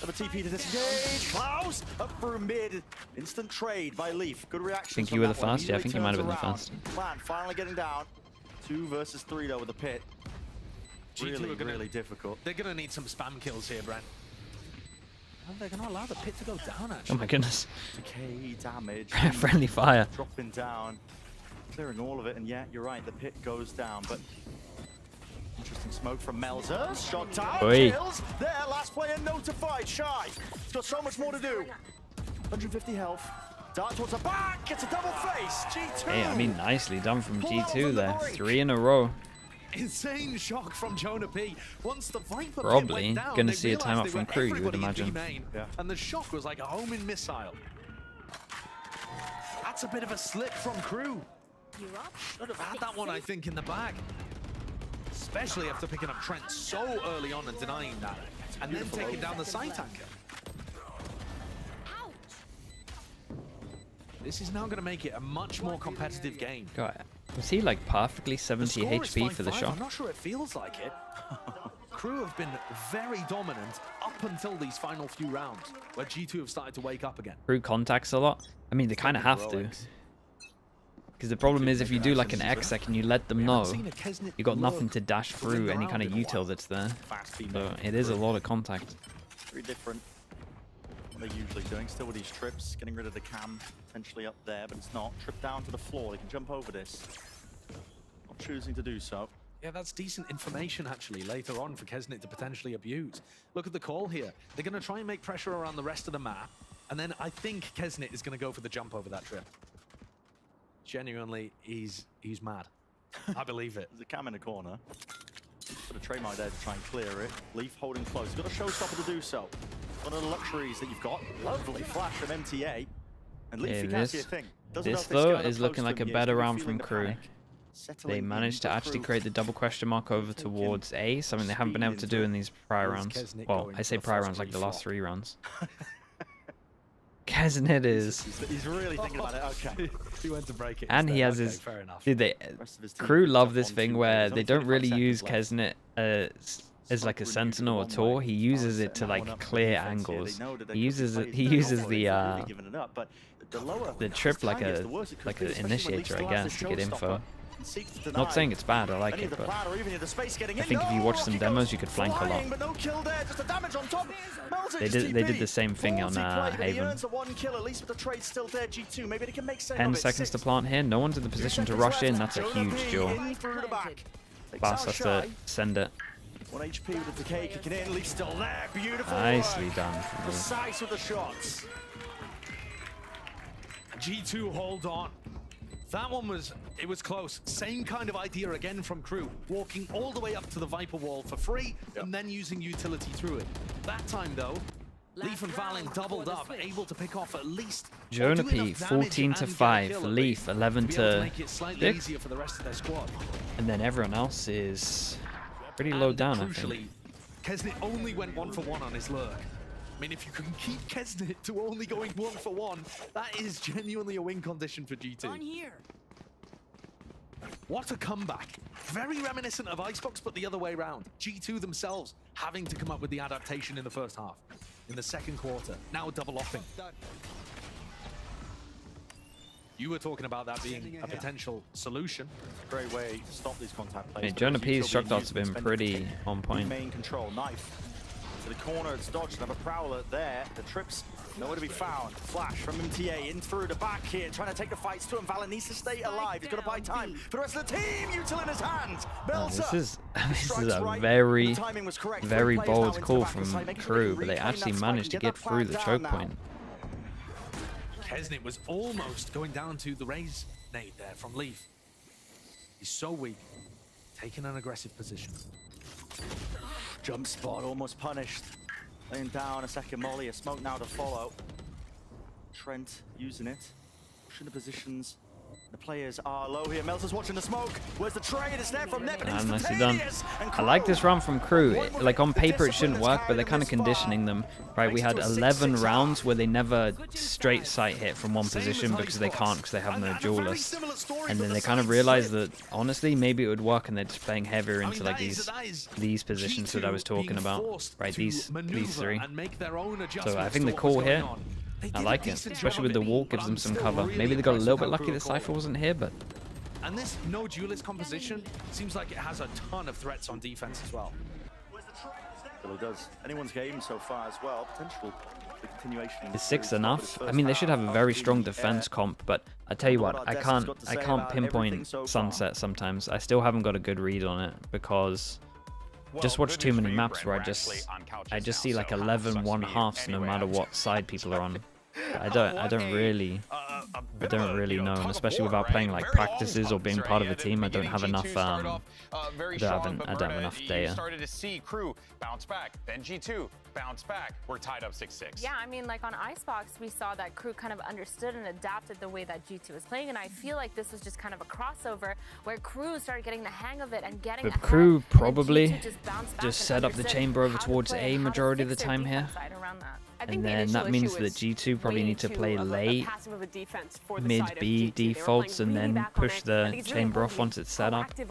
Another TP to disengage. Klaus up through mid. Instant trade by Leaf. Good reaction. Think you were the first? Yeah, I think you might have been the first. Plan finally getting down. 2 versus 3 though with the pit. Really, really difficult. They're going to need some spam kills here, Brent. Oh, they're going to allow the pit to go down, actually. Oh my goodness. Decay damage. Friendly fire. Dropping down. Clearing all of it, and yeah, you're right, the pit goes down, but interesting smoke from Melzer. Shot down, Oi. kills. There, last player notified. Shy. He's got so much more to do. 150 health. Dart towards the back. Gets a double face. G2. Hey, I mean, nicely done from G2 there. 3 in a row. Insane shock from Jonah P. Once the Viper Probably went down, gonna they see a timeout realized they from were crew, you would everybody in imagine. B main, and the shock was like a homing missile. That's a bit of a slip from crew. Should have had that one, I think, in the bag. Especially after picking up Trent so early on and denying that. And then taking down the side tanker. This is now going to make it a much more competitive game. God, was he like perfectly 70 HP for the 5-5. shot? I'm not sure it feels like it. Crew have been very dominant up until these final few rounds, where G2 have started to wake up again. Crew contacts a lot. I mean, they kind of have to. Because the problem is, if you do like an exec and you let them know, you got nothing to dash through any kind of util that's there. So it is a lot of contact. Very different. What they're usually doing. Still with these trips, getting rid of the cam potentially up there, but it's not. Trip down to the floor. They can jump over this. Not choosing to do so. Yeah, that's decent information, actually, later on for Kesnit to potentially abuse. Look at the call here. They're going to try and make pressure around the rest of the map, and then I think Kesnit is going to go for the jump over that trip. Genuinely, he's mad. I believe it. There's a cam in the corner. Put a trademark there to try and clear it. Leaf holding close. He's got a showstopper to do so. One of the luxuries that you've got. Lovely flash from MTA. And Leaf, you can't see a thing. This though is looking like a better round from crew. They managed to actually create the double question mark over towards A, something they haven't been able to do in these prior rounds. Well, I say prior rounds like the last 3 rounds. Kesnit is... He's really thinking about it. Okay. He went to break it. And he has his... Dude, crew love this thing where they don't really use Kesnit as like a sentinel or Tor. He uses it to like clear angles. He uses the trip like an initiator, I guess, to get info. Not saying it's bad, I like it, but I think if you watch some demos, you could flank a lot. They did the same thing on Haven. 10 seconds to plant here. No one's in the position to rush in. That's a huge duel. Bass has to send it. 1 HP with the decay kicking in. Leaf still there. Beautiful. Nicely done. Precise with the shots. G2 hold on. That one was close. Same kind of idea again from crew. Walking all the way up to the Viper wall for free and then using utility through it. That time though, Leaf and Valen doubled up, able to pick off at least Jonah P 14 to 5, Leaf 11 to 6. For the rest of their squad. And then everyone else is pretty low down, I think. Kesnit only went 1 for 1 on his lurk. I mean, if you can keep Kesnit to only going 1 for 1, that is genuinely a win condition for G2. On here. What a comeback. Very reminiscent of Icebox, but the other way around. G2 themselves having to come up with the adaptation in the first half. In the second quarter, now double offing. You were talking about that being a potential solution. Great way to stop these contact plays. Hey, Jonah P's shock darts have been pretty on point. Main control, knife to the corner, it's dodged. Another prowler there. The trips nowhere to be found. Flash from MTA in through the back here, trying to take the fights to him. Valen needs to stay alive. He's got to buy time for the rest of the team. Util in his hands. This is a very bold call from crew, but they actually managed to get through the choke point. Kesnit was almost going down to the raise nade there from Leaf. He's so weak, taking an aggressive position. Jump spot almost punished. Laying down a second molly, a smoke now to follow. Trent using it. Pushing the positions. The players are low here. Melter's watching the smoke. Where's the trade? It's there from Nep. Nicely done. I like this run from Crew. Like on paper it shouldn't work, but they're kind of conditioning them. Right, we had 11 rounds where they never straight sight hit from one position because they can't, because they have no duelists. And then they kind of realized that honestly maybe it would work, and they're just playing heavier into like these positions that I was talking about. Right, these three. So I think the call here, I like it, especially with the wall, gives them some cover. Maybe they got a little bit lucky the Cypher wasn't here, but... And this no duelist composition seems like it has a ton of threats on defense as well. Well, it does. Anyone's game so far as well. Potential for continuation. Is 6 enough? I mean, they should have a very strong defense comp, but I tell you what, I can't pinpoint Sunset sometimes. I still haven't got a good read on it because... Just watch too many maps where I just see like 11 1/2s no matter what side people are on. I don't really know, and especially without playing like practices or being part of a team, I don't have enough I don't have enough data. Started to see Crew bounce back, then G2 bounce back. We're tied up 6-6. Yeah, I mean, like on Icebox, we saw that Crew kind of understood and adapted the way that G2 was playing, and I feel like this was just kind of a crossover where Crew started getting the hang of it and getting But ahead, Crew probably just set up the chamber over towards A majority of the time here. And then that means that G2 probably need to play late, mid B defaults, and then push the chamber off once it's set up. Be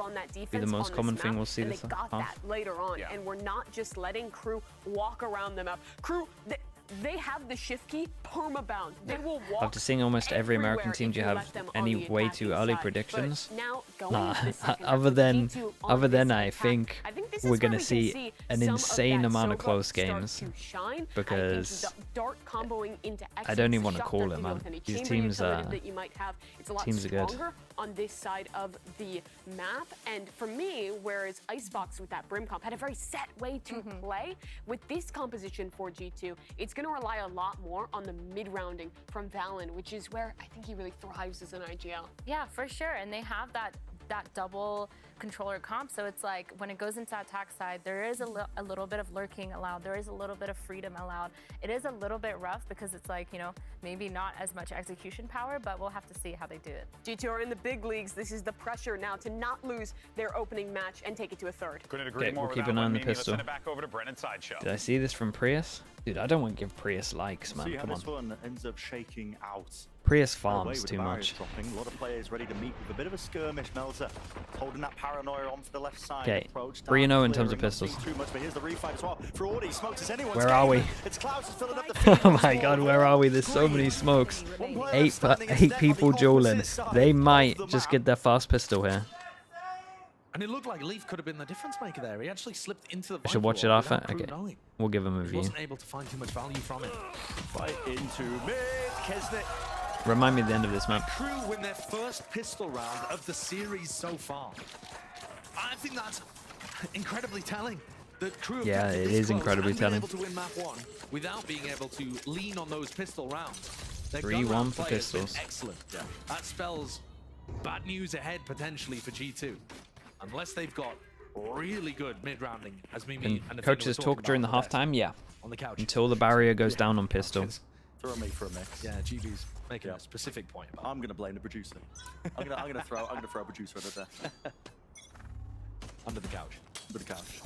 the most common thing we'll see this half. Later on, and we're not just letting Crew walk around the map. Crew, they have the shift key permabound. They will walk. After seeing almost every American team, do you have any way too early predictions? Nah, other than I think we're gonna see an insane amount of close games because I don't even want to call it, man. These teams are good on this side of the map, and for me, whereas Icebox with that Brim comp had a very set way to play, with this composition for G2, it's going to rely a lot more on the mid-rounding from Valen, which is where I think he really thrives as an IGL. Yeah, for sure, and they have that double controller comp, so it's like when it goes into attack side, there is a little bit of lurking allowed, there is a little bit of freedom allowed. It is a little bit rough because it's like, you know, maybe not as much execution power, but we'll have to see how they do it. G2 are in the big leagues. This is the pressure now to not lose their opening match and take it to a third. Couldn't agree more we'll with keep that an eye on the one, Mimi. Let's pistol. send it back over to Brennan Sideshow. Did I see this from Prius? Dude, I don't want to give Prius likes, man. See how Come this on. one ends up shaking out. Prius Away farms with too the barriers much. dropping. A lot of players ready to meet with a bit of a skirmish. Melzer holding that paranoia on for the left side. Okay, Approach. 3-0 in terms of Clearing, not pistols. seeing too much, but here's the refight as well. Fraudi smokes as anyone's Where are game. we? It's Klaus who's filling up the Oh my god, where are we? There's so many smokes. Eight people dueling. They might just get their fast pistol here. And it looked like Leaf could have been the difference maker there. He actually slipped into the I should watch it after? Okay. We'll give him a He view. wasn't able to find too much value from it. Fight into mid. Kesnick. Remind me of the end of this map. Crew win their first pistol round of the series so far. I think that's incredibly telling. The Crew Yeah, have it this is close incredibly and been telling. able to win map 1 without being able to lean on those pistol rounds. Their 3-1 gun round for play has been pistols. Excellent. Yeah. That spells bad news ahead potentially for G2, unless they've got really good mid-rounding, as Mimi Can and the coaches talk during the halftime? Yeah. on the couch. Until the barrier goes down on pistol. Throw me for a mix. Yeah, GB's making a specific point. About I'm gonna blame the producer. I'm gonna throw a producer under there. under the couch. Under the couch.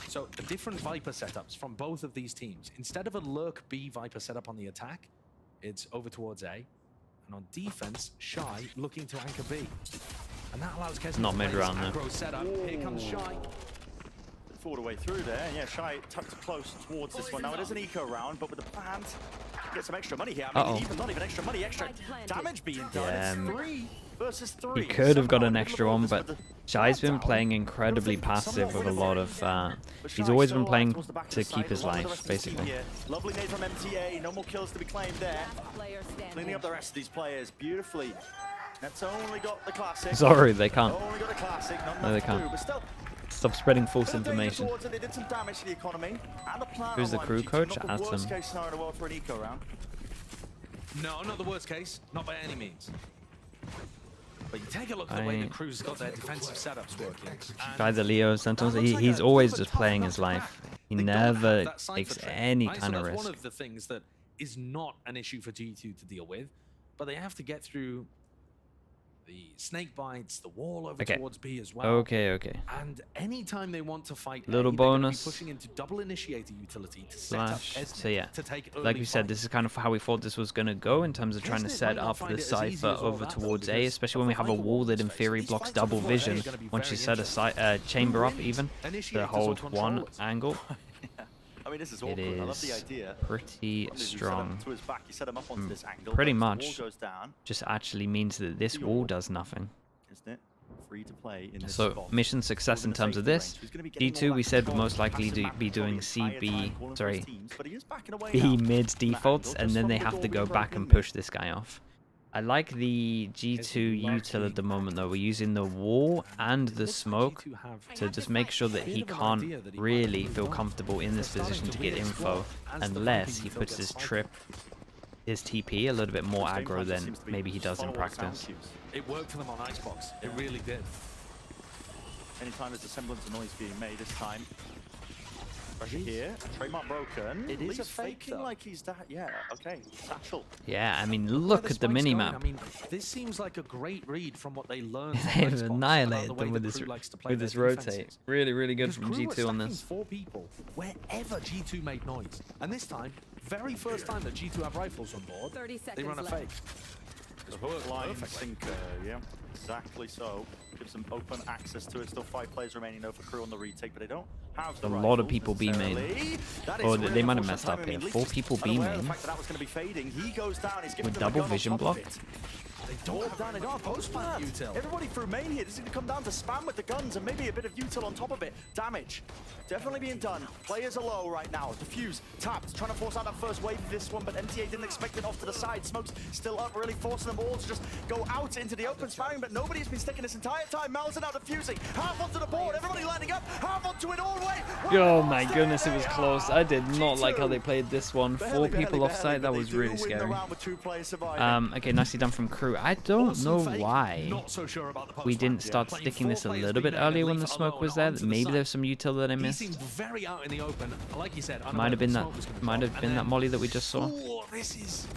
So the different Viper setups from both of these teams. Instead of a Lurk B Viper setup on the attack, it's over towards A. And on defense, Shy looking to anchor B. And that allows Kesnick Not to play mid-round, this though. aggro setup. Here comes Shy. Forward away through there. Yeah, Shy tucked close towards this one. Now it is an eco round, but with the plant, get some extra money here. I mean, even not even extra money, extra damage being done. Yeah, It's 3 versus 3. He could have got Somehow an in the extra middle of one, this but with the Shy's been plant out. playing incredibly passive with a lot of... he's always been playing to keep his life, basically. Lovely nade from MTA. No more kills to be claimed there. Cleaning up the rest of these players beautifully. That's only got the classic. Sorry, they can't. Only got the classic. Not No, they enough to do, can't. but still, Stop spreading false information. towards it. They did some damage to the economy. And the plant Who's the online, crew G2, coach? not the worst Atom. case scenario in the world for an eco round. No, not the worst case. Not by any means. But you take a look at the way the Crew's got their defensive setups working. Guy the Leo Sentinels, he's always just playing his life. He They don't never have that cipher takes trade, any right? kind So of that's risk. one of the things that is not an issue for G2 to deal with, but they have to get through the snake bites, the wall over Okay. towards B as well. Okay. And anytime they want to fight Little A, they're gonna be bonus. pushing into double initiator utility to set up Slash. Esnet So yeah, to take like early we said, fight. this is kind of how we thought this was going to go in terms of trying to Kesnet set might not up find the it as easy cipher as all over that, though, towards A, because especially when of we the have a vital wall that in space. theory These blocks fights double before A are vision gonna be once you very set a chamber up Who even to initiators or hold one controllers? angle. I mean, this is It awkward. I love the is idea. pretty What did you set him strong. to his back? You set him up onto this angle. Pretty but the wall much goes down, just actually means that this wall does nothing. isn't it? Free to play in this So spot. mission success in terms of this. D2 we said would most likely be doing CB, sorry, B mid defaults, and then they have to go back and push this guy off. I like the G2 util at the moment though. We're using the wall and the smoke to just make sure that he can't really feel comfortable in this position to get info unless he puts his trip, his TP a little bit more aggro than maybe he does in practice. It worked for them on Icebox. It really did. Anytime there's a semblance of noise being made this time. Pressure here. Trademark broken. It is Lee's a fake, faking though. like he's that. Yeah, okay. Satchel. Yeah, I mean, look at the mini I map. mean, this seems like a great read from what they learned. on They've Xbox about annihilated the way them with the this crew likes to play their rotate. defenses. Really, really good Because from crew were G2 on stacking this. 4 people wherever G2 made noise, and this time, very first time that G2 have rifles on board, 30 they run a seconds fake. The hook line sinker, yeah, exactly so. Gives them open access to it. Still 5 players remaining though for crew on the retake, but they don't have the A lot of rifles people B main. necessarily. That is Oh, really they might have unfortunate messed up timing. I here. mean, 4 Leafs people B unaware of main the fact that was going to be fading. He goes down. He's given with them a double gun on vision top of block. it. They don't have Down, they don't have post plant. util. Everybody through main here. This is going to come down to spam with the guns and maybe a bit of util on top of it. Damage definitely being done. Players are low right now. Diffuse, tapped, trying to force out that first wave of this one, but MTA didn't expect it off to the side. Smoke's still up, really forcing them all to just go out into the open, spamming, but nobody's been sticking this entire time. Mal's now diffusing. Half onto the board, everybody lining up, half onto it all the way. Oh my goodness, it was close. I did not like how they played this one. 4 people off site, that was really scary. Okay, nicely done from crew. I don't know why we didn't start sticking this a little bit earlier when the smoke was there. Maybe there's some util that I He missed. seemed very out in the open. Like you said, Might have been that molly that we just saw. Oh, this is.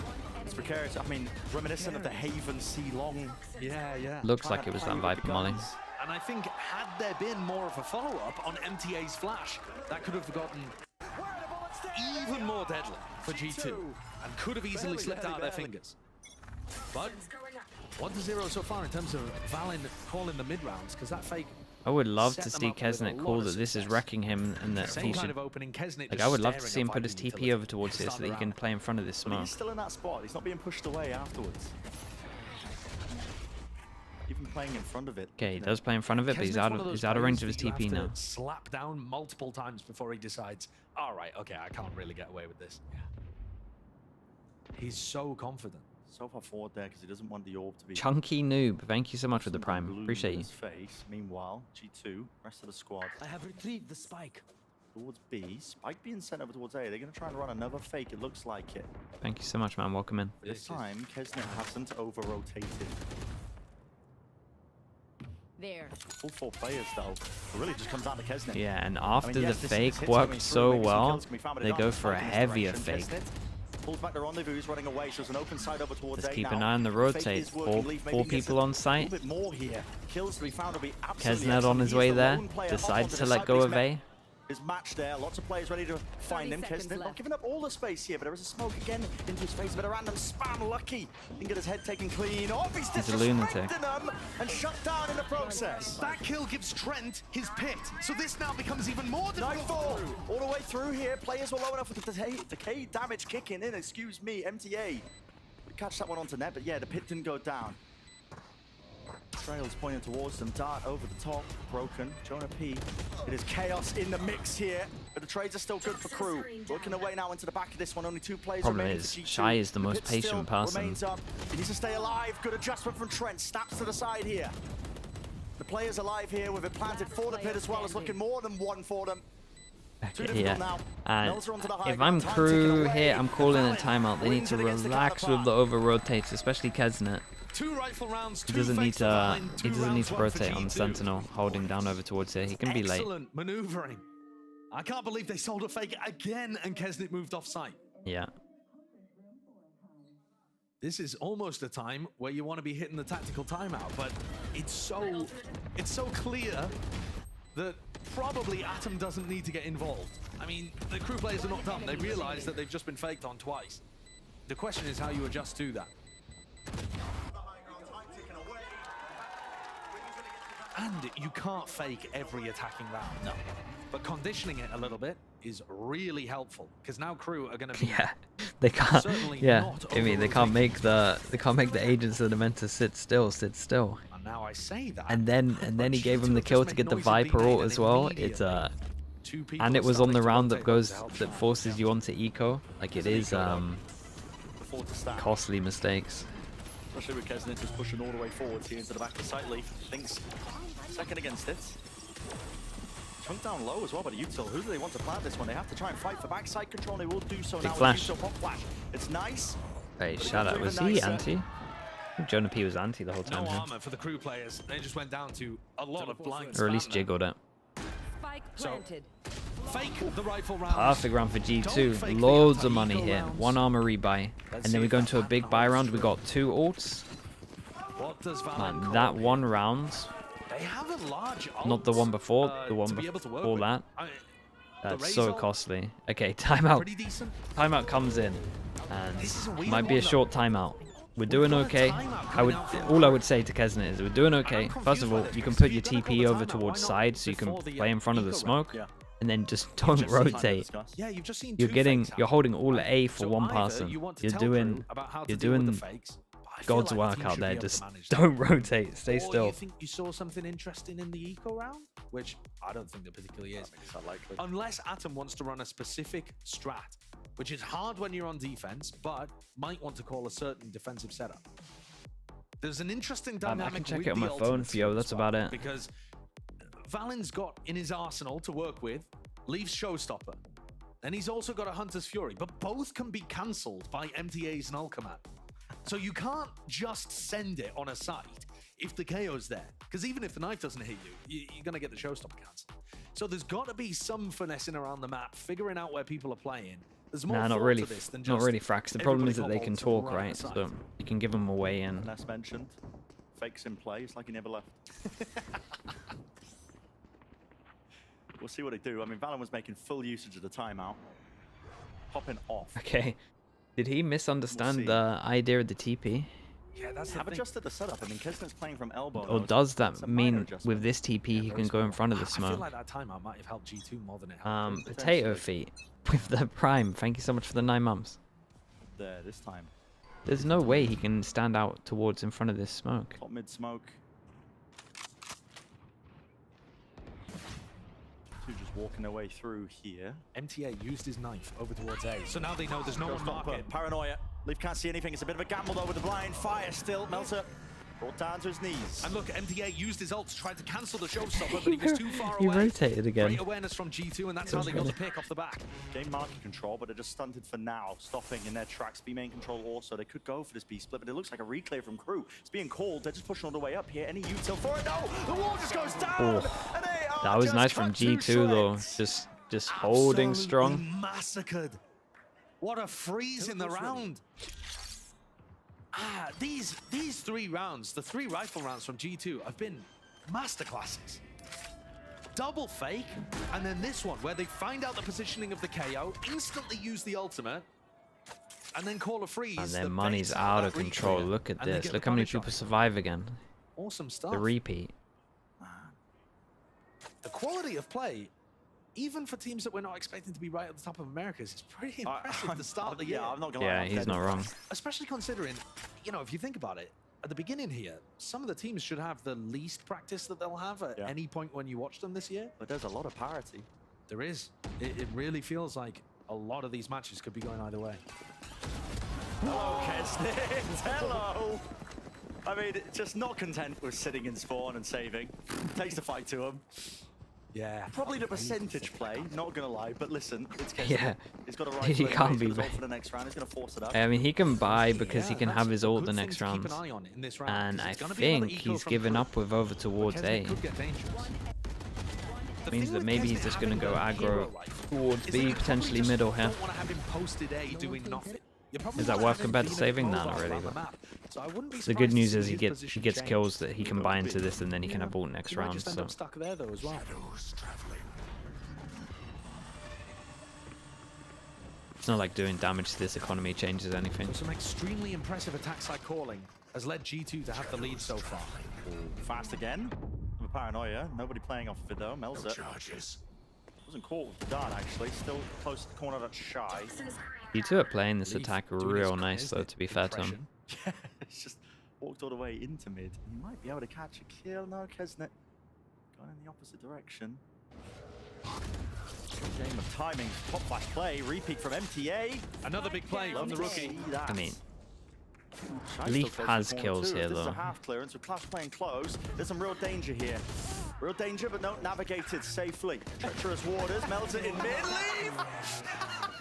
It's precarious. I mean, reminiscent of the Haven C long. Yeah. Looks like it was that Viper molly. And I think had there been more of a follow-up on MTA's flash, that could have gotten even more deadly for G2 and could have easily slipped out of their fingers. But 1-0 so far in terms of Valen calling the mid rounds, because that fake. I would love to set them see up with a Kesnet lot call of that this is success. wrecking him and that Same he kind should. of opening, Kesnet Like just I would love to staring see him at put his Viking TP utility over towards here start so that he the can round. play in front of this But smoke. he's still in that spot. He's not being pushed away afterwards. Even playing in front of it. Okay, he does play in front of it, but he's Kesnet's out one of those range of players his that you TP have now. to slap down multiple times before he decides, all right, okay, I can't really get away with this. He's so confident. So far forward there because he doesn't want the orb to be. Chunky noob, thank you so much for the some prime. blue Appreciate in you. his face. Meanwhile, G2, rest of the squad. I have retrieved the spike. Towards B. Spike being sent over towards A. They're going to try and run another fake. It looks like it. Thank you so much, man. Welcome in. But this time, Kesnet hasn't over-rotated. There. All 4 players, though. It really just comes down to Kesnet. Yeah, and after yes, the this fake hits worked coming so through, maybe some well, kills can be found, but they it go doesn't for a spike in this heavier direction. fake. Kesnet pulls back the rendezvous, he's running away, so there's an open side over towards Just A keep now. an eye on the Fake rotate. is working. Four Leaf maybe gets people on a site. little bit more here. Kills to be found will be absolutely Kesnet on excellent. his He is way the there, lone player up decides onto to the let side, go but of he's A. met his match there. Lots of players ready to find him. 30 seconds Kesnet not left. giving up all the space here, but there is a smoke again into his face. A bit of random spam. Lucky didn't get his head taken clean. Oh, he's He's a lunatic. disrespecting them and shut down in the process. That kill gives Trent his pit, so this now becomes even more difficult. Nightfall all the way through here. Players were low enough with the decay damage kicking in. Excuse me, MTA. We catch that one onto net, but yeah, the pit didn't go down. Trails pointing towards them. Dart over the top. Broken. Jonah P. It is chaos in the mix here, but the trades are still good for crew. Working away now into the back of this one. Only 2 players Problem remaining is, for G2. Shy is the most pit still patient person. remains up. He needs to stay alive. Good adjustment from Trent. Snaps to the side here. The players alive here with it planted for the pit as well. It's looking more than one for them. Okay, yeah. And if I'm crew here, I'm calling a timeout. They need to relax with the over rotates, especially Kesnet. 2 rifle rounds, He 2 doesn't need fakes to. behind, He 2 doesn't need rounds, to 1 for rotate on the G2. Sentinel, holding down over towards here. He can be late. Excellent maneuvering. I can't believe they sold a fake again and Kesnet moved off site. Yeah. This is almost a time where you want to be hitting the tactical timeout, but it's so clear that probably Atom doesn't need to get involved. I mean, the crew players are not dumb. They realize that they've just been faked on twice. The question is how you adjust to that. And you can't fake every attacking round. No. But conditioning it a little bit is really helpful because now crew are going to be they can't. certainly Yeah, not I mean they can't make the agents that are meant to sit still. And now I say that. And then he gave him the kill to get the Viper ult as well. It's and it was on the round that forces you onto eco. Like it is costly mistakes. Especially with Kesnet just pushing all the way forwards here into the back of the site. Leaf thinks second against it. Chunk down low as well, but Util, who do they want to plant this one? They have to try and fight for backside control. They will do so now. Flash. Pop flash. It's nice. Hey, shout out. Was he anti? Jonah P was anti the whole time. No armor for the crew players. They just went down to a lot of blind. Or at least jiggled it. So, fake the rifle round. Perfect round for G2. Loads of money here. One armor rebuy. And then we go into a big buy round. We got 2 ults. Man, that one round. They have a large ult, not the one before, the one before that. That's so costly. Okay, timeout. Timeout comes in. And might be a short timeout. We're doing okay. All I would say to Kesnet is we're doing okay. First of all, you can put your TP over towards side so you can play in front of the smoke. And then just don't rotate. You're holding all A for one person. You're doing God's work out there. Just don't rotate. Stay still. You think you saw something interesting in the eco round? Which I don't think there particularly is. Unless Atom wants to run a specific strat, which is hard when you're on defense, but might want to call a certain defensive setup. There's an interesting dynamic. I can check it on my phone for you. That's about it. Because Valen's got in his arsenal to work with Leaf's Showstopper. And he's also got a Hunter's Fury, but both can be cancelled by MTA's Null Command. So you can't just send it on a site if the KO's there. Because even if the knife doesn't hit you, you're going to get the Showstopper cancelled. So there's got to be some finessing around the map, figuring out where people are playing. There's more not really, to this than not really, Frax. The problem is that they got can ults talk, right right? So you can give them a way in. And as mentioned, fakes in play. It's like he never left. We'll see what they do. I mean, Valen was making full usage of the timeout. Popping off. Okay. Did he misunderstand the idea of the TP? Yeah, that's the thing. Adjusted the setup. I mean, Kesnet's playing from elbow. Or does that mean with this TP he can go in front of the I feel smoke? like that timeout might have helped G2 more than it helped. Potato Feet with the Prime. Thank you so much for the 9 months. There, this time. There's no way he can stand out towards in front of this smoke. Top mid smoke. Just walking their way through here. MTA used his knife over towards A, so now they know there's no one marking. Paranoia. Leaf can't see anything. It's a bit of a gamble though with the blind. Fire still. Melter brought down to his knees. And look, MTA used his ult to try to cancel the Showstopper, but he was too far He away. rotated again. Great awareness from G2, and that's how they got the pick off the back. Game market control, but they're just stunted for now. Stopping in their tracks. B main control also. They could go for this B split, but it looks like a reclear from crew. It's being called. They're just pushing all the way up here. Any util for it? No! The wall just goes down! Oh, And they are that was just nice from cut to G2 though. shreds. Just holding strong. Absolutely massacred. What a freeze in the round. These 3 rounds, the 3 rifle rounds from G2 have been masterclasses. Double fake, and then this one where they find out the positioning of the KO, instantly use the ultimate, and then call a freeze. And their money's out of control. Look at this. Look how many people survive again. Awesome stuff. The repeat. The quality of play, even for teams that we're not expecting to be right at the top of Americas, is pretty impressive at the start of the year. Yeah, I'm not gonna Yeah, lie. he's not wrong. Especially considering, you know, if you think about it, at the beginning here, some of the teams should have the least practice that they'll have at any point when you watch them this year. But there's a lot of parity. There is. It really feels like a lot of these matches could be going either way. Hello, Kesnet. Hello. I mean, just not content with sitting in spawn and saving. Takes the fight to him. Yeah. Probably the percentage play, not gonna lie, but listen, it's Kesnet. Yeah. He's got a right He to can't be for the next round. He's gonna force it up. I mean, he can buy because he can that's have his a ult good the thing next to keep round. an eye on in this round, And 'cause I it's gonna be another think eco he's from given crew. up with over towards Kesnet A. could get dangerous. Means that maybe he's just going to go aggro towards B, potentially middle here. Is that worth compared to saving? Nah, not really. But the good news is he gets kills that he can buy into this, and then he can have ult next round. So. It's not like doing damage to this economy changes anything. Some extremely impressive attacks like calling has led G2 to have the lead so far. Fast again. The paranoia. Nobody playing off of it though. Melza wasn't caught with the dart actually. Still close to the corner. That's Shy. G2 are playing this attack real nice though, to be fair to him. Yeah, it's just walked all the way into mid. He might be able to catch a kill. No, Kesnet going in the opposite direction. Game of timing. Pop flash play. Repeat from MTA. Another big play from the rookie. I mean, Leaf has kills here This is though. a half clearance with Clash playing close. There's some real danger here. Real danger, but no, navigated safely. Treacherous waters. Melts it in mid. Leaf!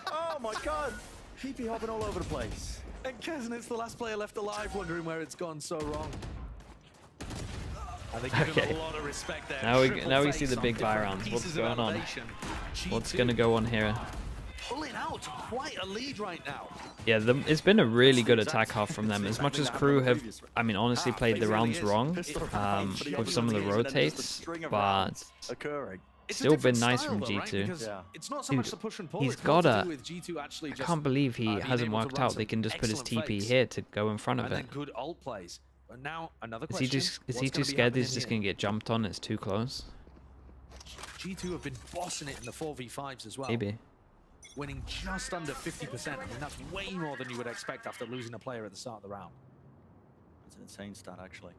Oh my god. PP hopping all over the place. And Kesnet's the last player left alive, wondering where it's gone so wrong. I think Okay. a lot of respect there. Now we see the big buy rounds. What's going on? What's going to go on here? Pulling out quite a lead right now. Yeah, it's been a really good attack half from them. As much as Crew have, I mean, honestly played the rounds wrong with some of the rotates, but still been nice from G2. It's not so much the push and pull. He's got a. I can't believe he hasn't worked out. They can just put his TP here to go in front of it. Good ult plays. But now another Is question. he too scared that he's just going to get jumped on? It's too close. G2 have been bossing it in the 4v5s as well. Maybe. Winning just under 50%. I mean, that's way more than you would expect after losing a player at the start of the round. It's an insane stat, actually.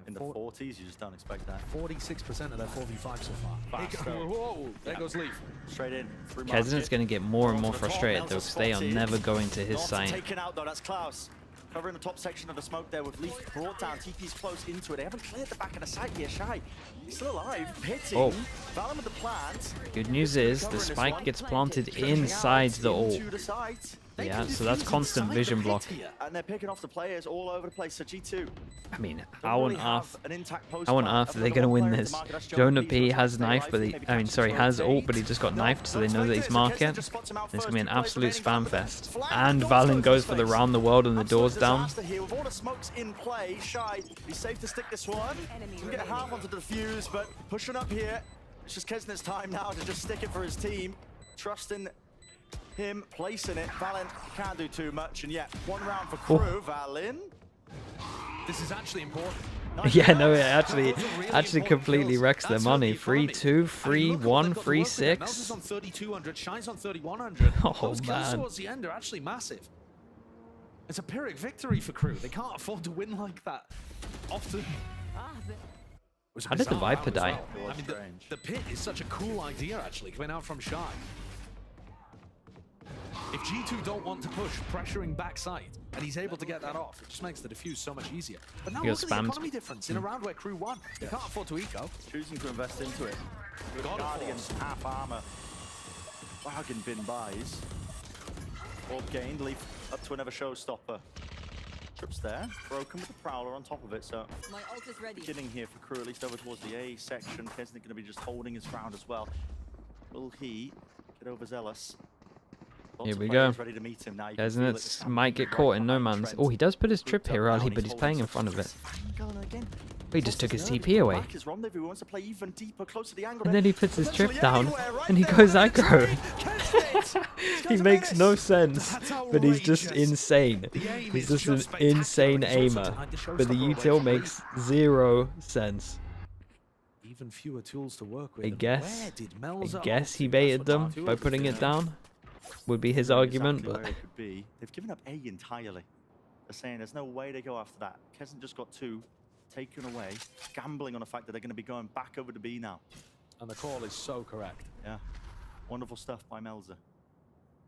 In the 40s, you just don't expect that. 46% of their 4v5 so far. Fast, Whoa, there goes Leaf. Straight in. Kesnet's going to get more and more frustrated though, because they are never going to his side. Taken out though, that's Klaus. Covering the top section of the smoke there with Leaf brought down. TP's close into it. They haven't cleared the back of the site here. Shy, he's still alive. Hitting. Oh. Valen with the plant. Good news is the spike gets planted inside the ult. Yeah, so that's constant vision block. And they're picking off the players all over the place. So G2. I mean, how on earth are they going to win this? Jonah P has knife, but has ult, but he just got knifed, so they know that he's market. It's going to be an absolute spam fest. And Valen goes for the round the world and the doors down. With all the smokes in play, Shy, he's safe to stick this one. Can get half onto the defuse, but pushing up here. It's just Kesnet's time now to just stick it for his team. Trusting him, placing it. Valen can't do too much, and yet one round for Crew. Valen. This is actually important. Yeah, no, it actually completely wrecks their money. 3-2, 3-1, 3-6. Mel's on 3,200, Shy's on 3,100. Oh, Those kills man. towards the end are actually massive. It's a Pyrrhic victory for Crew. They can't afford to win like that often. How did the Viper die? I mean, the pit is such a cool idea, actually, coming out from Shy. If G2 don't want to push, pressuring backside, and he's able to get that off, it just makes the defuse so much easier. But now look at the economy difference in a round where Crew won. They can't afford to eco. Choosing to invest into it. Good Guardian's half armor. Bargain bin buys. Orb gained, Leaf up to another showstopper. Trips there, broken with the Prowler on top of it, so My ult is ready. beginning here for Crew, at least over towards the A section. Kesnet going to be just holding his ground as well. Will he get overzealous? Here we go. Ready to meet him now. You can feel Kesnet might get caught in no man's. Oh, he does put his trip here early, but he's playing in front of it. He just took his TP away. Back his rendezvous, wants to play even deeper, close to the angle. And then he puts his trip down, and he goes aggro. He makes no sense, but he's just insane. He's just an insane aimer. But the util makes 0 sense. Even fewer tools to work with. I guess he baited them by putting it down. Would be his argument, Exactly but where it could be. They've given up A entirely. They're saying there's no way they go after that. Kesnet just got 2 taken away, gambling on the fact that they're going to be going back over to B now. And the call is so correct. Yeah, wonderful stuff by Melza.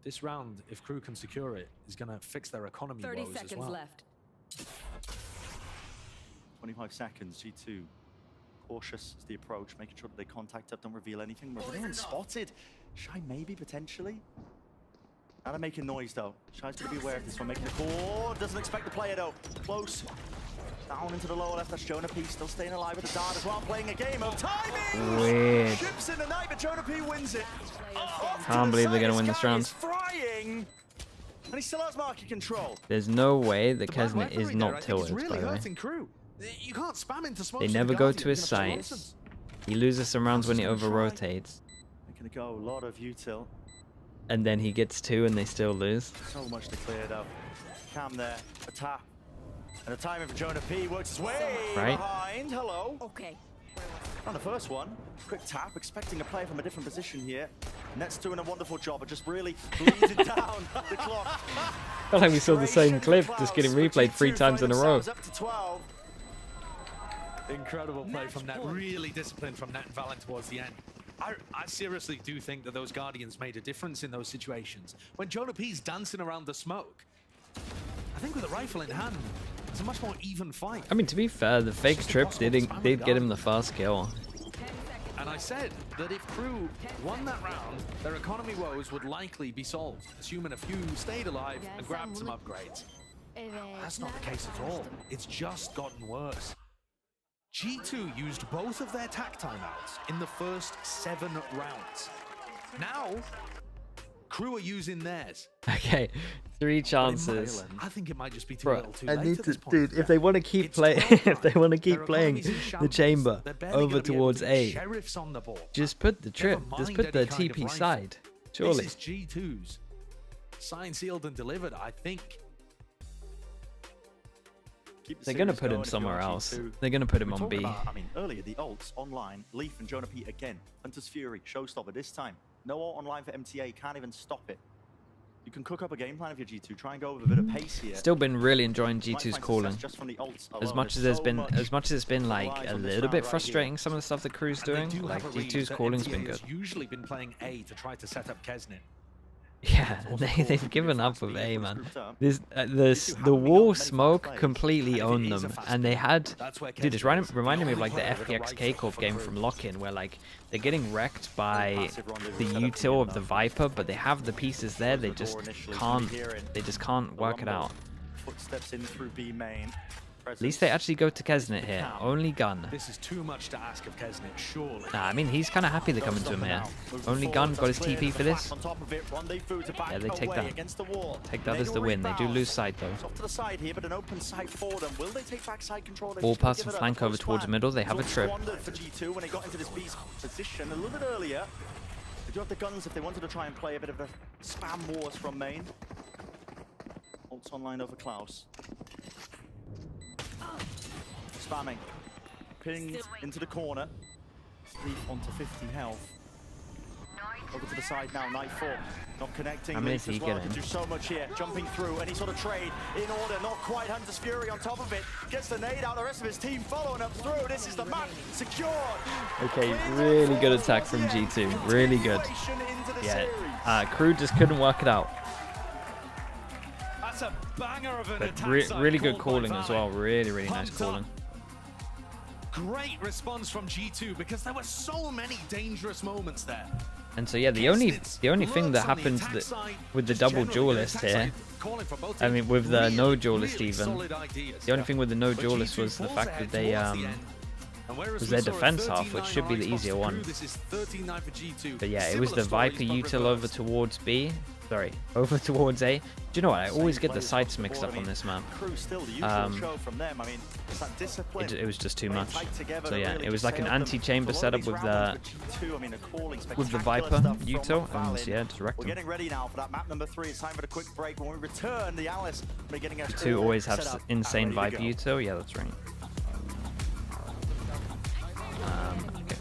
This round, if Crew can secure it, is going to fix their economy 30 woes seconds as well. left. 25 seconds, G2. Cautious is the approach, making sure that they contact up, don't reveal anything. Ravine spotted. Shy maybe, potentially. Now they're making noise though. Shy's going to be aware of this one, making the call. Doesn't expect the player though. Close. Down into the lower left, that's Jonah P still staying alive with the dart as well, playing a game of timing. Weird. Chips in the night, but Jonah P wins it. Can't believe they're gonna win this round. Frying. And he still has market control. There's no way that Kesnet is not tilted, by the way. You can't spam into smokes. They with never the go Guardian. to his site. He loses some rounds when he over-rotates. They're gonna go a lot of util. And then he gets 2 and they still lose. So much to clear though. Cam there, a tap. And the timing for Jonah P works his way Right. behind. Hello. Okay. On the first one, quick tap, expecting a play from a different position here. Net's doing a wonderful job of just really bleeding down the clock. I feel like we saw the same clip, just getting replayed 3 times in a row. Up to 12. Incredible play from Net. Really disciplined from Net and Valen towards the end. I seriously do think that those Guardians made a difference in those situations. When Jonah P's dancing around the smoke, I think with a rifle in hand, it's a much more even fight. I mean, to be fair, the fake trip did get him the first kill. And I said that if Crew won that round, their economy woes would likely be solved, assuming a few stayed alive and grabbed some upgrades. That's not the case at all. It's just gotten worse. G2 used both of their tack timeouts in the first 7 rounds. Now, Crew are using theirs. Okay, 3 chances. I think it might just be too little too I late need at to, this point. dude. If they want to keep playing, if they want to keep playing the chamber over towards A, Sheriff's on the board. just put the trip, just put the Never mind any kind of TP rifle. side. Surely. This is G2's. Signed, sealed, and delivered, I think. Keep the They're gonna series put him going if you're somewhere on else. G2. They're gonna put him We on talked B. about, I mean, earlier the ults online, Leaf and Jonah P again. Hunter's Fury, Showstopper this time. No ult online for MTA, can't even stop it. You can cook up a game plan if you're G2. Try and go with a bit of pace here. Still been really enjoying Might G2's find calling. success just from the ults As alone. much as There's there's so been, much as much as it's been like relies a on this little round bit right frustrating, here. some of the stuff that Crew's And they doing, do like have a read G2's that calling's MTA been good. has usually been playing A to try to set up Kesnet. Yeah, they've given up with A, man. The wall smoke completely owned them, and they had, dude, it's reminding me of like the FPX Kickoff game from Lock-In, where like they're getting wrecked by the util of the Viper, but they have the pieces there, they just can't work it out. Footsteps in through B main. At least they actually go to Kesnet here. Only gun. This is too much to ask of Kesnet, surely. Nah, I mean, he's kind of happy they're coming to him here. Only gun got his TP for this. Yeah, they take that. Take that as the win. They do lose sight, though. Off to the side here, but an open sight for them. Will they take back side control? Ball pass and flank over towards middle. They have a trip. For G2 when they got into this B's position a little bit earlier. They do have the guns if they wanted to try and play a bit of a spam wars from main. Ults online over Klaus. Spamming. Pinged into the corner. Leaf onto 50 health. Over to the side now, Knight 4. Not connecting. How many Leaf is he as well. getting? Can do so much here. Jumping through any sort of trade in order. Not quite. Hunter's Fury on top of it. Gets the nade out. The rest of his team following up through. This is the map secured. Okay, really good attack from G2. Really good. Yeah, Crew just couldn't work it out. That's a banger of an But attack side really good called by calling as Valen. well. Really nice Pumped up. calling. Great response from G2 because there were so many dangerous moments there. And so yeah, the only thing that happened with the double duelist here, I mean with the no duelist even, the only thing with the no duelist was the fact that they was their defense half, which should be the easier one. But yeah, it was the Viper util over towards B. Sorry, over towards A. Do you know what? I always get the sights mixed up on this map. It was just too much. So yeah, it was like an anti-chamber setup with the Viper util, and yeah, just wrecked We're them. getting ready now for that map number 3. It's time for the quick break. When we return, the Alice will be getting us The 2 always have set up. insane Ready to Viper go. util. Yeah, that's right. Okay.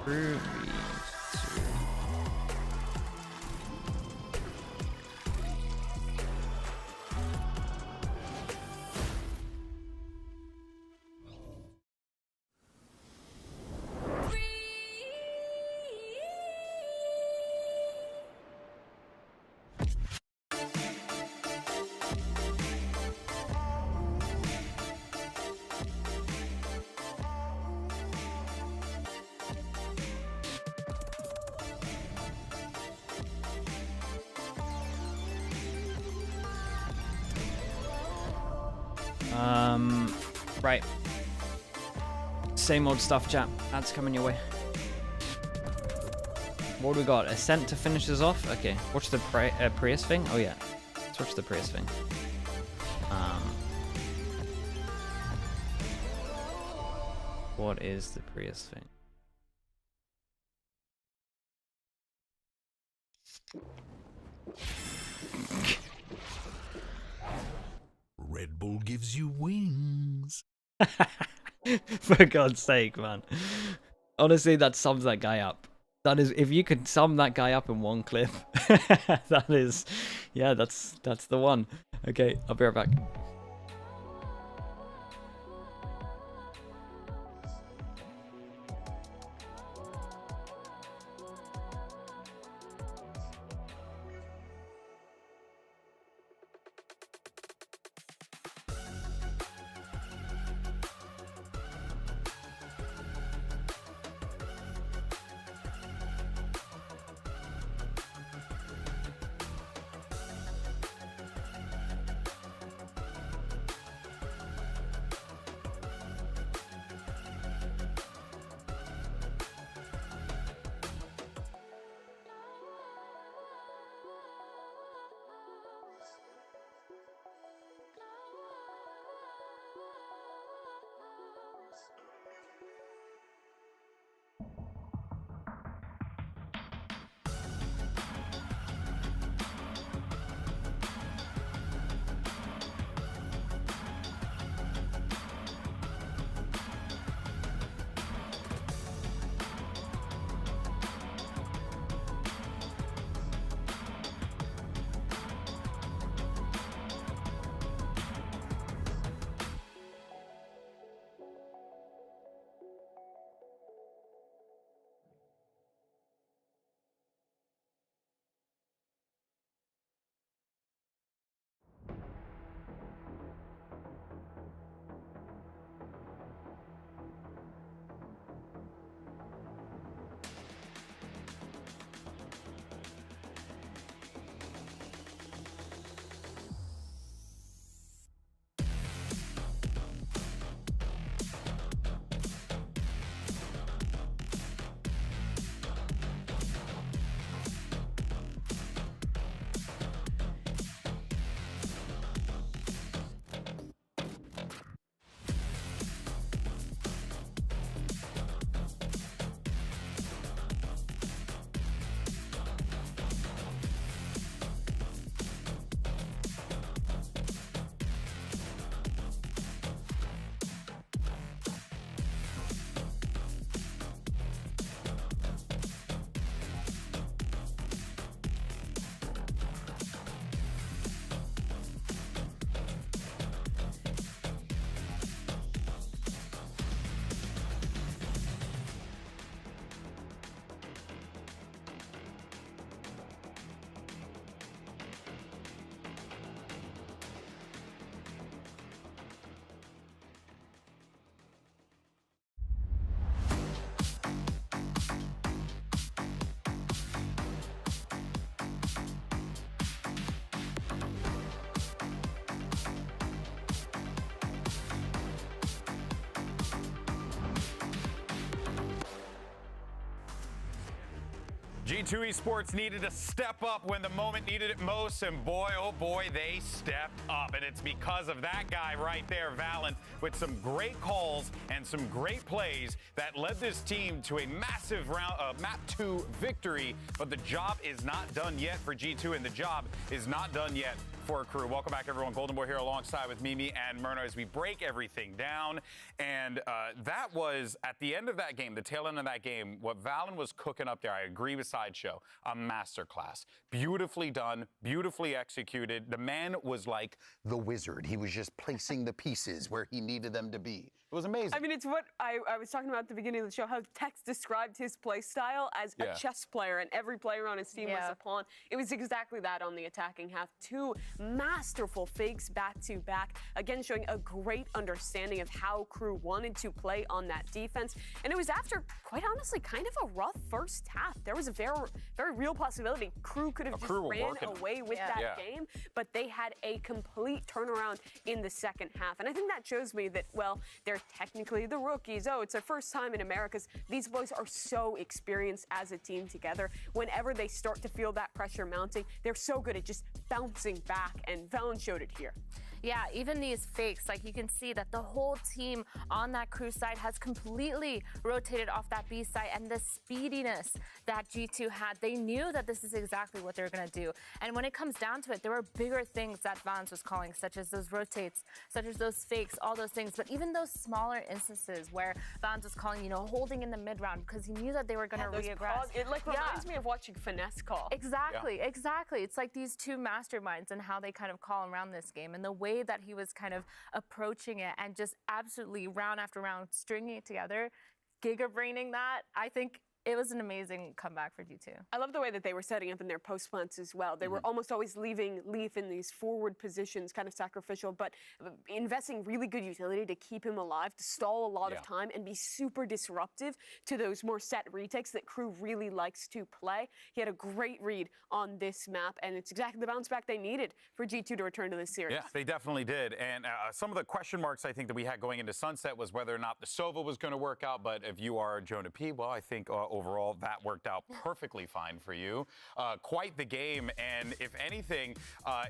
Ruby 2. Right. Same old stuff, chat. Ads coming your way. What do we got? Ascent to finish us off? Okay. Watch the Prius thing? Oh, yeah. Let's watch the Prius thing. What is the Prius thing? Red Bull gives you wings. For God's sake, man. Honestly, that sums that guy up. That is, if you could sum that guy up in one clip, that is, yeah, that's the one. Okay, I'll be right back. G2 Esports needed to step up when the moment needed it most, and boy, oh boy, they stepped up. And it's because of that guy right there, Valen, with some great calls and some great plays that led this team to a massive Map 2 victory. But the job is not done yet for G2, and the job is not done yet for Crew. Welcome back, everyone. Golden Boy here alongside with Mimi and Myrna as we break everything down. And that was, at the end of that game, the tail end of that game, what Valen was cooking up there, I agree with Sideshow, a masterclass. Beautifully done, beautifully executed. The man was like the wizard. He was just placing the pieces where he needed them to be. It was amazing. I mean, it's what I was talking about at the beginning of the show, how Tex described his play style as a chess player, and every player on his team was a pawn. It was exactly that on the attacking half. 2 masterful fakes back-to-back, again showing a great understanding of how Crew wanted to play on that defense. And it was after, quite honestly, kind of a rough first half. There was a very, very real possibility Crew could have just ran away with that game, but they had a complete turnaround in the second half. And I think that shows me that, well, they're technically the rookies. Oh, it's their first time in Americas. These boys are so experienced as a team together. Whenever they start to feel that pressure mounting, they're so good at just bouncing back, and Valen showed it here. Yeah, even these fakes, like you can see that the whole team on that Crew side has completely rotated off that B side, and the speediness that G2 had, they knew that this is exactly what they were going to do. And when it comes down to it, there were bigger things that Vans was calling, such as those rotates, such as those fakes, all those things. But even those smaller instances where Vans was calling, you know, holding in the mid round because he knew that they were going to reaggress. It like reminds me of watching Finesse call. Exactly. It's like these 2 masterminds and how they kind of call around this game, and the way that he was kind of approaching it and just absolutely round after round stringing it together, giga-braining that. I think it was an amazing comeback for G2. I love the way that they were setting up in their post plants as well. They were almost always leaving Leaf in these forward positions, kind of sacrificial, but investing really good utility to keep him alive, to stall a lot of time and be super disruptive to those more set retakes that Crew really likes to play. He had a great read on this map, and it's exactly the bounce back they needed for G2 to return to this series. Yeah, they definitely did. And some of the question marks I think that we had going into Sunset was whether or not the Sova was going to work out. But if you are Jonah P, well, I think overall that worked out perfectly fine for you. Quite the game. And if anything,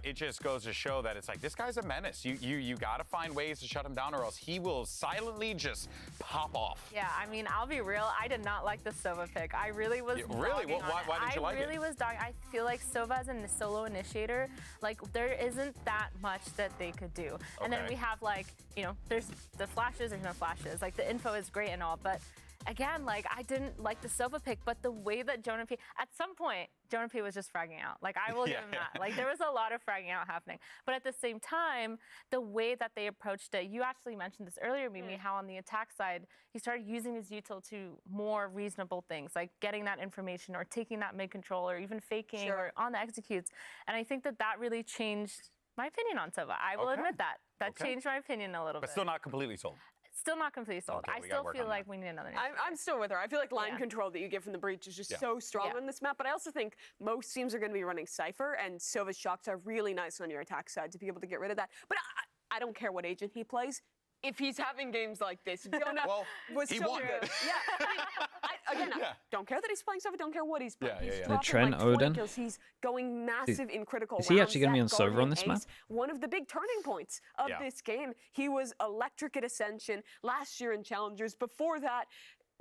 it just goes to show that it's like, this guy's a menace. You got to find ways to shut him down, or else he will silently just pop off. Yeah, I mean, I'll be real. I did not like the Sova pick. I really was Really? Why didn't you like it? I really was dogging. I feel like Sova as a solo initiator, like, there isn't that much that they could do. And then we have, like, you know, there's the flashes, there's no flashes. Like, the info is great and all, but again, like, I didn't like the Sova pick, but the way that Jonah P, at some point, Jonah P was just fragging out. Like, I will give him that. Like, there was a lot of fragging out happening. But at the same time, the way that they approached it, you actually mentioned this earlier, Mimi, how on the attack side, he started using his util to more reasonable things, like getting that information or taking that mid-control or even faking or on the executes. And I think that that really changed my opinion on Sova. I will admit that. That changed my opinion a little bit. But still not completely sold. Still not completely sold. I still feel like we need another. I'm still with her. I feel like line control that you get from the breach is just so strong on this map. But I also think most teams are going to be running Cypher, and Sova's shocks are really nice on your attack side to be able to get rid of that. But I don't care what agent he plays. If he's having games like this, Jonah was so good. Yeah, I mean, I don't care that he's playing Sova. Don't care what he's playing. He's dropping Trent like 20 Odin. kills. He's going massive in critical Is he rounds. actually going to be on That Sova on Guardian this map? Ace, one of the big turning points of this game. He was electric at Ascension last year in Challengers. Before that,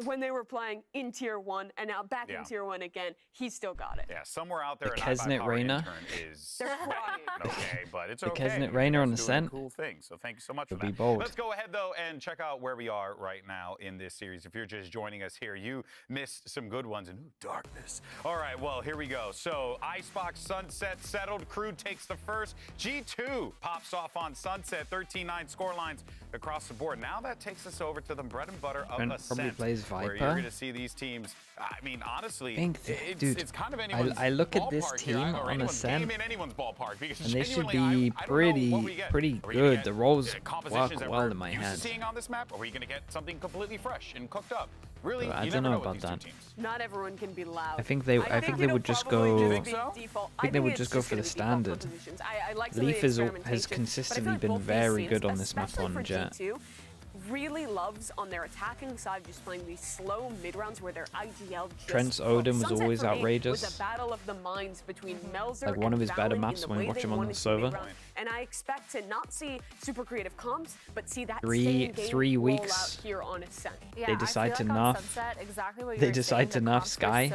when they were playing in Tier 1 and now back in Tier 1 again, he still got it. Yeah, somewhere out there, The Kesnet Reyna. is okay, but it's The okay. Kesnet Reyna on the Doing scent. Cool thing. So thank you so much Would for be that. bold. Let's go ahead though and check out where we are right now in this series. If you're just joining us here, you missed some good ones and darkness. All right, well here we go. So Icebox Sunset settled. Crew takes the first. G2 pops off on Sunset. 13-9 score lines across the board. Now that takes us over to the bread and butter of Trent Ascent, probably plays where you're Viper. going to see these teams. I mean, honestly, Dude, it's kind of anyone's I look at this ballpark here, team or on anyone's Ascent, game in anyone's ballpark, because and they should genuinely, be I don't know what we get. pretty Are we gonna good. get, The roles compositions work that well we're in my used to head. seeing on this map, or are we going to get something completely fresh and cooked up? Really, But I you don't never know with about these that. two teams. Not everyone can be loud. I think they it'll would just probably go. just be default. I think they would it's just go for the gonna be default standard. compositions. I like some of the Leaf has experimentation, consistently but I feel been like both very these good teams, on this map especially on for Jet. G2, really loves on their attacking side just playing these slow mid rounds where their IGL just Trent's Odin was Sunset always for me outrageous. was a battle of the minds between Melzer Like one of and his better Valen maps in when the we way watch they him on the wanted to server. mid-round. And I expect to not see super creative comps, but see that Three same game weeks. roll out here on Ascent. They decide to nerf. They decide to nerf Sky,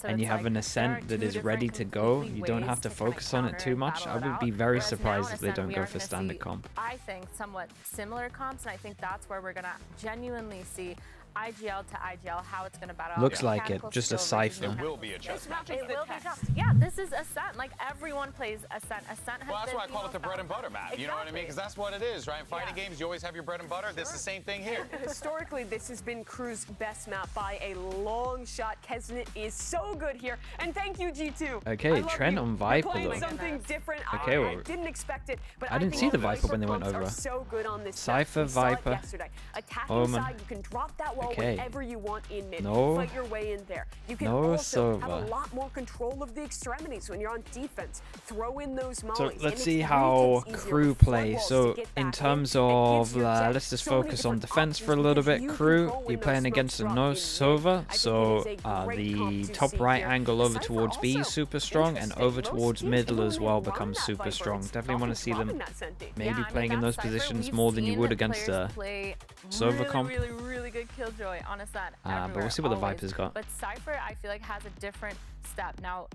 and you have an Ascent that is ready to go. You don't have to focus on it too much. I would be very surprised if they don't go for standard comp. I think somewhat similar comps, and I think that's where we're gonna genuinely see IGL to IGL, how it's going to battle. Looks out like it, mechanical just a skill versus Cypher. It will be a chess match. It will be tough. Yeah, this is Ascent. Like, everyone plays Ascent. Ascent has Well, that's been why I call it the bread and butter map. You know what I mean? Because that's what it is, right? In fighting games, you always have your bread and butter. This is the same thing here. Historically, this has been Crew's best map by a long shot. Kesnet is so good here. And thank you, G2. Okay, I love Trent you. on You're Viper, playing though. something different. Okay, I well, didn't expect it, but I didn't think see the your Viper when they went pumps over. are so good on this Cypher, map. We saw it Viper, yesterday. Attack Omen. inside, you can drop that wall Okay. whenever you want in mid. No. Fight your way in there. You can No also have a Sova. lot more control of the extremities when you're on defense. Throw in those mollies. So and let's it's see 3 how ticks easier Crew with flood play. walls So to get in back terms in. It of, gives your deck let's just so many focus on different defense for a options little because bit. you Crew, control when you're those playing smokes against a drop no in mid. Sova, I think so it is a great comp the to top see right here. angle over Cypher towards B is also super strong, and interesting. over Most towards teams middle don't as even well run becomes that super Viper. strong. It's Definitely want to see them dropping that Senti. maybe I mean, playing in that those Cypher, positions we've more than you seen would against players a play Sova comp. really good Killjoy on Ascent. But we'll see what the Viper's got. But Cypher, I feel like, has a different step. Now,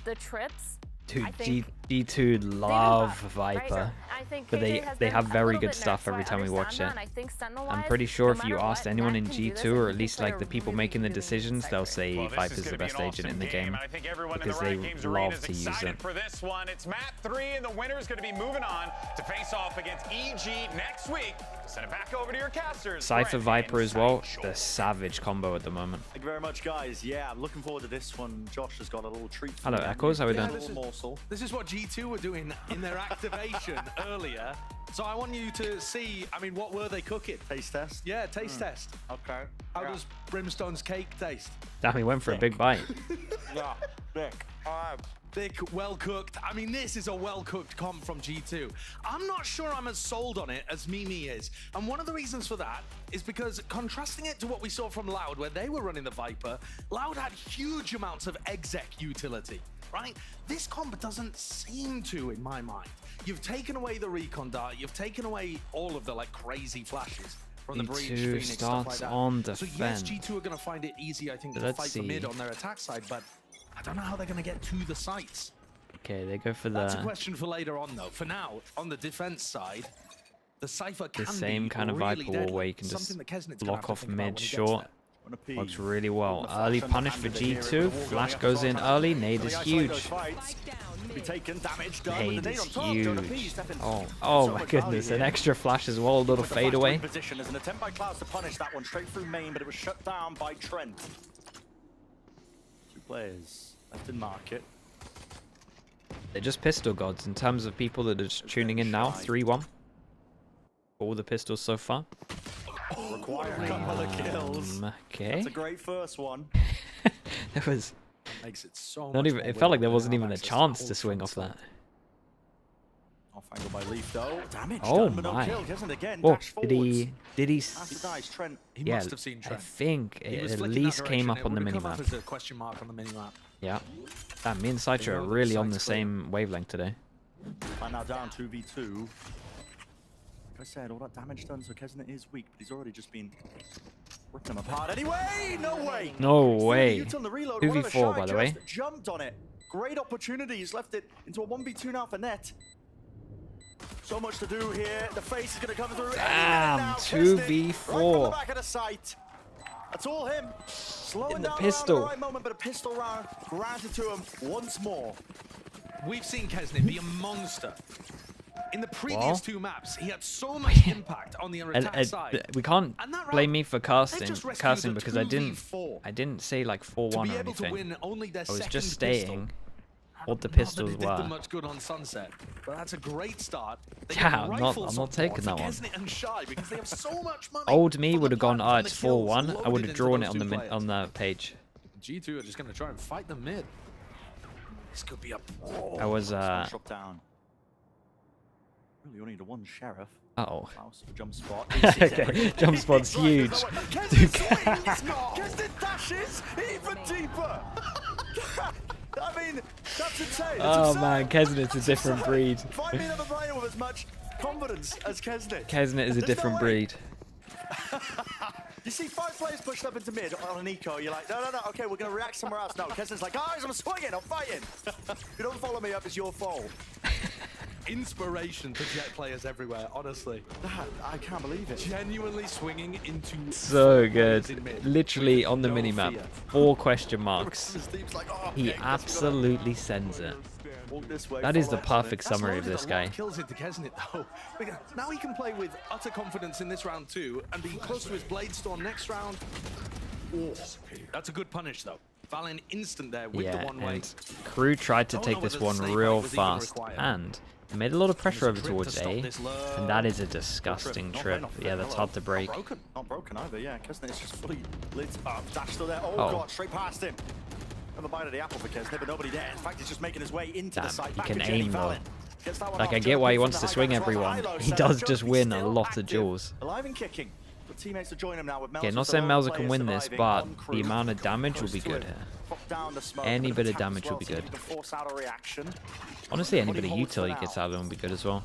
the trips, Dude, I think G2 love right? Viper, I think but KJ has they been have a very little good bit stuff nerfed, so every I time we watch understand it. that, and I think I'm Sentinel-wise, pretty sure no if you matter asked what, anyone Matt in can do this, G2, and or he at can least play like a the people really making the good decisions, they'll say Well, this is Viper's gonna the be best an agent awesome in the game and I think everyone in because the they Riot Games Arena love is to use excited it. for this one. It's map 3, and the winner is going to be moving on to face off against EG next week. Send it back over to your casters. Cypher Brent Viper and as well, Sideshow. the savage combo at the moment. Thank you very much, guys. Yeah, I'm looking forward to this one. Josh has got a little treat for Hello, me. Echoes, how we Yeah, doing? this is- This is what G2 were doing in their activation earlier. So I want you to see, I mean, what were they cooking? Taste test? Yeah, taste test. Okay. How does Brimstone's cake taste? Damn, he went for a big bite. Yeah, thick. Thick, well cooked. I mean, this is a well cooked comp from G2. I'm not sure I'm as sold on it as Mimi is. And one of the reasons for that is because contrasting it to what we saw from Loud, where they were running the Viper, Loud had huge amounts of exec utility, right? This comp doesn't seem to, in my mind. You've taken away the recon dart, you've taken away all of the like crazy flashes from the Breach, G2 Phoenix, stuff like starts that. on So yes, defense. G2 are going to find it easy, I think, to Let's fight for mid see. on their attack side, but I don't know how they're going to get to the sites. Okay, they go for That's a the question for later on, though. For now, on the defense side, the Cypher can same be kind of really Viper wall deadly. where you can Something just that Kesnet's gonna have block to off think about when mid he gets short. there. Works really well. Early punish for G2. Flash goes in early. Nade is huge. Be taken, damage done. With Nade the nade is on top. Jonah P huge. stepping Oh so my much goodness. value An here. extra flash as well. A little With the flash fadeaway. position. There's an attempt by Clouds to punish that one straight through main, but it was shut down by Trent. 2 players left in market. They're just pistol gods in terms of people that are just tuning in now. 3-1. All the pistols so far. Require a couple of kills. Okay. That's a great first one. There was Makes it so not much even. more It felt like there winnable wasn't to even a have access chance to to swing off that. Off angle by Leaf though. Damage Oh done, but no my. kill. Kesnet again. Whoa, Dash did he? forwards. Did he? That's nice, Trent. He Yeah, must have seen Trent. I think He it was at flicking that least came direction. up It on the would've come minimap. up as a question mark on the minimap. Yeah. Damn, me and Sideshow They are know that really the on the site's clear. same wavelength today. And now down 2v2. Like I said, all that damage done, so Kesnet is weak, but he's already just been ripping them apart anyway. No way. No way. Ute on the reload. 2v4 by the way. Just jumped on it. Great opportunity. He's left it into a 1v2 now for Net. So much to do here. The face is going to come through. Damn, Kesnet, 2v4. Right from the back of the site. That's all him. Slowing In the down pistol. around the right moment, but a pistol round granted to him once more. We've seen Kesnet be a monster. In the previous Well. 2 maps, he had so much impact on the attack side. We can't And that blame round, me for they cursing just rescued cursing a because I 2v4. didn't say like 4-1 To or be able to anything. win only their I was second just pistol. stating what the Not that pistols it did them were. much good on Sunset, but that's a great start. They Yeah, get I'm not- rifle I'm not support taking for that one. Kesnet and Shy because they have so much money. Old me from would the have gone, plant and it's the kills 4-1. I loaded would have into drawn those it on two the players. on the page. G2 are just going to try and fight the mid. This could be a. I was Shot down. Really only the one sheriff. Uh-oh. Klaus for jump spot. Okay, jump spot's huge. Kesnet dashes even deeper. I mean, that's insane. It's Oh absurd. man, Kesnet's a different breed. Find me another player with as much confidence as Kesnet. Kesnet is a There's no different way. breed. You see 5 players pushed up into mid on an eco, you're like, no, okay, we're going to react somewhere else. No, Kesnet's like, guys, I'm swinging, I'm fighting. If you don't follow me up, it's your fault. inspiration to Jet players everywhere, honestly. I can't believe it. Genuinely swinging into So good. Literally on the minimap, 4 question marks. He absolutely sends it. That is the perfect summary of this guy. Kills into Kesnit though. Now he can play with utter confidence in this round too, and be close to his Blade Storm next round. Oh, that's a good punish though. Valen instant there with the one-way. And Crew tried to take this one real fast, and they made a lot of pressure over towards A, and that is a disgusting trip. Yeah, that's hard to break. Not broken either, yeah. Kesnit is just fully lit up. Dash still there. Oh god, straight past him. Another bite of the apple for Kesnit, but nobody there. In fact, he's just making his way into the site. He can aim though. Like, I get why he wants to swing everyone. He does just win a lot of duels. Alive and kicking. But teammates to join him now with Okay, not saying Melzer can win this, but the amount of damage will be good here. Any bit of damage will be good. Honestly, any bit of util he gets out of him will be good as well.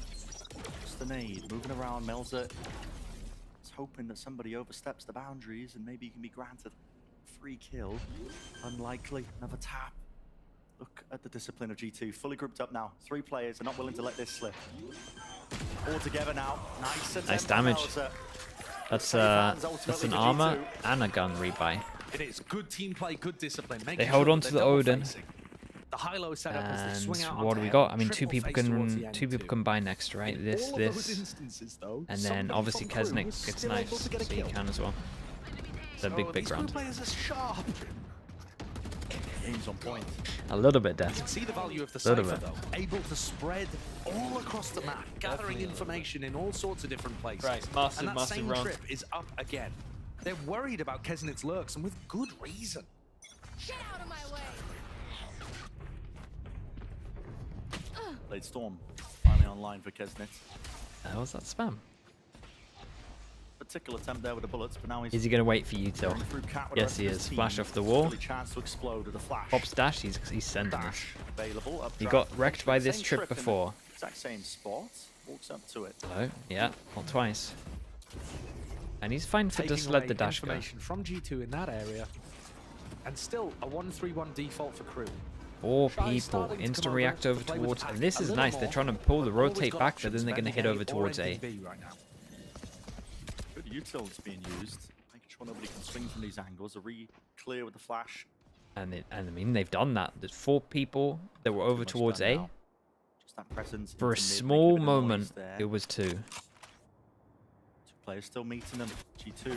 Just the nade, moving around. Melzer is hoping that somebody oversteps the boundaries and maybe he can be granted a free kill. Unlikely. Another tap. Look at the discipline of G2. Fully grouped up now. 3 players are not willing to let this slip. All together now. Nice damage. That's an armor and a gun rebuy. It is good team play, good discipline. They held on to the Odin. The high-low setup as they swing out what on do we tail. got? I mean, two Triple people face can buy next, right? This, all of those instances, though, and then somebody obviously from Crew Kesnick was gets still nice, able to get a so he kill. can as well. It's a big these round. Crew players are sharp. Game's on point. A little bit You death. can see the value of the Little cipher, bit. though. Able to spread all across the map, gathering information in all sorts of different places. Right, massive, and that massive same round. trip is up again. They're worried about Kesnit's lurks, and with good reason. Get out of my way. Blade Storm finally online for Kesnit. How was that spam? Particular attempt there with the bullets, but now he's Is he going to wait for Util? going through Cat with the Yes, rest he of his is. team. Flash off the wall. Early chance to explode with a flash. Pops dash, he's sending this. Dash available. Up He draft. got wrecked by this Same trip in the before. Exact same spot. Walks up to it. Hello? Yeah, not twice. And he's fine for Taking just let away the dash go. information from G2 in that area. And still a 1-3-1 default for Crew. 4 Shy people, starting to instant come react over to play with towards, the and pack this a is little nice. They're more, trying to pull the but always rotate got back, but options, then they're going to hit vending over A towards or A. NPV right now. Good utils being used. Making sure nobody can swing from these angles. A re-clear with the flash. And I mean, they've done that. There's 4 people that were over much towards done A. now. Just that presence For a into mid, making small a bit of noise moment, there. it was 2. 2 players still meeting them. G2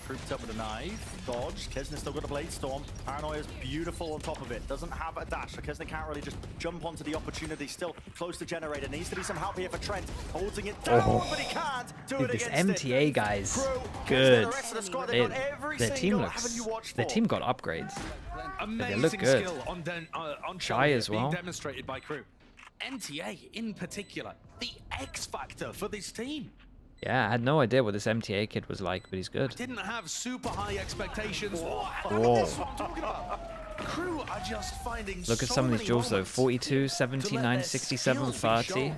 grouped up with a knife. Dodge. Kesnit's still got a Blade Storm. Paranoia's beautiful on top of it. Doesn't have a dash, so Kesnit can't really just jump onto the opportunity. Still close to Generator. Needs to be some help here for Trent. Holding it down, but he can't do Dude, it this against MTA it. guys, Crew, good. the rest of the squad, they've got every Their team single haven't you watched their for? team got upgrades. Amazing They look good. skill on Shy show as here, well. being demonstrated by Crew. NTA in particular, the X factor for this team. Yeah, I had no idea what this MTA kid was like, but he's good. Didn't have super high expectations. Whoa. That's what I'm talking about. Crew are just finding Look at so some of these many duels though. moments 42, 79, 67, 30.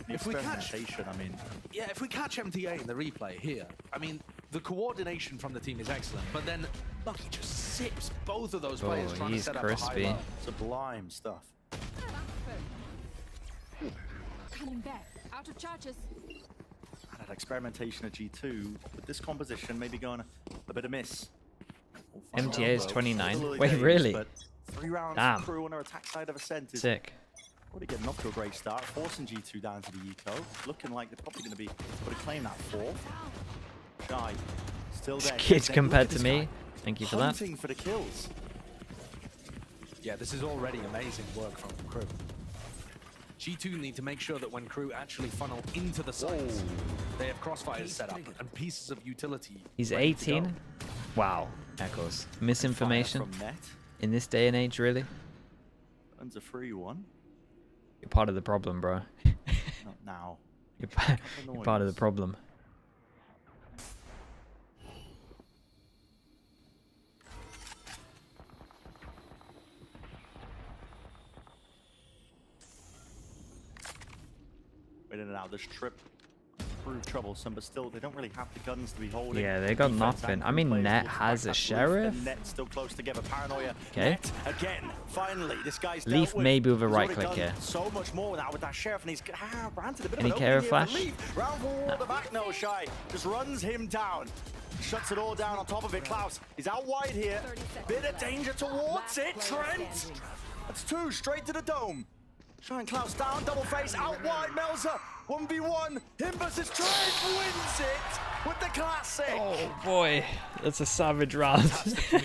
If we catch, Experimentation, I mean, yeah, if we catch MTA in the replay here, I mean, the coordination from the team is excellent, but then Lucky just sips both of those players Oh, trying to he's set up crispy. a high low. sublime stuff. Coming back. Out of charges. And that experimentation at G2 with this composition maybe going a bit amiss. We'll find MTA out, is though. 29. Still early Wait, days, really? But 3 rounds Damn. for Crew on our attack side of Ascent is Sick. already getting off to a great start, forcing G2 down to the eco. Looking like they're probably going to be able to claim that 4th. Shy, still there. Kids Look compared at to this me. guy. Thank you for that. Hunting for the kills. Yeah, this is already amazing work from Crew. G2 need to make sure that when Crew actually funnel into the sites, they have crossfires set up and pieces of utility. He's ready to go. 18. Wow. Echoes. Misinformation. From Net. In this day and age, really? Earns a free one. You're part of the problem, bro. Not now. You're part of the problem. Waiting it out this trip. prove troublesome, but still, they don't really have the guns to be holding. Yeah, they got Defense nothing. and I mean, players Net will has a back up. Leaf sheriff. and Net still close together. Paranoia. Okay. Net again. Finally, this guy's Leaf dealt with. maybe with a He's right already click done here. so much more now with that sheriff, and he's granted a bit Any of an care opening of here for flash? Leaf. Round wall, the back, no shy. Just runs him down. Shuts it all down on top of it. Klaus, he's out wide here. Bit of danger towards it. Trent. That's 2 straight to the dome. Shine Klaus down, double face, out wide, Melzer. 1v1, him versus Trent wins it with the classic. Oh boy, that's a savage round.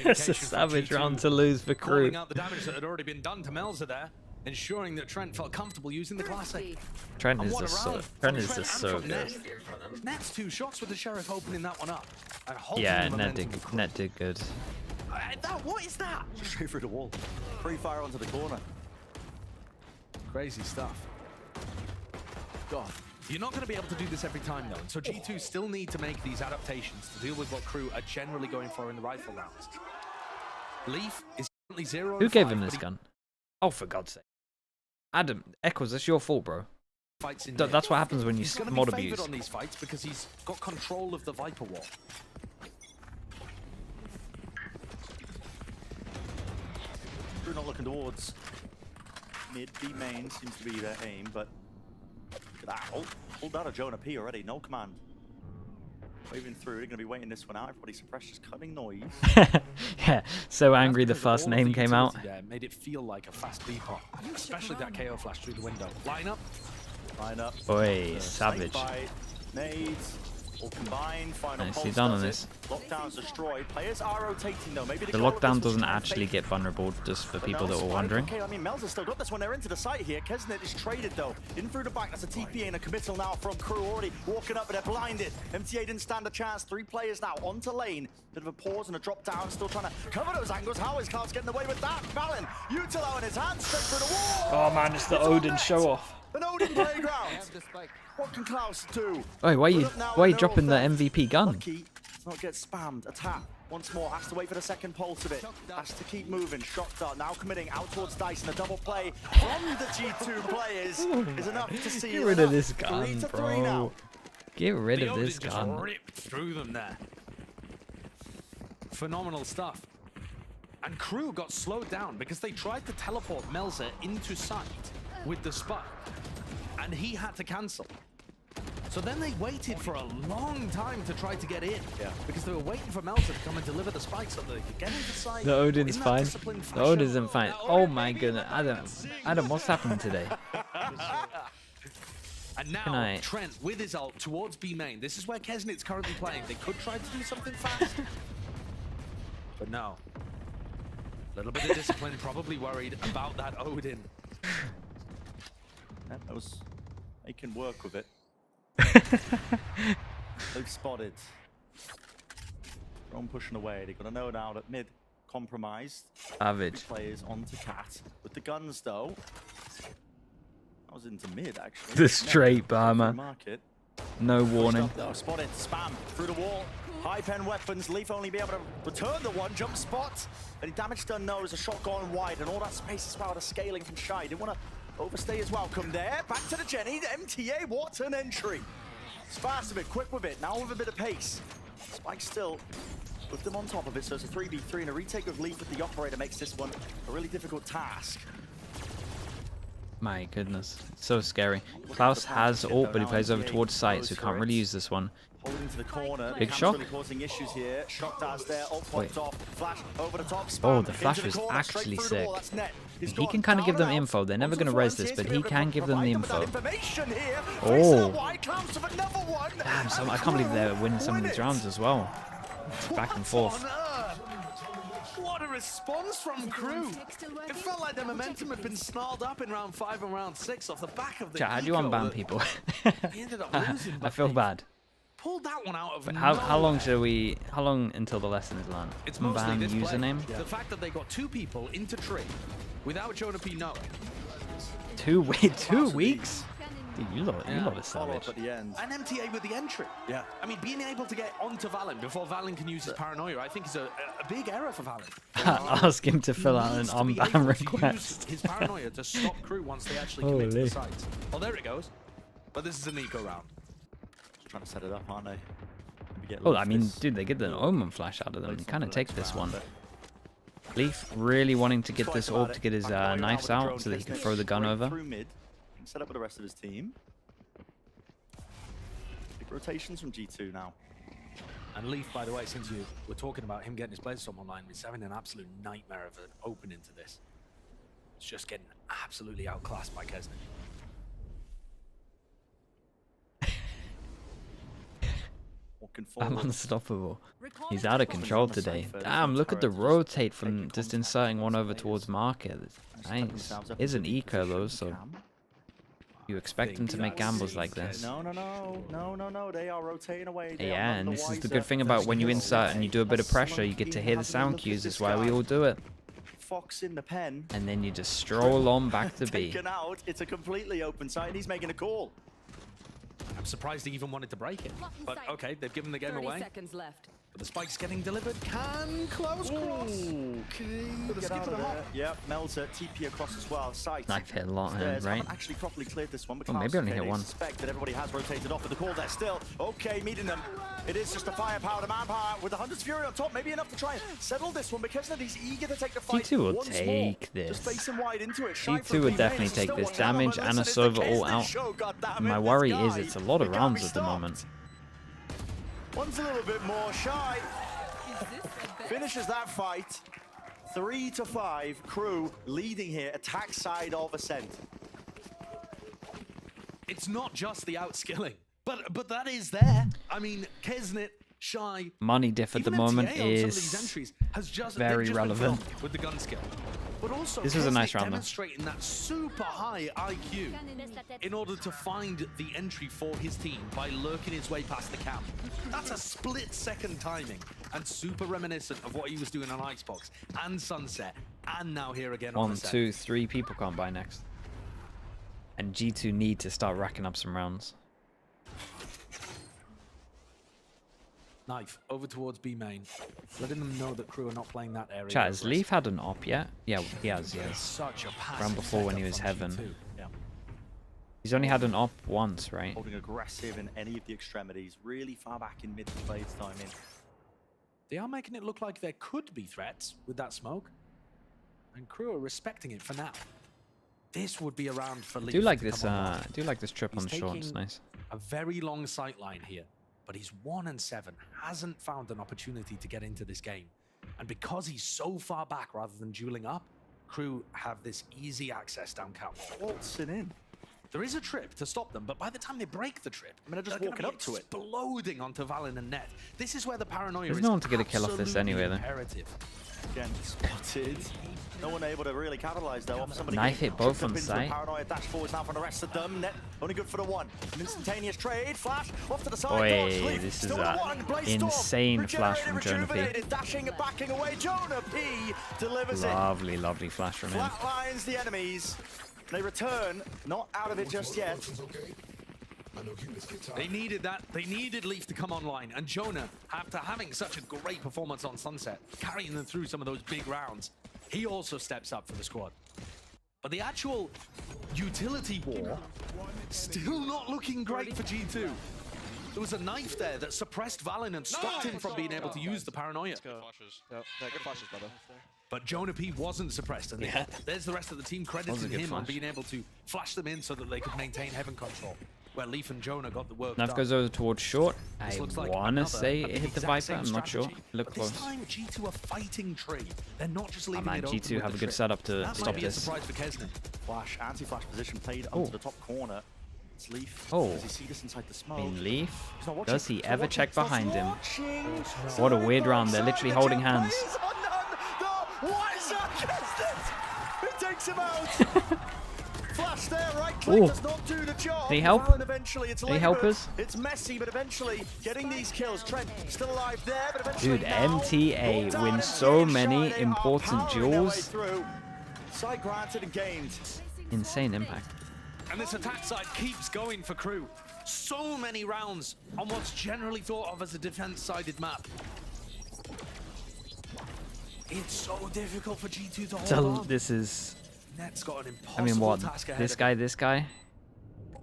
That's a savage round to lose for Crew. Calling out the damage that had already been done to Melzer there, ensuring that Trent felt comfortable using the classic. Trent And is what a just so, round Trent from is just and so from good. Net's 2 shots with the sheriff opening that one up. And halting Yeah, the momentum. Net did good. What is that? Straight through the wall. Free fire onto the corner. Crazy stuff. God, you're not going to be able to do this every time though, and so G2 still need to make these adaptations to deal with what Crew are generally going for in the rifle rounds. Leaf is currently 0. Who gave him this gun? Oh, for God's sake. Adam, Echoes, that's your fault, bro. Fights in That's what happens when you he's gonna mod be favored abuse. on these fights because he's got control of the Viper wall. Crew not looking towards mid. B main seems to be their aim, but look at that. Hold out of Jonah P already. No command. Waving through. They're going to be waiting this one out. Everybody suppressed, just cutting noise. Yeah, so angry the first name came out. There made it feel like a fast B-pop, especially that KO flash through the window. Line up. Line up. Boy, savage. Fight, nades, all combined. Final Nicely pulse done on does this. it. Lockdown's destroyed. Players are rotating though. Maybe The goal of lockdown this was doesn't to keep actually faith. get vulnerable, just for But people no that were spike. wondering. Okay, I mean, Mel's has still got this one. They're into the site here. Kesnet is traded though. In through the back. That's a TPA and a committal now from Crew. Already walking up, but they're blinded. MTA didn't stand a chance. 3 players now onto lane. Bit of a pause and a drop down. Still trying to cover those angles. How is Klaus getting away with that? Valen, Utilo in his hand straight through the wall. Oh man, it's the Odin show off. An Odin playground. What can Klaus do? Wait, why are you Put up now why are you with dropping the no MVP gun? Lucky to not get spammed. Attack once more. Has to wait for the second pulse of it. Has to keep moving. Shot dart now committing out towards Dice, and a double play from the G2 players is enough to see. Get rid of this 3 gun, to 3 now. bro. Get rid The of this Odin gun. just ripped through them there. Phenomenal stuff. And Crew got slowed down because they tried to teleport Melzer into sight with the spike, and he had to cancel. So then they waited for a long time to try to get in, because they were waiting for Melzer to come and deliver the spike so that they could get into sight. The Odin's in that fine. disciplined The fashion. Odin's isn't fine. Oh my goodness, Adam, what's happened today? And now Tonight. Trent with his ult towards B main. This is where Kesnit's currently playing. They could try to do something fast, but no. A little bit of discipline, probably worried about that Odin. That was making work with it. They've spotted. Drone pushing away. They've got to know now that mid compromised. Savage. Players onto Cat with the guns though. That was into mid actually. The straight bomber. Market. No warning. Though, spotted, spam through the wall. High pen weapons. Leaf only be able to return the one jump spot. Any damage done? No. There's a shot gone wide, and all that space as well. The scaling from Shy. Didn't want to overstay his welcome there. Back to the Jenny. The MTA. What an entry! It's fast with it, quick with it. Now with a bit of pace. Spike still with them on top of it. So it's a 3v3, and a retake of Leaf with the operator makes this one a really difficult task. My goodness, so scary. Klaus has ult, but he plays over towards site, so he can't really use this one. Holding to the corner. Big Cam's shock. really causing issues here. Shock does there. Ult Wait. popped off. Flash over the top. Oh, Spam the flash into was corner, straight actually through the wall. sick. That's net. He's He gone can kind of give down them and out. info. They're never Onto going to the res flanks this, here but to he be able to can give them the provide with info. that information here. Oh. Faces a wide Klaus with another one. Damn, And I can't believe they're Crew winning some of win these it. rounds as well. It's back and forth. On earth? What a response from Crew. It felt like the momentum had been snarled up in round 5 and round 6 off the back of the Chat, how do you eco unban that people? he ended up losing, I but feel they bad. pulled that one out of But how long nowhere. should we? How long until the lesson is learned? It's mostly Unban this play. username. The fact that they got 2 people into tree without Jonah P knowing. 2 weeks? Dude, you lot are savage. At the end. And MTA with the entry. Yeah. I mean, being able to get onto Valen before Valen can use his paranoia, I think is a big error for Valen. Ask him to fill out an Needs to be unban able to use request. his paranoia to stop Crew once they actually commit to Holy. the site. Oh, there it goes. But this is an eco round. Trying to set it up, aren't they? Maybe get Oh, Leaf I mean, this. dude, they get the Omen flash out of them. Played They some kind for of the take next this round, one. but Leaf really wanting to get twice this about orb it. to get his Back going knives with the out drone, so that he can Kismet throw the gun straight over. Through mid. Set up with the rest of his team. Big rotations from G2 now. And Leaf, by the way, since you were talking about him getting his Blazestorm online, is having an absolute nightmare of an opening to this. It's just getting absolutely outclassed by Kesnet. I'm unstoppable. He's out of control today. Damn, look at the rotate from just inserting one over towards market. Nice. Is an eco though, so you expect him to make gambles like this. No. They are rotating away. They Yeah, are and none this the is the wiser good thing for about this when you kill. insert and you do a bit of pressure, you get to hear the sound cues. That's why we all do it. Fox in the pen. And then you just stroll on back to B. Taken out. It's a completely open site, and he's making a call. I'm surprised he even wanted to break it. But okay, they've given the game 30 away. seconds left. But the spike's getting delivered. Can close cross. Okay. With a Get skip out of of the there. hop. Yep, Melter, TP across as well. Sight. Knife hit a lot, Stairs. right? Haven't actually properly cleared this one, but Oh, maybe only hit they one. suspect that everybody has rotated off with the call there still. Okay, meeting them. It is just a firepower to manpower with the Hunter's Fury on top. Maybe enough to try and settle this one because he's eager to take the fight. G2 will once take more. this. Just face him wide into it. Shy G2 from would B-Main. definitely This is take still this one damage element. and a Listen, it's the server all Kesnet out. show, goddammit. My This worry guy, is it's a lot of it can't rounds be at the stopped. moment. One's a little bit more shy. Finishes that fight. 3-5. Crew leading here. Attack side of Ascent. It's not just the outskilling, but that is there. I mean, Kesnet, Shy, Money diff at the even moment MTA on some of these is entries has just, very they've just been relevant. filmed with the gun skill. But also, This was a nice Kesnet round, though. demonstrating that super high IQ in order to find the entry for his team by lurking his way past the camp. That's a split-second timing and super reminiscent of what he was doing on Icebox and Sunset, and now here again on 1, Ascent. 2, 3 people can't buy next. And G2 need to start racking up some rounds. Knife over towards B main, letting them know that Crew are not playing that area. Chat, has Leaf had an op yet? Yeah, he has, Such a passive Round before when he setup was from Heaven. G2. Yeah. He's only had an op once, right? Holding aggressive in any of the extremities. Really far back in mid blades timing. They are making it look like there could be threats with that smoke, and Crew are respecting it for now. This would be a round for Leaf. Do like to this come online. do like this trip on He's the short, it's taking nice. A very long sight line here, but he's 1-7, hasn't found an opportunity to get into this game. And because he's so far back rather than dueling up, Crew have this easy access down count. Waltzing in. There is a trip to stop them, but by the time they break the trip, I mean, they're just gonna walking be up to it. exploding onto Valen and Net. This is where the paranoia There's is no one to get a kill off this absolutely anyway, though. imperative. Again, spotted. No one able to really capitalize though off somebody. Knife getting hit both tripped up on into sight. a paranoia dash forwards now from the rest of them. Net only good for the one. An instantaneous trade. Flash off to the side. Oi, Dodge, Leaf, this is still a the one. Blaze Storm, insane flash from regenerated, Jonah P. rejuvenated, dashing and backing away. Jonah P delivers it. Lovely, lovely flash from him. Flatlines the enemies. They return, not out of it just yet. They needed that. They needed Leaf to come online. And Jonah, after having such a great performance on Sunset, carrying them through some of those big rounds, he also steps up for the squad. But the actual utility war, still not looking great for G2. There was a knife there that suppressed Valen and stopped him from being able to use the paranoia. Good flashes, brother. But Jonah P wasn't suppressed, and there's the rest of the team crediting good him on flash. being able to flash them in so that they could maintain heaven control. Where Leaf and Jonah got the work Knife done. goes over towards short. This I looks like wanna another say of it hit the exact Viper, same I'm not sure. strategy. Look But close. this time G2 are fighting tree. They're not just leaving man, it open G2 with have the a good trip. setup to That stop might be this. a surprise for Kesnet. Flash, anti-flash position played Oh. onto the top corner. It's Leaf. Oh. Does he see this inside the smoke? In Leaf, He's not watching. does he He's not ever watching. check He's not behind him? watching. What a weird round, they're literally holding hands. What is that? Kesnet! It takes him out! Flash there, right click Ooh. does not do the job. Did he help? Valen eventually, it's Did he help laboured. us? It's messy, but eventually getting these kills. Trent still alive there, but eventually Dude, now, MTA brought down wins and so Shy, many they are important powering their way duels. through. Sight granted and gained. Insane impact. And this attack side keeps going for Crew. So many rounds on what's generally thought of as a defense-sided map. It's so difficult for G2 to hold So on. this is, Net's got an impossible I mean, what? task ahead This of guy, him. this guy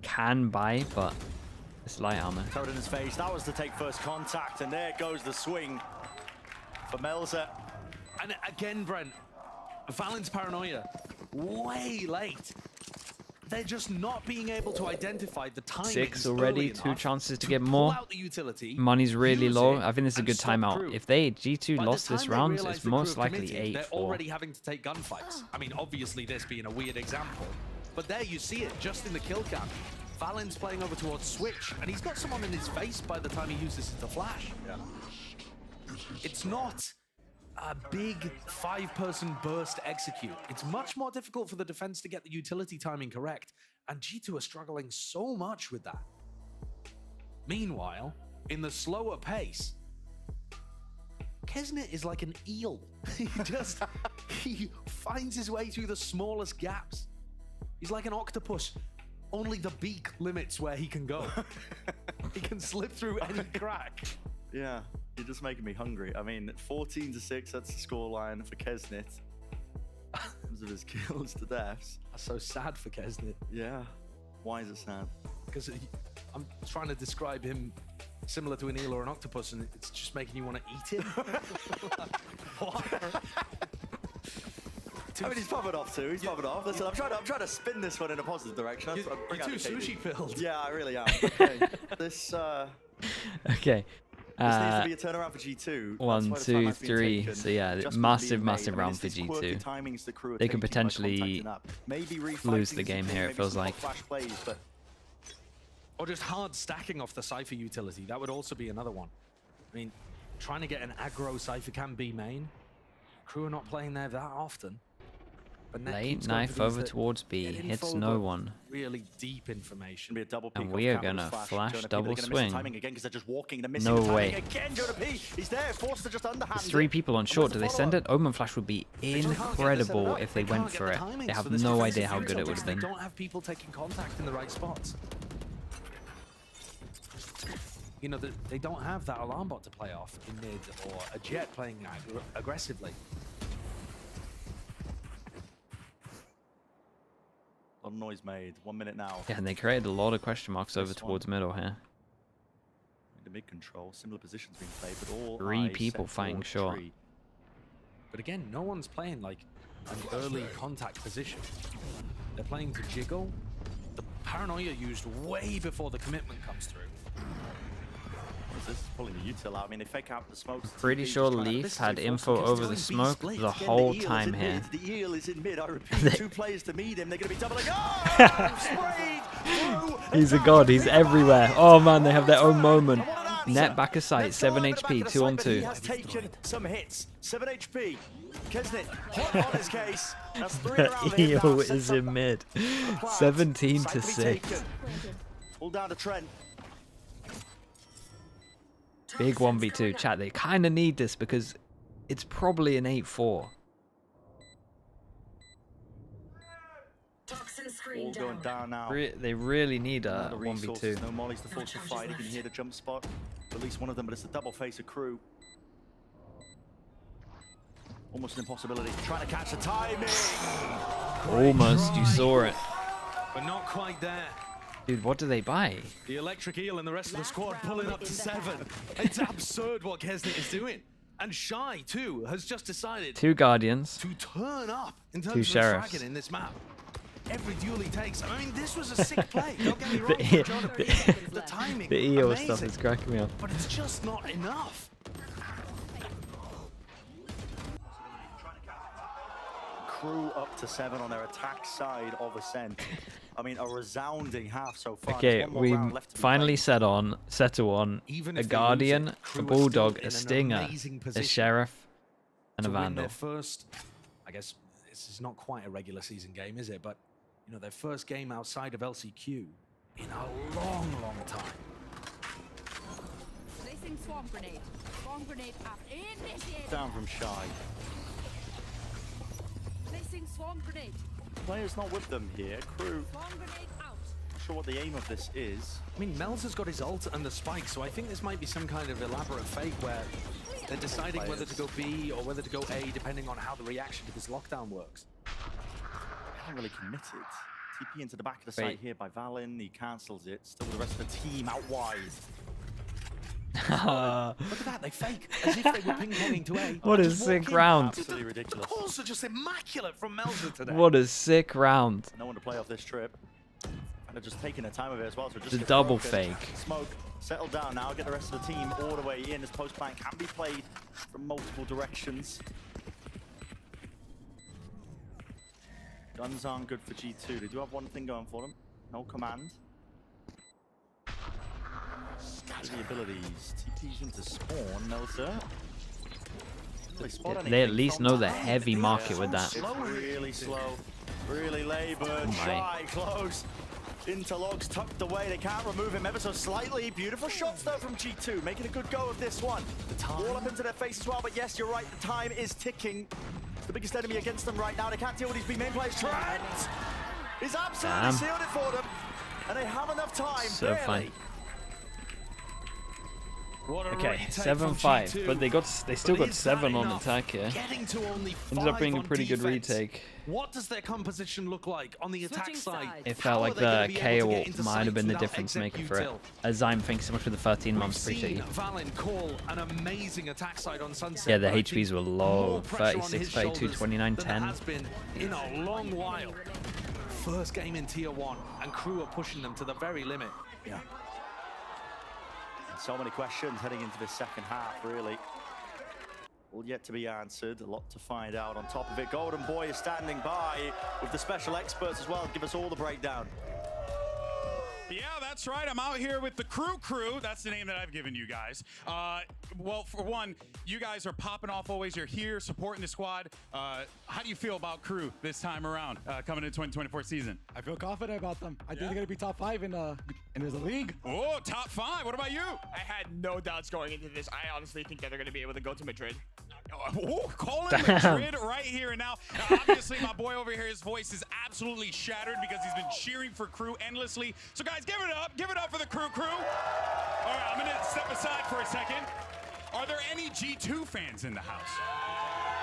can buy, but It's light armor. Throw it in his face. That was to take first contact, and there goes the swing for Melzer. And again, Brent, Valen's paranoia, way late. They're just not being able to identify the timing. 6 already, 2 chances to get more. Out the utility, Money's really use low. it, I think this is a and good stop timeout. Crew. If they G2 By lost the this time they round, realize it's the crew most have likely committed, 8-4. They're already having to take gunfights. I mean, obviously this being a weird example, but there you see it, just in the kill cam. Valen's playing over towards Switch, and he's got someone in his face by the time he uses it to flash. Yeah. It's not a big 5-person burst execute. It's much more difficult for the defense to get the utility timing correct, and G2 are struggling so much with that. Meanwhile, in the slower pace, Kesnet is like an eel. He finds his way through the smallest gaps. He's like an octopus. Only the beak limits where he can go. He can slip through any crack. Yeah, you're just making me hungry. I mean, 14-6, that's the scoreline for Kesnet. In terms of his kills to deaths. That's so sad for Kesnet. Yeah. Why is it sad? Because I'm trying to describe him similar to an eel or an octopus, and it's just making you want to eat him. What? I mean, he's popping off too. He's popping off. Listen, I'm trying to spin this one in a positive direction. You're too sushi-filled. Yeah, I really am. Okay. This Okay. This needs to be a turnaround for G2. 1, 2, 3. So yeah, massive round for G2. They could potentially lose the game here, it feels like. Or just hard stacking off the Cypher utility. That would also be another one. I mean, trying to get an aggro Cypher can be main. Crew are not playing there that often. But Late knife over towards B, hits no one. Really deep information. Be a double And we are gonna flash double swing. Again, they're just walking, No way. Again, Jonah P. He's there, forced to just underhand. There's 3 people on short. Do they send it? Omen Flash would be incredible if they went for it. They have no idea how good it would have been. They don't have people taking contact in the right spots. You know, they don't have that alarm bot to play off in mid, or a Jet playing aggressively. A lot of noise made. 1 minute now. Yeah, and they created a lot of question marks over towards middle here. The mid control, similar positions being played, but all 3 people fighting short. But again, no one's playing like an early contact position. They're playing to jiggle. The paranoia used way before the commitment comes through. This is pulling the util out. I mean, they fake out the smokes. Pretty sure Leaf had info over the smoke the whole time here. The eel is in mid. I repeat, 2 players to meet him. They're going to be doubling. Oh! He's a god. He's everywhere. Oh man, they have their own moment. Net back of sight. 7 HP. 2 on 2. He has taken some hits. 7 HP. Kesnet hot on his case. That's 3 around him. Eel is in mid. 17-6. Pull down to Trent. Big 1v2. Chat, they kind of need this because it's probably an 8-4. All going down now. They really need a Another 1v2. No mollies to force the fight. You can hear the jump spot. At least one of them, but it's the double face of Crew. Almost an impossibility. Trying to catch the timing. Almost. You saw it. But not quite there. Dude, what do they buy? The electric eel and the rest of the squad pulling up to 7. It's absurd what Kesnet is doing. And Shy, too, has just decided 2 Guardians. to turn up in terms 2 of Sheriffs. dragon in this map. Every duel he takes. I mean, this was a sick play. Don't get me wrong. The- for Jonah P. The timing, The EO amazing, stuff is cracking me up. but it's just not enough. Crew up to 7 on their attack side of Ascent. I mean, a resounding half so far. Okay, There's one more we round left to be finally played. settle on Even a if they lose Guardian, it, a Crew are Bulldog, still a in an Stinger, amazing a position Sheriff, and a to win Vandal. their first, I guess this is not quite a regular season game, is it? But, you know, their first game outside of LCQ in a long, long time. Placing swarm grenade. Swarm grenade up. Initiate. Down from Shy. Placing swarm grenade. Players not with them here. Crew. Swarm grenade out. Not sure what the aim of this is. I mean, Mel's has got his ult and the spike, so I think this might be some kind of elaborate fake where they're deciding whether to go B or whether to go A, depending on how the reaction to this lockdown works. They haven't really committed. TP into the back of the site here by Valen. He cancels it. Still the rest of the team out wide. Look at that, they fake as if they were ping-ponging to A. What a sick round. Absolutely ridiculous. The calls are just immaculate from Melzer today. What a sick round. No one to play off this trip. And they're just taking their time of it as well. So just The gets double broken. fake. Smoke, settle down now. Get the rest of the team all the way in. This post plant can be played from multiple directions. Guns aren't good for G2. They do have one thing going for them. No command. The abilities. TP's into spawn. Melzer. They at least know the heavy market with that. Really slow. Really labored. Oh Try close. Interlogs tucked away. They can't remove him ever so slightly. Beautiful shots though from G2. Making a good go of this one. All up into their face as well. But yes, you're right. The time is ticking. It's the biggest enemy against them right now. They can't deal with these big main players. Trent is absolutely sealed it for them. And they have enough time. So fun. Okay, 7-5, but they still got 7 on attack here. Ended up being a pretty good retake. What does their composition look like on the attack side? It felt like the KO might have been the difference maker for it. Azime, thanks so much for the 13 months, appreciate you. Valen call an amazing attack side on Sunset. Yeah, the HPs were low, 36, 32, 29, 10. Has been in a long while. First game in Tier 1, and crew are pushing them to the very limit. Yeah. So many questions heading into this second half, really. All yet to be answered, a lot to find out on top of it. Golden Boy is standing by with the special experts as well. Give us all the breakdown. Yeah, that's right. I'm out here with the crew. That's the name that I've given you guys. Well, for one, you guys are popping off always. You're here supporting the squad. How do you feel about crew this time around, coming into 2024 season? I feel confident about them. I think they're going to be top 5 in the league. Oh, top 5. What about you? I had no doubts going into this. I honestly think that they're going to be able to go to Madrid. Oh, calling Madrid right here and now. Obviously, my boy over here, his voice is absolutely shattered because he's been cheering for crew endlessly. So, guys, give it up. Give it up for the crew. All right, I'm going to step aside for a second. Are there any G2 fans in the house?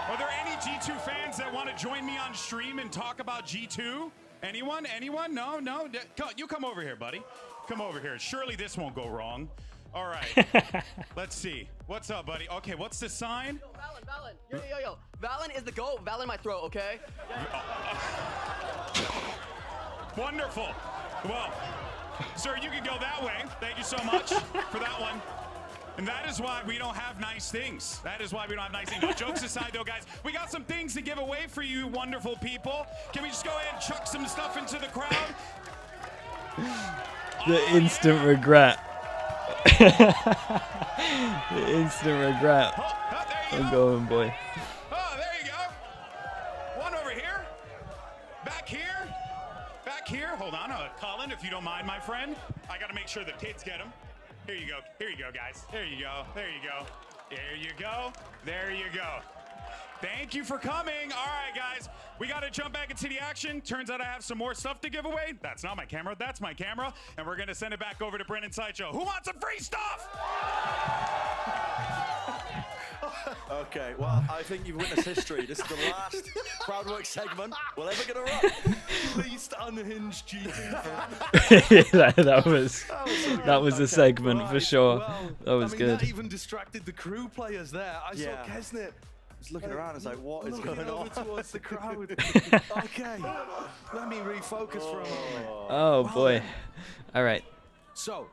Are there any G2 fans that want to join me on stream and talk about G2? Anyone? No? You come over here, buddy. Come over here. Surely this won't go wrong. All right. Let's see. What's up, buddy? Okay, what's the sign? Valen. Yo. Valen is the GOAT. Valen my throat, okay? Wonderful. Well, sir, you can go that way. Thank you so much for that one. And that is why we don't have nice things. No, jokes aside, though, guys, we got some things to give away for you wonderful people. Can we just go ahead and chuck some stuff into the crowd? The instant regret. The instant regret. I'm going, boy. Oh, there you go. One over here. Back here. Hold on, Colin, if you don't mind, my friend. I got to make sure the kids get them. Here you go, guys. There you go. Thank you for coming. All right, guys, we got to jump back into the action. Turns out I have some more stuff to give away. That's not my camera. That's my camera. And we're going to send it back over to Brennan Sideshow. Who wants some free stuff? Okay, well, I think you've witnessed history. This is the last crowdwork segment we're ever going to run. Least unhinged G2. that was a segment for sure. Well, that was good. That even distracted the crew players there. I saw Kesnet just looking around. It's like, what is going on? Towards the crowd. Okay, let me refocus for a moment. Oh boy. All right. So,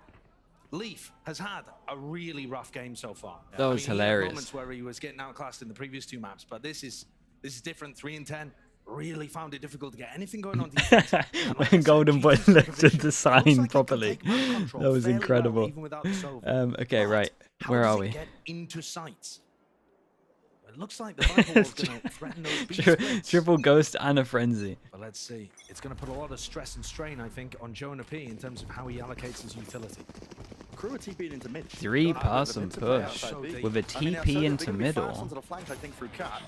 Leaf has had a really rough game so far. That was hilarious. He had moments where he was getting outclassed in the previous 2 maps, but this is different. 3 and 10 really found it difficult to get anything going on defense. When Golden Boy lifted the sign properly, that was incredible. Okay, right. Where are we? Get into sights. It looks like the Viper Wall's going to threaten those B splits. Triple Ghost and a Frenzy. But let's see. It's going to put a lot of stress and strain, I think, on Jonah P in terms of how he allocates his utility. Crew are TP'd into mid. 3-person push with a TP into middle. Onto the flank, I think, through Cat.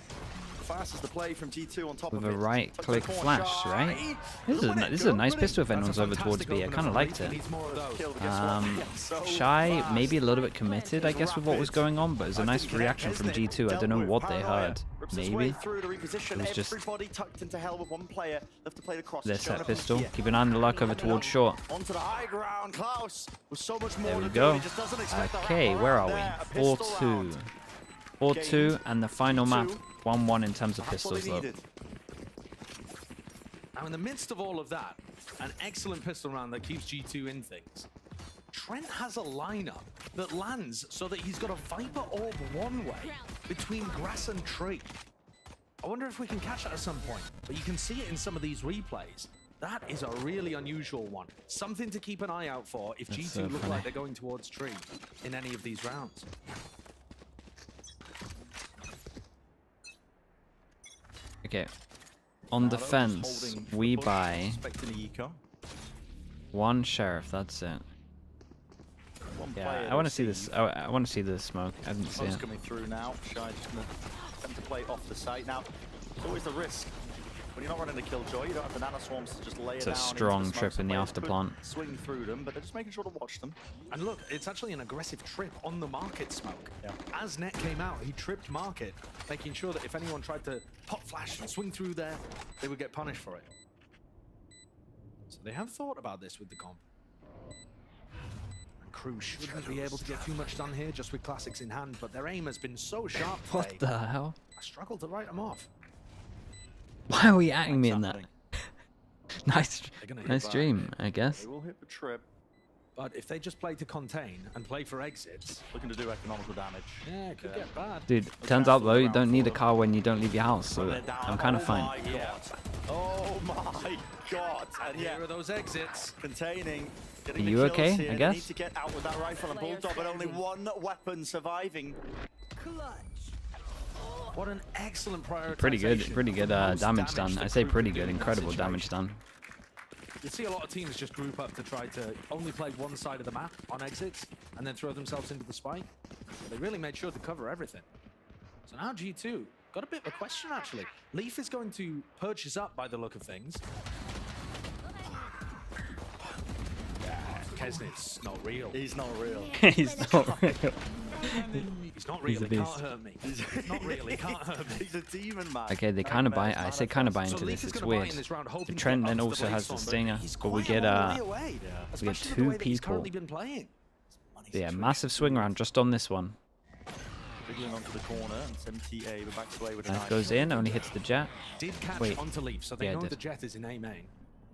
Fast is the play from G2 on top with of a right-click flash, right? This is a nice pistol if anyone's over towards B. I kind of liked it. Shy, maybe a little bit committed, I guess, with what was going on, but it was a nice reaction from G2. I don't know what they heard. Rips his way through to reposition. Everybody tucked into hell with one player left to play the cross. There's that pistol. Keep an eye on the luck over towards short. Onto the high ground. Klaus with so much more There we to go. do. He just doesn't expect the Okay, round where round are we? there. A pistol 4-2. round. 4-2, and the final map 1-1 in terms of That's what pistols, they though. needed. Now, in the midst of all of that, an excellent pistol round that keeps G2 in things. Trent has a lineup that lands so that he's got a Viper orb one way between grass and tree. I wonder if we can catch that at some point, but you can see it in some of these replays. That is a really unusual one. Something to keep an eye out for if That's G2 so look funny. like they're going towards tree in any of these rounds. Okay. On defense, we buy Expecting the eco. 1 sheriff. That's it. Yeah, I want to see this. I want to see the smoke. I didn't see Smoke's it. coming through now. Shy just gonna attempt to play off the site. Now, it's always the risk. When you're not running a killjoy, you don't have the nano swarms to just lay it It's down. a into strong the smoke. trip in the Some after players plant. could swing through them, but they're just making sure to watch them. And look, it's actually an aggressive trip on the market smoke. As Net came out, he tripped market, making sure that if anyone tried to pop flash and swing through there, they would get punished for it. So they have thought about this with the comp. And Crew shouldn't be able to get too much done here just with classics in hand, but their aim has been so sharp today. What the hell? I struggle to write them off. Why are we atting me in that? Nice, gonna hit nice back. dream, I guess. They will hit the trip. But if they just play to contain and play for exits, looking to do economical damage. Yeah, it could get bad. Dude, turns out though, you don't need a car when you don't leave your house, so I'm kind of fine. Oh my god. And here are those exits. Containing. Are Getting the you kills okay, here. I They guess? need to get out with that rifle and bulldog, but only one weapon surviving. What an excellent prioritization. Pretty good damage done. I say pretty good, incredible damage done. You see a lot of teams just group up to try to only play one side of the map on exits and then throw themselves into the spike. But they really made sure to cover everything. So now G2 got a bit of a question actually. Leaf is going to purchase up by the look of things. Kesnit's not real. He's not real. He's not real. He's not He's real. a He can't beast. hurt me. He's not real. He can't hurt me. He's a demon, man. Okay, they kind of buy. I say kind of buy So into Leaf this. is It's gonna buy weird. in this round, hoping The to Trent get then up to also the has the Blade Storm, stinger, he's but we quite get a long way away, we get especially with the 2 way that he's people. currently been playing. Yeah, massive swing around just on this one. Wiggling onto the corner and MTA, but backs away with a That nice goes shot. in, only hits the jet. Did catch Wait. onto Leaf, so they Yeah, it know did. the jet is in A main,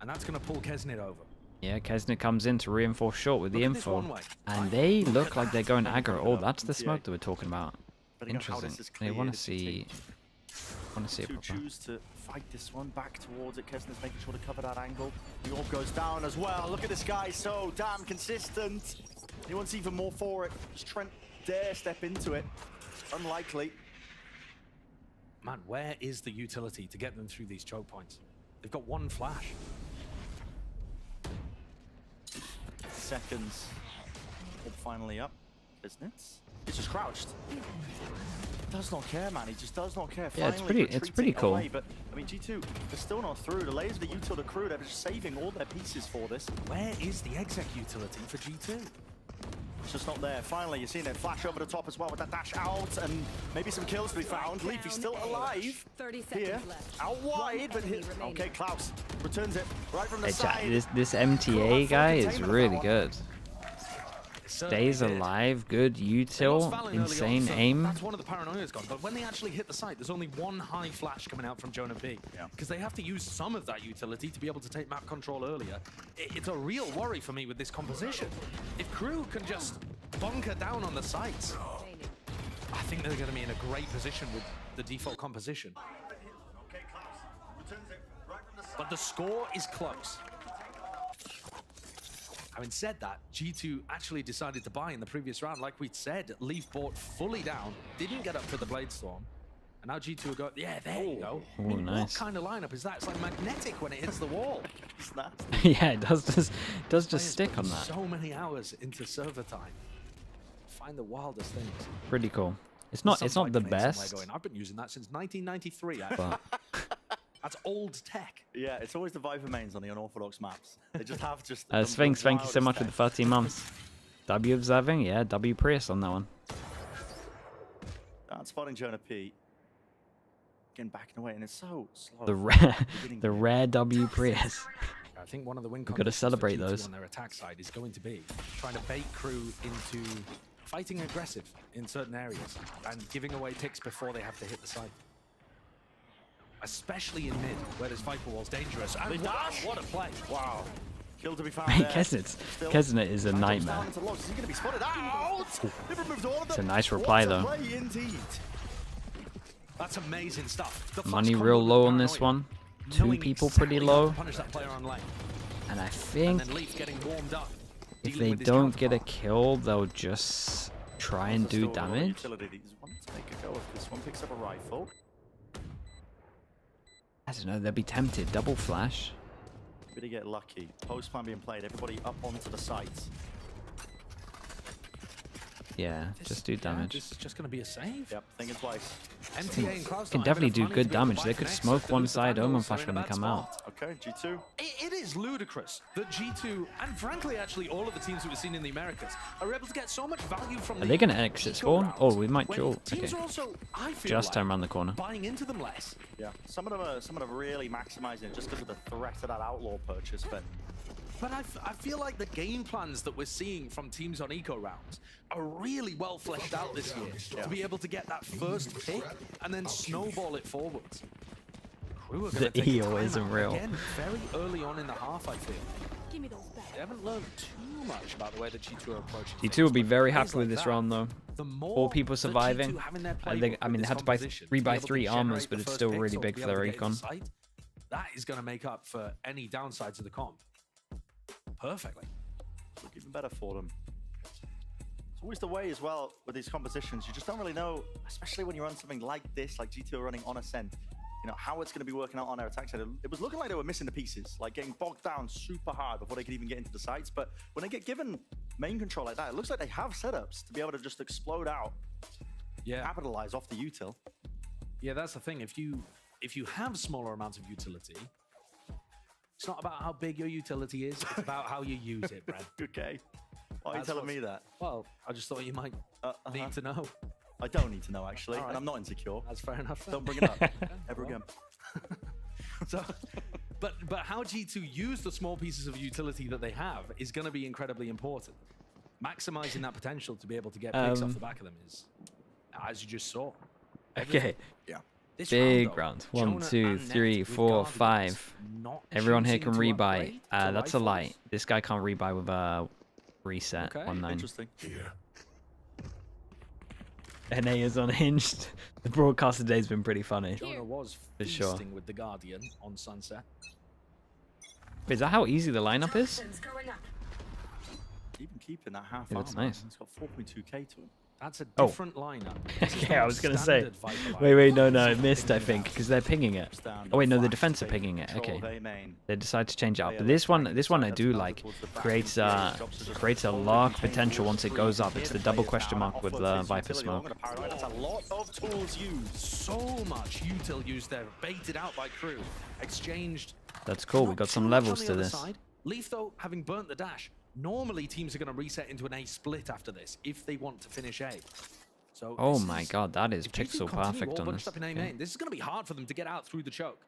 and that's going to pull Kesnit over. Yeah, Kesnit comes in to reinforce short with the Look at this info. one way. And they look like they're going aggro. Oh, that's the smoke that we're talking about. Depending on how Interesting. this is They cleared, want if to you see... want to see it to proper. choose to fight this one back towards it. Kesner's making sure to cover that angle. The orb goes down as well. Look at this guy, so damn consistent. He wants even more for it. Does Trent dare step into it? Unlikely. Man, where is the utility to get them through these choke points? They've got one flash. Seconds. Orb finally up. Kesnitz. He's just crouched. Does not care, man. He just does not care. Yeah, it's Finally pretty retreating cool. away, but I mean, G2, they're still not through. The layers of the util, the crew, they're just saving all their pieces for this. Where is the exec utility for G2? It's just not there. Finally, you're seeing it flash over the top as well with that dash out, and maybe some kills to be found. Leafy's still alive 30 seconds here, left. out wide, but hit. Okay, Klaus returns it right from the Hey, side. chat, this MTA guy is really good. Stays Certainly did. alive, good They lost util, Valen early insane on, so aim. That's one of the paranoias gone. But when they actually hit the site, there's only one high flash coming out from Jonah B. Because they have to use some of that utility to be able to take map control earlier. It's a real worry for me with this composition. If Crew can just bunker down on the sites, I think they're going to be in a great position with the default composition. But the score is close. Having said that, G2 actually decided to buy in the previous round. Like we'd said, Leaf bought fully down, didn't get up to the Blade Storm. And now G2 are going, yeah, there you go. Oh, I mean, what nice. kind of lineup is that? It's like magnetic when it hits the wall. It's nasty. Yeah, it does just Players stick on put that. So many hours into server time. Find the wildest things. Pretty cool. It's not the Some fight grenades somewhere best, Going, I've been using that since 1993. Actually. but That's old tech. Yeah, it's always the Viper mains on the unorthodox maps. They just have just. Sphinx, thank you so much for the 13 months. W observing, yeah, W Prius on that one. That's spotting Jonah P. again backing away, and it's so slow. The rare W Prius. I think one of the win We've got to celebrate those. on their attack side is going to be trying to bait Crew into fighting aggressive in certain areas and giving away ticks before they have to hit the side. Especially in mid, where this Viper wall's dangerous. And wow, what a play! Wow. Kill to be found Hey, there. Kesnet is a nightmare. Is he going to be spotted out? They've removed all of It's a them. nice reply, What a though. play indeed. That's amazing stuff. The Money flash real combo low with on this paranoia, one. 2 knowing people exactly pretty how to low. punish that player on lane. And I And think then Leaf getting warmed up. if dealing they with his don't get a counterpart. kill, they'll just try and do damage. Utility. He's wanting to make a go if this one picks up a rifle. I don't know, they'll be tempted. Double flash. Really get lucky. Post plan being played. Everybody up onto the site. Yeah, just do damage. This is just going to be a save. Yep, thinking twice. MTA and Cloud Can definitely do good damage. They could smoke one side Omen Flash when they come out. Okay, G2. It is ludicrous that G2, and frankly, actually, all of the teams that we've seen in the Americas are able to get so much value from Are they going to exit spawn? Oh, we might duel. Okay. Teams are also, I feel Just like, turn around the corner. buying into them less. Yeah, some of them are really maximizing it just because of the threat of that outlaw purchase, But I feel like the game plans that we're seeing from teams on eco rounds are really well fleshed out this year to be able to get that first pick and then snowball it forwards. Crew are gonna The take EO time isn't out. real. Again, very early on in the half, I feel. Give me those back. They haven't learned too much about the way that G2 are approaching G2 will be things, very but happy plays with like this that, round, though. the more 4 people that surviving. G2 have in their I playbook mean, with they this had to buy composition 3 to by be able to 3 armors, generate but the it's first still picks really or big to for be able their to get into recon. the site, that is going to make up for any downsides of the comp. Perfectly. look even better for them. It's always the way as well with these compositions. You just don't really know, especially when you run something like this, like G2 are running on Ascent, you know, how it's going to be working out on their attack side. It was looking like they were missing the pieces, like getting bogged down super hard before they could even get into the sites. But when they get given main control like that, it looks like they have setups to be able to just explode out, capitalize off the util. Yeah, that's the thing. If you have smaller amounts of utility, it's not about how big your utility is, it's about how you use it, Brad. Okay. Why are you That's telling what's- me that? Well, I just thought you might need to know. I don't need to know, actually, All right. and I'm not insecure. That's fair enough. then. Don't bring it up ever Well. again. So, but how G2 use the small pieces of utility that they have is going to be incredibly important. Maximizing that potential to be able to get picks off the back of them is, as you just saw. Okay. Yeah. This Big though, round. 1, Jonah 2, and 3, Net with 4, Guardians 5. not Everyone here choosing can to rebuy. upgrade to That's a rifles. lie. This guy can't rebuy with a reset. Okay, 1-9. Interesting. NA is unhinged. The broadcast today has been pretty funny. Jonah was For sure. feasting with the Guardian on Sunset. Wait, is that how easy the lineup is? Even keeping that half Yeah, that's armor, nice. It's got 4.2k to him. That's a Oh. different lineup. This is the Okay, I more was gonna say. standard Viper Wait, lineup. no, I missed, I think, because they're pinging it. Oh wait, no, the defense are pinging it. Okay, they decide to change it up. But this one I do like. Creates a lot of potential once it goes up. It's the double question mark with Viper smoke. That's a lot of tools used. So much util used there, baited out by Crew, exchanged. That's cool. We got some levels to this. Leaf, though, having burnt the dash, normally teams are going to reset into an A split after this if they want to finish A. So Oh this my is- god, that is if G2 pixel continue perfect all on bunched this. up in A main, this is going to be hard for them to get out through the choke.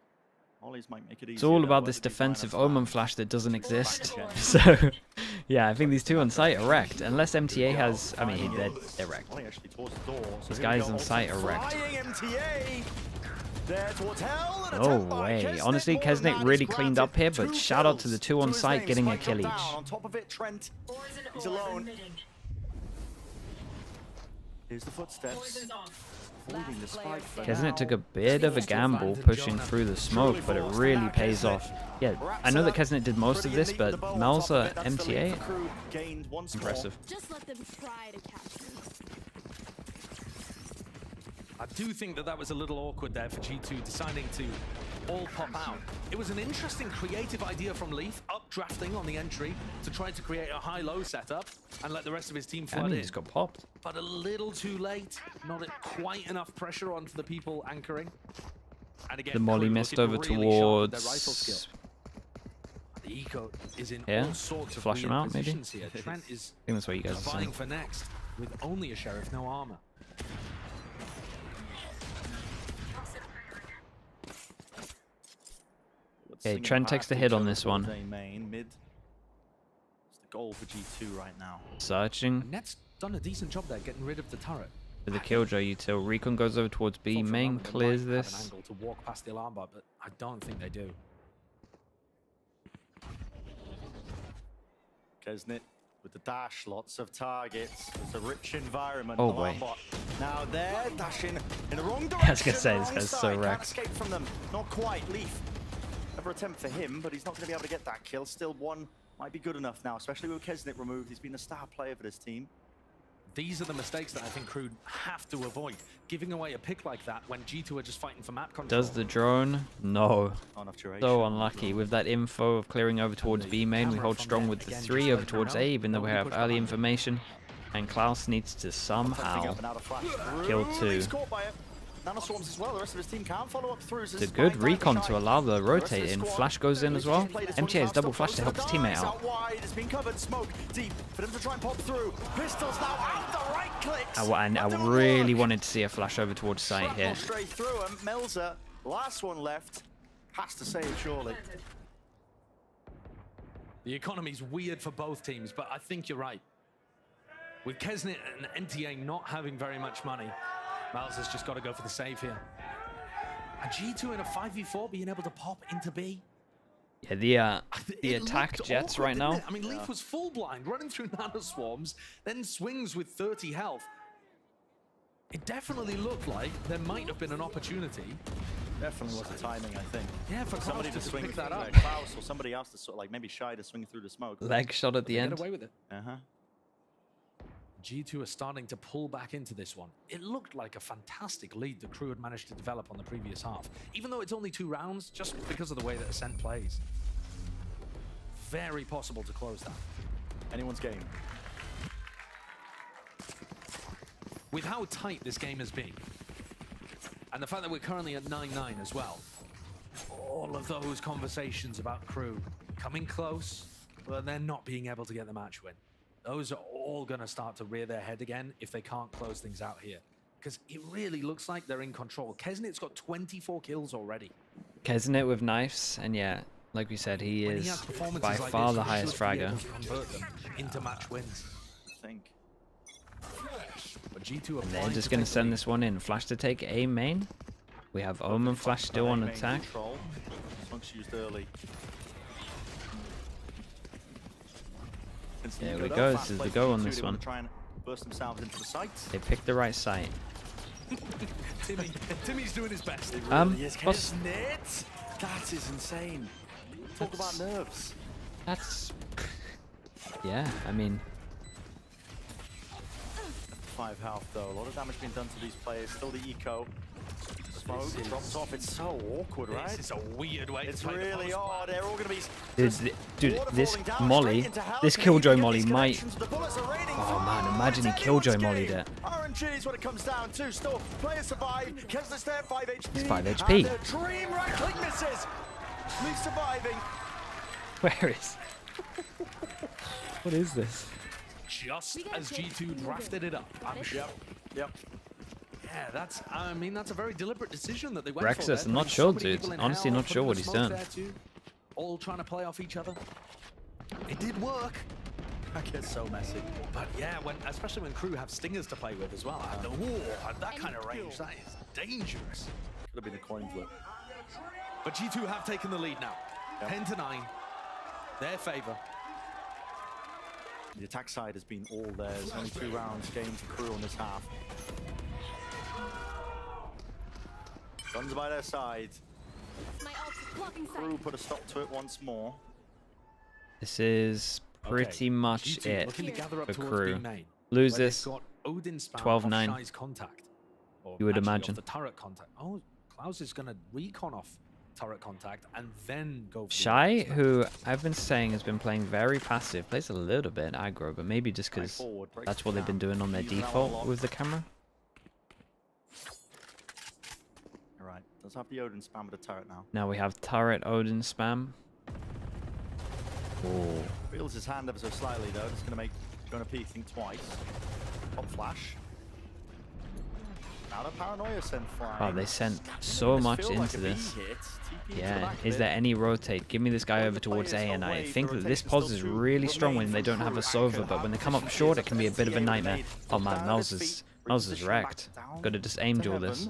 Ollies might make it It's all about this defensive Omen Flash that doesn't exist. So, yeah, I think these two on site are wrecked. Unless MTA has, I mean, they're wrecked. Ollie actually towards the door. So These here we guys go. on site are wrecked. Flying MTA. There towards hell. and No attempt by way. Kesnet. Honestly, More than Kesnet that, really he's cleaned granted up here, but 2 shout out to kills the two on to his site name. getting a Spike kill up each. down. On top of it, Trent. He's alone. Here's the footsteps. Avoiding the spike for Kesnet now. took a bit of a gamble pushing through the smoke, but it really pays off. Yeah, I know that Kesnet did most of this, but Melza MTA, impressive. Just let them try to catch me. I do think that was a little awkward there for G2 deciding to all pop out. It was an interesting creative idea from Leaf, updrafting on the entry to try to create a high-low setup and let the rest of his team flood And he in. just got popped. But a little too late, not quite enough pressure onto the people anchoring. And again, The molly Crew missed looking over really sharp with their rifle towards... skill. The eco is in Yeah, all sorts of flush weird him out, maybe? positions here. Trent is I think that's what you guys are vying saying. for next with only a sheriff, no armor. Okay, Trent takes the hit on this one. Main, mid. It's the goal for G2 right now. Searching. And Net's done a decent job there getting rid of the turret. For the Killjoy util. Recon goes over towards B. Main clears Have an this. angle to walk past the alarm bar, but I don't think they do. Kesnit with the dash, lots of targets. It's a rich environment. Oh, Alarm boy. bot. Now they're dashing in the wrong direction. I was gonna say, this guy's so Can't wrecked. escape from them. Not quite. Leaf. Never attempt for him, but he's not going to be able to get that kill. Still one might be good enough now, especially with Kesnit removed. He's been a star player for this team. These are the mistakes that I think Crew have to avoid. Giving away a pick like that when G2 are just fighting for map control. Does the drone? No. Not enough duration. So unlucky. With that info of clearing over towards B main, we hold strong with the 3 over towards A, even though we have early information. And Klaus needs to somehow kill 2. Nanoswarms as well. The rest of his team can't follow up through. It's a good recon to allow the rotate in. Flash goes in as well. MTA is double flash to help his teammate out. It's been covered. Smoke deep for them to try and pop through. Pistols now out the right clicks. I really wanted to see a flash over towards site here. Straight through him. Melzer, last one left, has to save surely. The economy's weird for both teams, but I think you're right. With Kesnit and NTA not having very much money, Miles has just got to go for the save here. And G2 in a 5v4 being able to pop into B. Yeah, the attack jets awkward, right now. I mean, Leaf was full blind, running through nanoswarms, then swings with 30 health. It definitely looked like there might have been an opportunity. Definitely was the timing, I think. Yeah, for somebody Klaus to to swing pick that up. Klaus or somebody else to sort of like maybe Shy to swing through the smoke. Leg shot at the end. Get away with it. Uh-huh. G2 are starting to pull back into this one. It looked like a fantastic lead the Crew had managed to develop on the previous half, even though it's only 2 rounds, just because of the way that Ascent plays. Very possible to close that. Anyone's game. With how tight this game has been, and the fact that we're currently at 9-9 as well, all of those conversations about Crew coming close, but then not being able to get the match win. Those are all going to start to rear their head again if they can't close things out here. Because it really looks like they're in control. Kesnit's got 24 kills already. Kesnit with knives, and yeah, like we said, he When is has performances by like far this, the he highest should be fragger. able to convert them into match wins. I think. But G2 And they're just going to send this one in. Flash to take A main. We have Omen Flash still on attack. Smoke's used early. There we go. This is the go on this one. Try and burst themselves into the site. They picked the right site. Timmy's doing his best. Boss, Kesnit! That is insane. Talk about nerves. that's... Yeah, I mean... 5 health though. A lot of damage being done to these players. Still the eco. Smoke drops off. It's so awkward, right? This is a weird way It's to play really the odd. They're all going to be... Dude, this Molly, this Killjoy Molly might... Oh man, imagine he Killjoy Mollied it. RNG is what it comes down to. Still, players survive. Kesnit's there, 5 HP. It's 5 HP. And the dream right click misses. Leaf surviving. Where is... What is this? Just as G2 drafted it up, I'm sure. Yep. Yeah, that's, I mean, that's a very deliberate decision that they went for. Rexus, there, I'm not putting sure, so many dude. people in Honestly, hell, not sure putting what the he's smoke done. there too, all trying to play off each other. It did work. That gets so messy. But yeah, especially when Crew have stingers to play with as well. At that kind of range, that is dangerous. Could have been a coin flip. But G2 have taken the lead now. 10-9. Their favor. The attack side has been all theirs. Only 2 rounds game for Crew on this half. Guns by their side. Crew put a stop to it once more. This is pretty much G2 it looking to gather up for towards Crew. B main, Lose where they've this, got Odin spam off 12-9. Shy's contact. Or You would actually imagine. off the turret contact. Oh, Klaus is going to recon off turret contact and then go for Shy, who I've been saying has been playing very passive, plays a little bit aggro, but maybe just because that's what they've been doing on their default with the camera. Alright, does have the Odin spam with the turret now. Now we have turret Odin spam. Oh. Reels his hand ever so slightly though. Just going to make P think twice. Pop flash. Now the paranoia sent flying. Wow, they sent so much into this. Yeah, is there any rotate? Give me this guy over towards A, and I think that this pos is really strong when they don't have a Sova, but when they come up short, it can be a bit of a nightmare. Oh man, Mel's is wrecked. Gotta just aim duel this.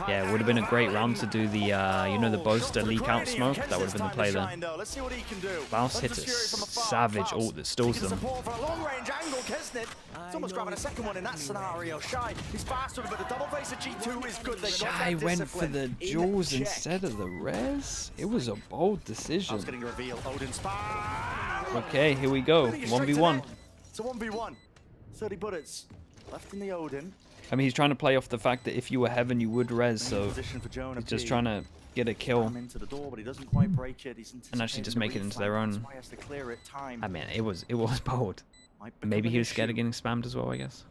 Yeah, it would have been a great round to do the, you know, the Boaster leak out smoke. That would have been the play there. Klaus hits a savage ult that stalls them. It's almost grabbing a second one in that scenario. Shy, he's faster, but the double face of G2 is good. Shy went for the jewels instead of the res. It was a bold decision. Okay, here we go. 1v1. It's a 1v1. 30 bullets left in the Odin. I mean, he's trying to play off the fact that if you were Heaven, you would res, so he's just trying to get a kill and actually just make it into their own. I mean, it was bold. Maybe he was scared of getting spammed as well, I guess.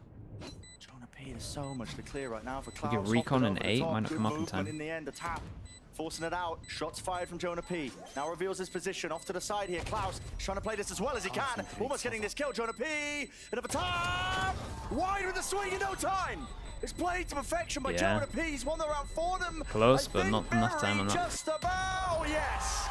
There's so much to clear right now for we get Recon and 8, might not come up in time. In the end, a tap. Forcing it out. Shots fired from Jonah P. Now reveals his position. Off to the side here. Klaus trying to play this as well as he can. Almost getting this kill. Jonah P. Another tap. Wide with the swing in no time. It's played to perfection by Jonah P. He's won the round for them. Close, but not enough time on that. Just about, yes.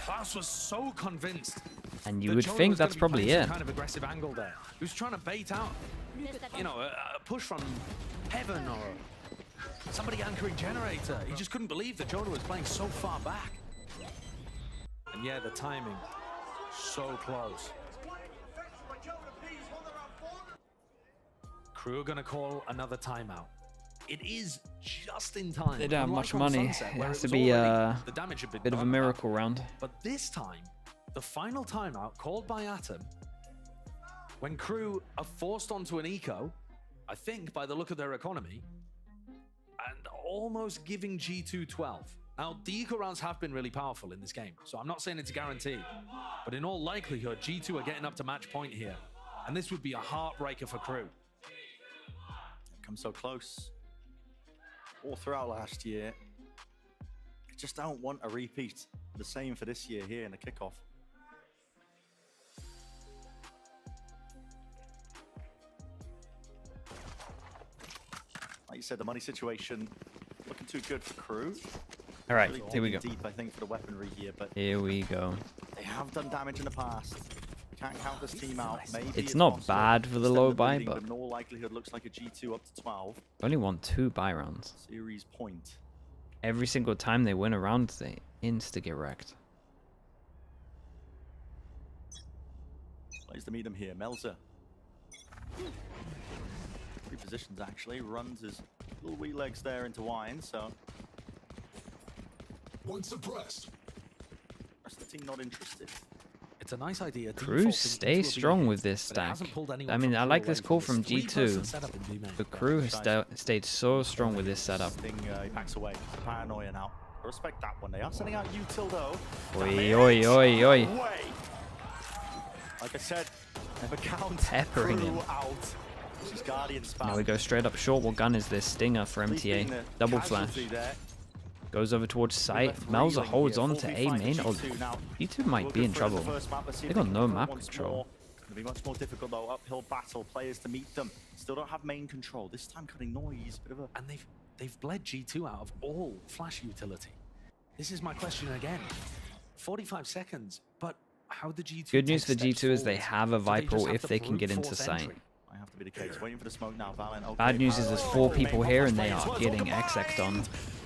Klaus was so convinced. And you would think that's probably it. Kind of aggressive angle there. He was trying to bait out, you know, a push from Heaven or somebody anchoring Generator. He just couldn't believe that Jonah was playing so far back. And yeah, the timing, so close. Crew are gonna call another timeout. It is just in time. They don't have much money. Sunset, it has to be a bit of a miracle round. But this time, the final timeout called by Atom, when Crew are forced onto an eco, I think by the look of their economy, and almost giving G2 12. Now, the eco rounds have been really powerful in this game, so I'm not saying it's a guarantee, but in all likelihood, G2 are getting up to match point here, and this would be a heartbreaker for Crew. Come so close all throughout last year. I just don't want a repeat. The same for this year here in the kickoff. Like you said, the money situation looking too good for Crew. All right, really here we go. Deep, I think, for the weaponry here, but here we go. They have done damage in the past. Can't count this team out. Maybe it's not bad for the low buy, but in all likelihood looks like a G2 up to 12. Only won 2 buy rounds. Series point. Every single time they win a round, they insta get wrecked. Plays to meet him here, Melzer. 3 positions actually. Runs his little wee legs there into Wine, so. One suppressed. Rest of the team not interested. It's a nice idea. Crew stay strong with this stack. I mean, I like this call from G2. The Crew has stayed so strong with this setup. He backs away. Paranoia now. I respect that one. They are sending out Util though. Oi, oi, oi, oi. Like I said, never count Peppering him. out. She's Guardian spam. Now we go straight up short. What gun is this? Stinger for MTA. Double flash. Goes over towards site. Melzer holds on to A main. Oh, G2 might be in trouble. They got no map control. It'll be much more difficult though. Uphill battle. Players to meet them. Still don't have main control. This time cutting noise. Bit of a. And they've bled G2 out of all flash utility. This is my question again. 45 seconds, but how the G2? Good news for G2 is they have a Viper if they can get into sight. I have to be the case. Waiting for the smoke now, Valen. Okay. Bad news is there's 4 people here and they are getting XX'd on.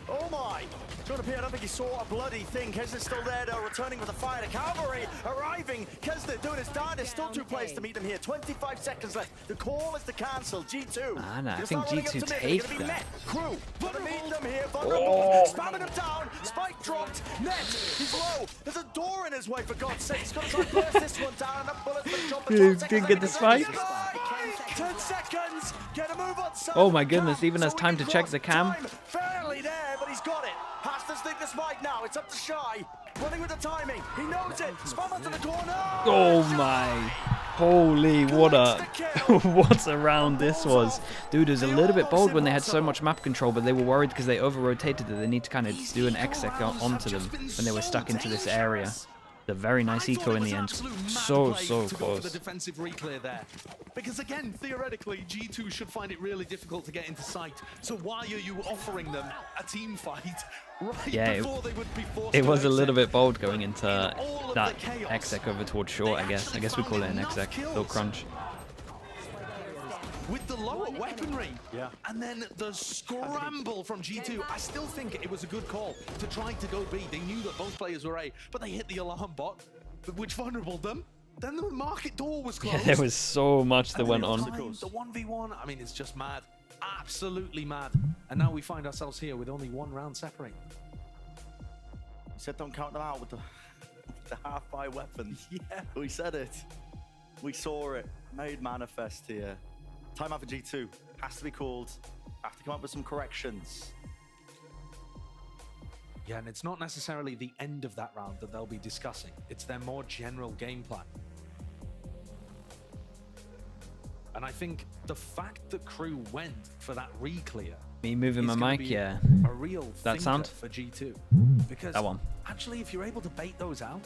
Oh my! Jonah P, I don't think he saw a bloody thing. Kesner's still there though, returning with a fire. The cavalry arriving. Kesner doing his darn. There's still 2 players to meet them here. 25 seconds left. The call is to cancel. G2. Man, I think G2 take that. Crew, to meet them here. Vulnerable. Spamming him down. Spike dropped. Net. He's low. There's a door in his way, for God's sake. He's got to try and burst this one down. Enough bullets for the jump. Didn't get the spike. 10 seconds. Get a move on. Oh my goodness, even has time to check the cam. Barely there, but he's got it. Has to stick the spike now. It's up to Shy. Running with the timing. He knows it. Spam onto the corner. Oh my. Holy, what a round this was. Dude, it was a little bit bold when they had so much map control, but they were worried because they over-rotated that they need to kind of do an exec onto them when they were stuck into this area. The very nice eco in the end. So close. The defensive reclear there. Because again, theoretically, G2 should find it really difficult to get into sight. So why are you offering them a team fight right before they would be forced it to was a little exit? bit bold going into that exec over towards short, I guess. I guess we call it an exec. Little crunch. With the lower weaponry, and then the scramble from G2, I still think it was a good call to try to go B. They knew that both players were A, but they hit the alarm bot, which vulnerable them. Then the market door was closed. Yeah, there was so much that went on. The 1v1, I mean, it's just mad. Absolutely mad. And now we find ourselves here with only 1 round separating. You said don't count them out with the half-by weapon. Yeah. We said it. We saw it. Made manifest here. Timeout for G2. Has to be called. Have to come up with some corrections. Yeah, and it's not necessarily the end of that round that they'll be discussing. It's their more general game plan. And I think the fact that Crew went for that re-clear. Me moving my mic, yeah. A real that sound for G2. Because that one. Actually, if you're able to bait those out,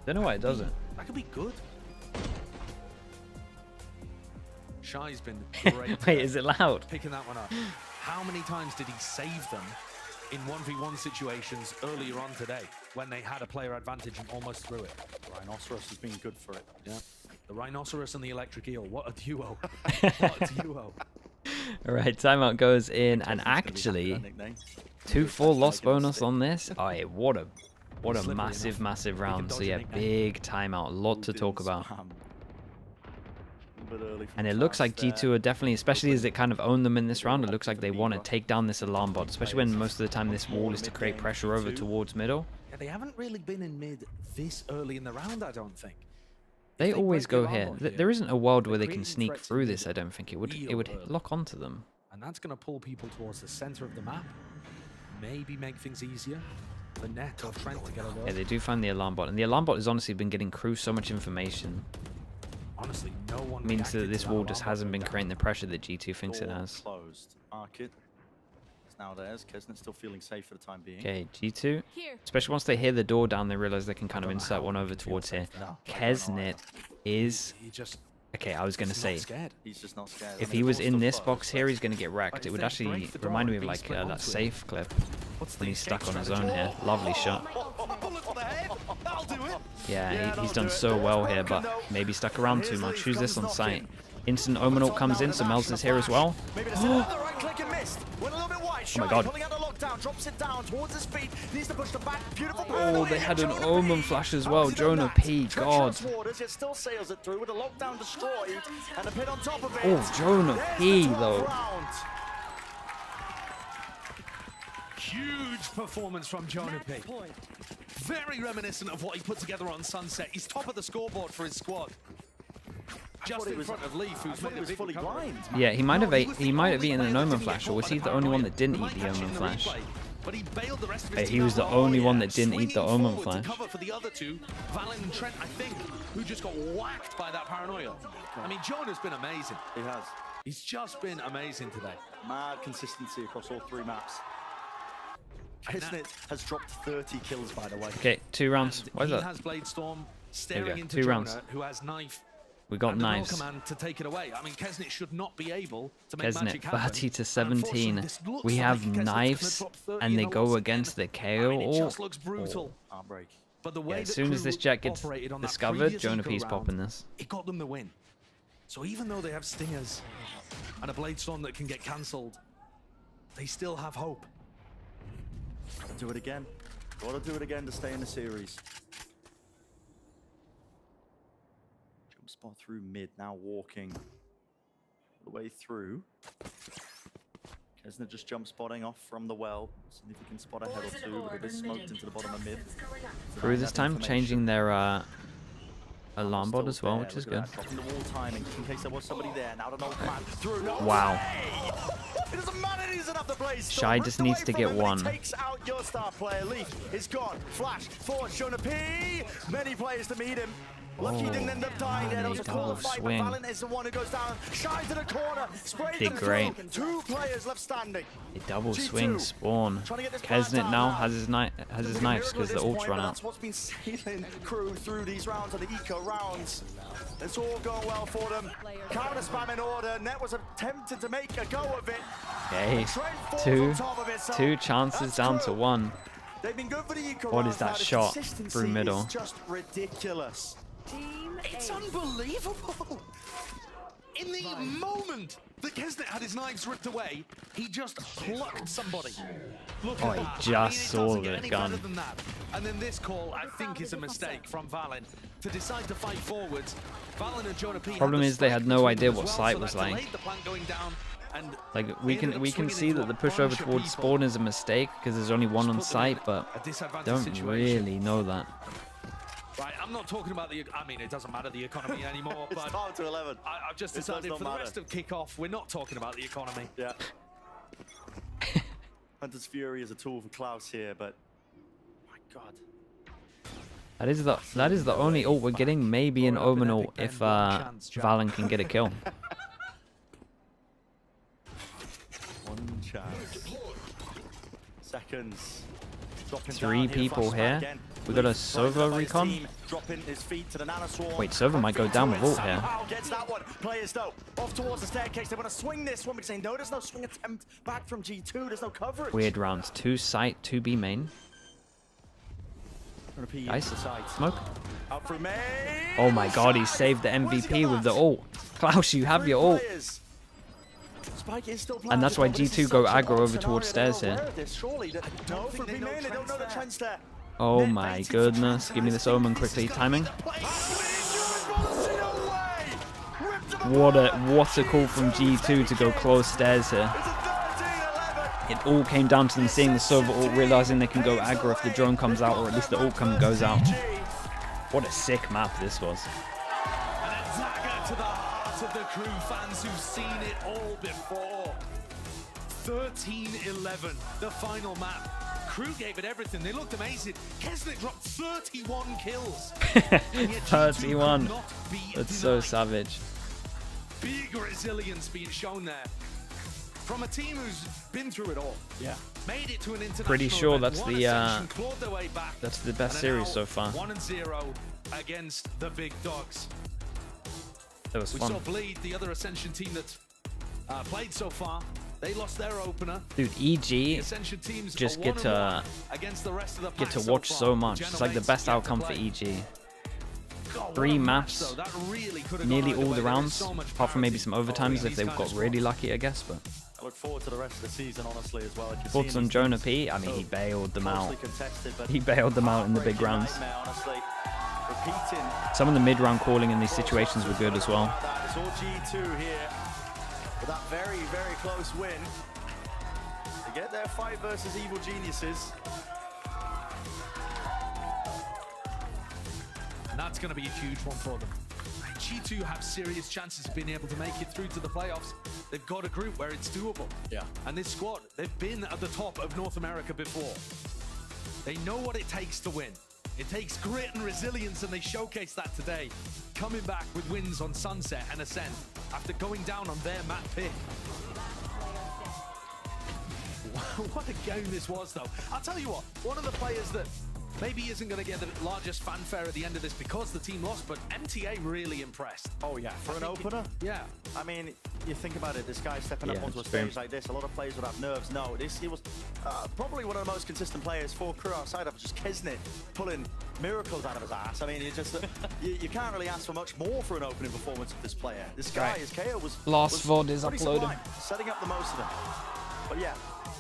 don't know why it doesn't. That could be good. Shy's been great. Wait, is it loud? Picking that one up. How many times did he save them in 1v1 situations earlier on today when they had a player advantage and almost threw it? Rhinoceros has been good for it. Yeah. The Rhinoceros and the Electric Eel. What a duo. What a duo. All right, timeout goes in, and actually, 2-4 loss bonus on this. Oh, yeah, what a massive round. So yeah, big timeout. A lot to talk about. And it looks like G2 are definitely, especially as it kind of owned them in this round, it looks like they want to take down this alarm bot, especially when most of the time this wall is to create pressure over towards middle. Yeah, they haven't really been in mid this early in the round, I don't think. They always go here. There isn't a world where they can sneak through this, I don't think. It would lock onto them. And that's going to pull people towards the center of the map. Maybe make things easier. The net or Trent to get a Yeah, they do find the alarm bot. And the alarm bot has honestly been getting Crew so much information. Honestly, no one means that this wall just hasn't been creating the pressure that G2 thinks it has. Closed. Market. It's now theirs. Kesnet's still feeling safe for the time being. Okay, G2. Especially once they hear the door down, they realize they can kind of insert one over towards here. Kesnet is... Okay, I was going to say, he's just not scared. If he was in this box here, he's going to get wrecked. It would actually remind me of like that safe clip when he's stuck on his own here. Lovely shot. Yeah, he's done so well here, but maybe stuck around too much. Who's this on site? Instant Omen ult comes in, so Mel's is here as well. Oh my god. Oh, they had an Omen flash as well. Jonah P, god. Oh, Jonah P though. Huge performance from Jonah P. Very reminiscent of what he put together on Sunset. He's top of the scoreboard for his squad. Just in front of Leaf, who's made a big recovery. Yeah, he might have eaten an Omen flash, or was he the only one that didn't eat the Omen flash? But he bailed the rest of Hey, his he was the only one that didn't eat the Omen flash. Cover for the other two, Valen and Trent, I think, who just got whacked by that paranoia. I mean, Jonah's been amazing. He has. He's just been amazing today. Mad consistency across all 3 maps. Kesnet has dropped 30 kills, by the way. Okay, 2 rounds. Why is He that? has Blade Storm staring into 2 Jonah, rounds. who has knife. We got and knives. command to take it away. I mean, Kesnet should not be able to make magic Kesnet happen. 30 to 17. This looks We like have Kesnet's gonna knives, drop 30 and they in a go loss against the again. I mean, it KO. just looks brutal. Heartbreak. But the Yeah, way as that soon as Crew this jet gets operated on that discovered, previous Jonah eco P's round, popping this. It got them the win. So even though they have stingers and a Blade Storm that can get cancelled, they still have hope. Gotta do it again. Gotta do it again to stay in the series. Jump spot through mid, now walking all the way through. Kesnet just jump spotting off from the well. See if he can spot a head or two, but it is smoked into the bottom of mid. Crew this time changing their alarm bot as well, which is good. Dropping the wall timing, just in case there was somebody there. Now the man through. No Wow. way! It doesn't matter, he's enough to play. Shy just needs to get one. Takes out your star player. Leaf is gone. Flash for Jonah P. Many players to meet him. Lucky didn't end up dying there. That was a double cool fight, but swing. Valen is the one who goes down. Shines to the corner. Sprays Did them great. through. 2 players left standing. A double G2 swing spawn. trying to get this Kesnet down now now. has his knives because the ult's run out. That's what's been sailing Crew through these rounds and the eco rounds. It's all going well for them. Counter spam in order. Net was attempted to make a go of it. Okay, Trent falls two on top of it, so chances that's down Crew. to 1. They've been good for the eco What rounds is that now. The shot consistency through middle? is just ridiculous. It's unbelievable. In the moment that Kesnet had his knives ripped away, he just plucked somebody. Look Oh, at he that. just saw doesn't the get any gun. better than that. And then this call, I think, is a mistake from Valen to decide to fight forwards. Valen and Jonah P. Problem is they had no idea what sight was like. Delayed the plan going down, and Like we can see that the push over towards spawn is a mistake because there's only one on site, but don't really know that. right, I'm not talking about the. I mean, it doesn't matter the economy anymore. It's but down to 11. I've just It does decided not for the matter. rest of kickoff, we're not talking about the economy. Yeah. Hunter's Fury is a tool for Klaus here, but my God. That is the only ult we're getting. Maybe an Omen ult if Valen can get a kill. One chance. Seconds. Dropping 3 down people flashback here. again. We got a Leaf Sova rising by his recon. team, dropping his feet to the nanoswarm. Wait, Sova might go down with ult here. Somehow gets that one. Players though, off towards the staircase. They want to swing this one because they know there's no swing attempt back from G2. There's no coverage. Weird rounds. 2 site, 2 B main. Nice. Smoke. Out for May. Oh my God, he saved the MVP with the ult. Klaus, you have your ult. Spike is still And that's why G2 go aggro over towards stairs here. No, for B main, they don't know the trends there. Oh my goodness. Give me this Omen quickly. Timing. What a call from G2 to go close stairs here. It all came down to them seeing the Sova ult, realizing they can go aggro if the drone comes out, or at least the ult goes out. What a sick map this was. And a dagger to the heart of the Crew fans who've seen it all before. 13-11, the final map. Crew gave it everything. They looked amazing. Kesnet dropped 31 kills. 31. That's so savage. Big resilience being shown there. From a team who's been through it all. Yeah. Made it to an international Pretty sure event, that's won the Ascension, clawed their way back, that's the best and are series now so far. 1-0 against the big dogs. That was We fun. saw Bleed, the other Ascension team that played so far. They lost their opener. Dude, The EG Ascension teams just are get to 1-1 against the rest of the get pack to so watch far. so much. It's like the Genomates best yet to outcome for play. EG. God, 3 what a match, maps, though. That really could have nearly gone all either the way. There is rounds, so much apart from maybe parity some overtimes if these they've kind got of really squads. lucky, I guess. But I look forward to the rest of the season, honestly, as well. Like you've thoughts seen on these Jonah teams P? I mean, he so bailed them out. closely contested, but He bailed them out in the big heartbreaking rounds. nightmare, honestly. Repeating Some of the mid-round calling in these situations were good as well. that. It's all G2 here with that very, very close win. To get their fight versus Evil Geniuses. And that's going to be a huge one for them. G2 have serious chances of being able to make it through to the playoffs. They've got a group where it's doable. Yeah. And this squad, they've been at the top of North America before. They know what it takes to win. It takes grit and resilience, and they showcase that today. Coming back with wins on Sunset and Ascent after going down on their map pick. What a game this was, though. I'll tell you what, one of the players that maybe isn't going to get the largest fanfare at the end of this because the team lost, but MTA really impressed. Oh, yeah. For an opener? Yeah. I mean, you think about it, this guy stepping up Yeah, onto a it's stage true. like this, a lot of players would have nerves. No, he was probably one of the most consistent players for Crew outside of just Kesnet pulling miracles out of his ass. I mean, you can't really ask for much more for an opening performance of this player. This guy, his KO was Last VOD is pretty uploaded. sublime, setting up the most of them. But yeah,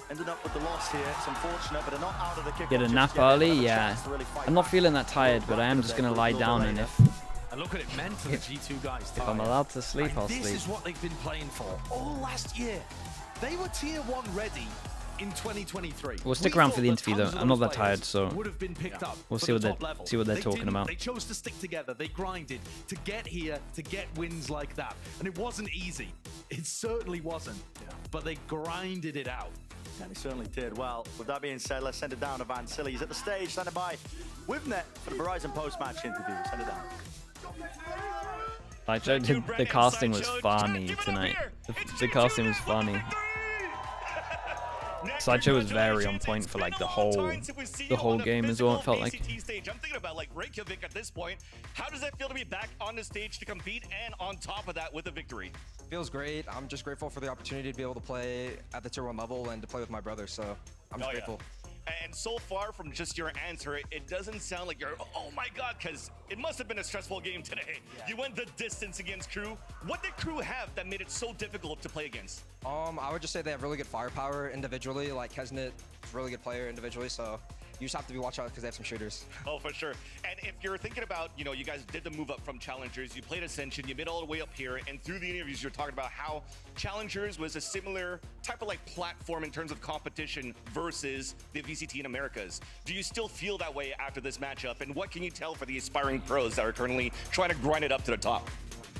ended up with the loss here. It's unfortunate, but they're not out of the kick. Get a nap early, yeah. I'm not feeling that tired, but I am just going to lie down, and if And look what it meant to the G2 guys. I'm allowed to sleep, And I'll this sleep. is what they've been playing for all last year. They were tier 1 ready in 2023. We'll stick We around thought for the that interview, tons though. of I'm not those that tired, players so would have been picked up we'll for see the what they top level. see what they're They talking didn't. about. They chose to stick together. They grinded to get here, to get wins like that. And it wasn't easy. It certainly wasn't. But they grinded it out. And he certainly did. Well, with that being said, let's send it down to Van Silly. He's at the stage, standing by with Net for the Verizon post-match interview. Send it down. Like, the casting was funny tonight. The casting was funny. Sideshow was very on point for like the whole game as well. It felt like. Stage. I'm thinking about like Reykjavik at this point. How does that feel to be back on the stage to compete and on top of that with a victory? Feels great. I'm just grateful for the opportunity to be able to play at the tier 1 level and to play with my brother. So I'm just grateful. And so far from just your answer, it doesn't sound like you're, oh my God, because it must have been a stressful game today. Yeah. You went the distance against Crew. What did Crew have that made it so difficult to play against? I would just say they have really good firepower individually. Like Kesnet is a really good player individually, so you just have to be watch out because they have some shooters. Oh, for sure. And if you're thinking about, you know, you guys did the move up from Challengers, you played Ascension, you made all the way up here, and through the interviews, you're talking about how Challengers was a similar type of like platform in terms of competition versus the VCT in Americas. Do you still feel that way after this matchup? And what can you tell for the aspiring pros that are currently trying to grind it up to the top?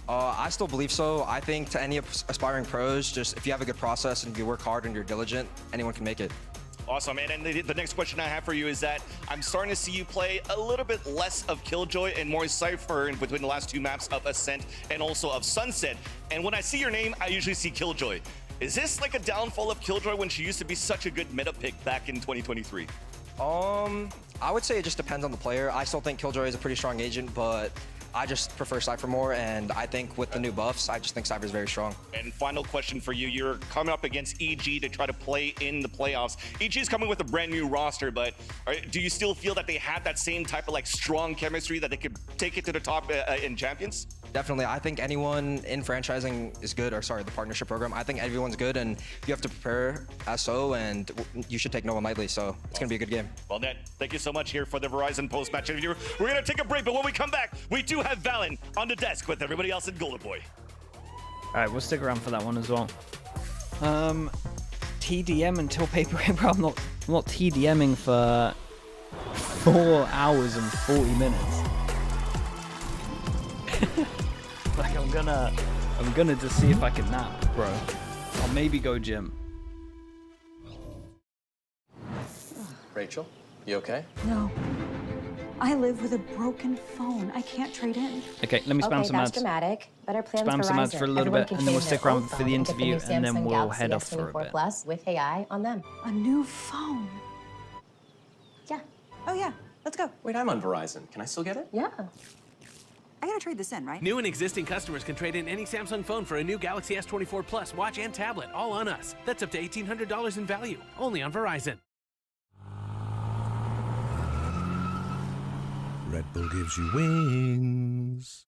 I still believe so. I think to any aspiring pros, just if you have a good process and if you work hard and you're diligent, anyone can make it. Awesome, and the next question I have for you is that I'm starting to see you play a little bit less of Killjoy and more Cypher in between the last 2 maps of Ascent and also of Sunset. And when I see your name, I usually see Killjoy. Is this like a downfall of Killjoy when she used to be such a good meta pick back in 2023? I would say it just depends on the player. I still think Killjoy is a pretty strong agent, but I just prefer Cypher more, and I think with the new buffs, I just think Cypher is very strong. And final question for you. You're coming up against EG to try to play in the playoffs. EG is coming with a brand new roster, but do you still feel that they have that same type of like strong chemistry that they could take it to the top in Champions? Definitely. I think anyone in franchising is good, or sorry, the partnership program. I think everyone's good, and you have to prepare as so, and you should take no one lightly, so it's going to be a good game. Well, Ned, thank you so much here for the Verizon post-match interview. We're going to take a break, but when we come back, we do have Valen on the desk with everybody else in Golden Boy. All right, we'll stick around for that one as well. TDM until paper. I'm not TDMing for 4 hours and 40 minutes. Like I'm gonna just see if I can nap, bro. I'll maybe go gym. Rachel, you okay? No. I live with a broken phone. I can't trade in. Okay, let me spam some ads. Dramatic. Better plans Spam for some ads for a little bit, and then we'll stick around for the interview, and then we'll head off for a bit. Plus with AI on them. A new phone. Yeah. Oh yeah, let's go. Wait, I'm on Verizon. Can I still get it? Yeah. I gotta trade this in, right? New and existing customers can trade in any Samsung phone for a new Galaxy S24 Plus watch and tablet, all on us. That's up to $1,800 in value, only on Verizon. Red Bull gives you wings.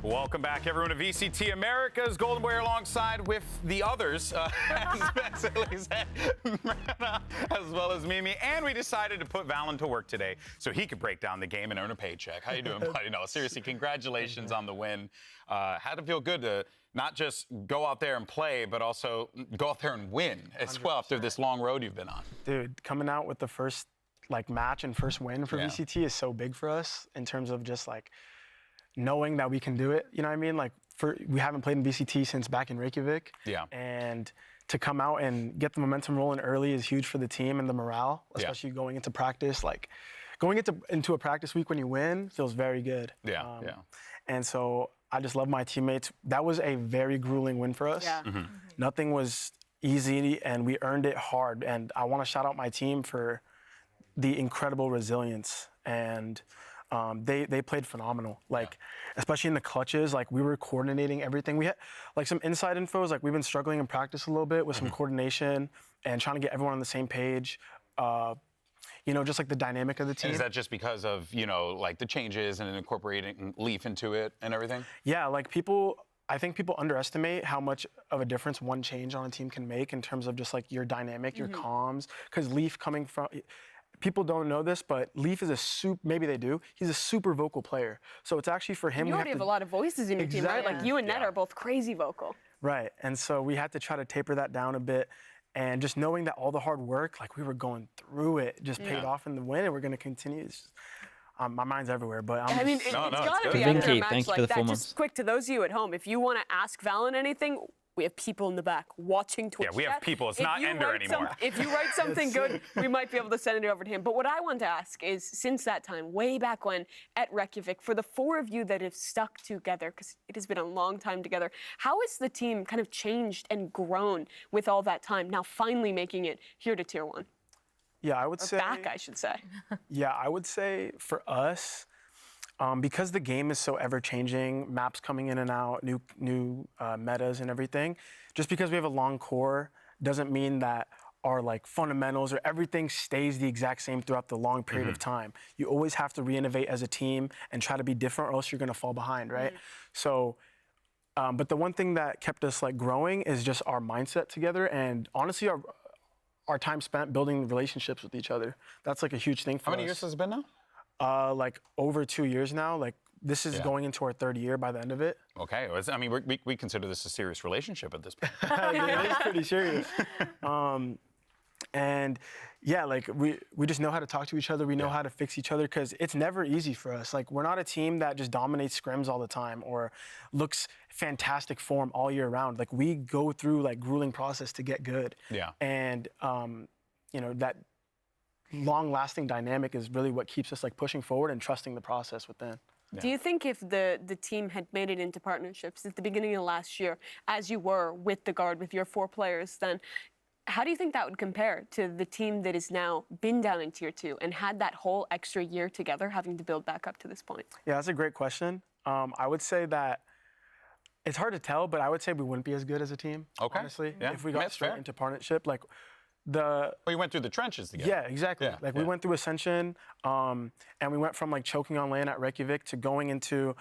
Welcome back, everyone, to VCT America's Golden Boy alongside with the others, as well as Mimi. And we decided to put Valen to work today so he could break down the game and earn a paycheck. How you doing, buddy? No, seriously, congratulations on the win. Had to feel good to not just go out there and play, but also go out there and win as well after this long road you've been on. Dude, coming out with the first match and first win for VCT is so big for us in terms of just knowing that we can do it. You know what I mean? We haven't played in VCT since back in Reykjavik. Yeah. And to come out and get the momentum rolling early is huge for the team and the morale, especially going into practice. Going into a practice week when you win feels very good. Yeah. And so I just love my teammates. That was a very grueling win for us. Yeah. Nothing was easy, and we earned it hard. And I want to shout out my team for the incredible resilience. And they played phenomenal. Especially in the clutches, we were coordinating everything. We had some inside info is we've been struggling in practice a little bit with some coordination and trying to get everyone on the same page. Just the dynamic of the team. And is that just because of, the changes and incorporating Leaf into it and everything? Yeah, I think people underestimate how much of a difference one change on a team can make in terms of just your dynamic, your comms. Because Leaf coming from, people don't know this, but Leaf is maybe they do, he's a super vocal player. So it's actually for him. You already have a lot of voices in your team, right? You and Ned are both crazy vocal. Right, and so we had to try to taper that down a bit. And just knowing that all the hard work, we were going through it, just paid off in the win, and we're going to continue. It's just, my mind's everywhere, but it's got to be after a match like that. Just quick to those of you at home, if you want to ask Valen anything, we have people in the back watching Twitch. Yeah, we have people. It's not Ender anymore. If you write something good, we might be able to send it over to him. But what I want to ask is, since that time, way back when at Reykjavik, for the four of you that have stuck together, because it has been a long time together, how has the team kind of changed and grown with all that time, now finally making it here to Tier 1? Yeah, I would say. Back, I should say. Yeah, I would say for us, because the game is so ever-changing, maps coming in and out, new metas and everything, just because we have a long core doesn't mean that our fundamentals or everything stays the exact same throughout the long period of time. You always have to re-innovate as a team and try to be different, or else you're going to fall behind, right? So, but the one thing that kept us growing is just our mindset together, and honestly, our time spent building relationships with each other. That's a huge thing for us. How many years has it been now? Over 2 years now. This is going into our third year by the end of it. Okay. We consider this a serious relationship at this point. It is pretty serious. And yeah, we just know how to talk to each other. We know how to fix each other, because it's never easy for us. We're not a team that just dominates scrims all the time or looks fantastic form all year round. We go through grueling process to get good. Yeah. And that long-lasting dynamic is really what keeps us pushing forward and trusting the process within. Yeah. Do you think if the team had made it into partnerships at the beginning of last year, as you were with the Guard, with your 4 players, then how do you think that would compare to the team that has now been down in Tier 2 and had that whole extra year together, having to build back up to this point? Yeah, that's a great question. I would say that it's hard to tell, but I would say we wouldn't be as good as a team, honestly, if we got straight into partnership. We went through the trenches together. Yeah, exactly. We went through Ascension, and we went from choking on land at Reykjavik to going into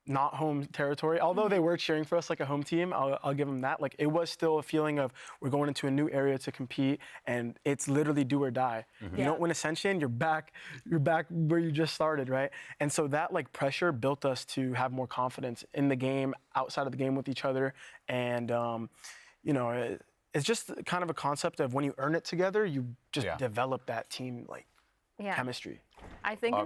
not home territory. Although they were cheering for us like a home team, I'll give them that. It was still a feeling of we're going into a new area to compete, and it's literally do or die. You don't win Ascension, you're back where you just started, right? And so that pressure built us to have more confidence in the game, outside of the game with each other, and it's just kind of a concept of when you earn it together, you just develop that team chemistry. I think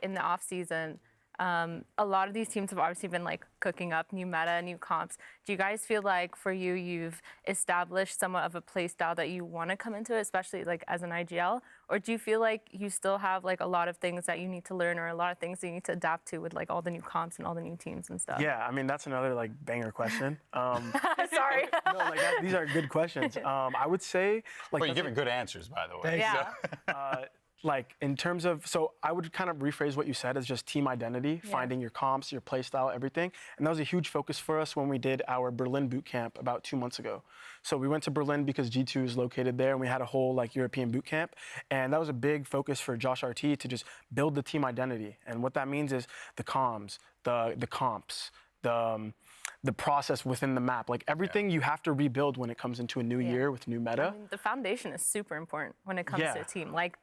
in the off season, a lot of these teams have obviously been cooking up new meta, new comps. Do you guys feel like for you've established somewhat of a play style that you want to come into, especially as an IGL? Or do you feel like you still have a lot of things that you need to learn, or a lot of things that you need to adapt to with all the new comps and all the new teams and stuff? Yeah, that's another banger question. Sorry. No, these are good questions. I would say Well, you're giving good answers, by the way. Yeah. like in terms of, so I would kind of rephrase what you said as just team identity, finding your comps, your play style, everything. And that was a huge focus for us when we did our Berlin boot camp about 2 months ago. So we went to Berlin because G2 is located there, and we had a whole like European boot camp. And that was a big focus for Josh RT to just build the team identity. And what that means is the comms, the comps, the process within the map, like everything you have to rebuild when it comes into a new year with new meta. I mean, the foundation is super important when it comes to a team. Like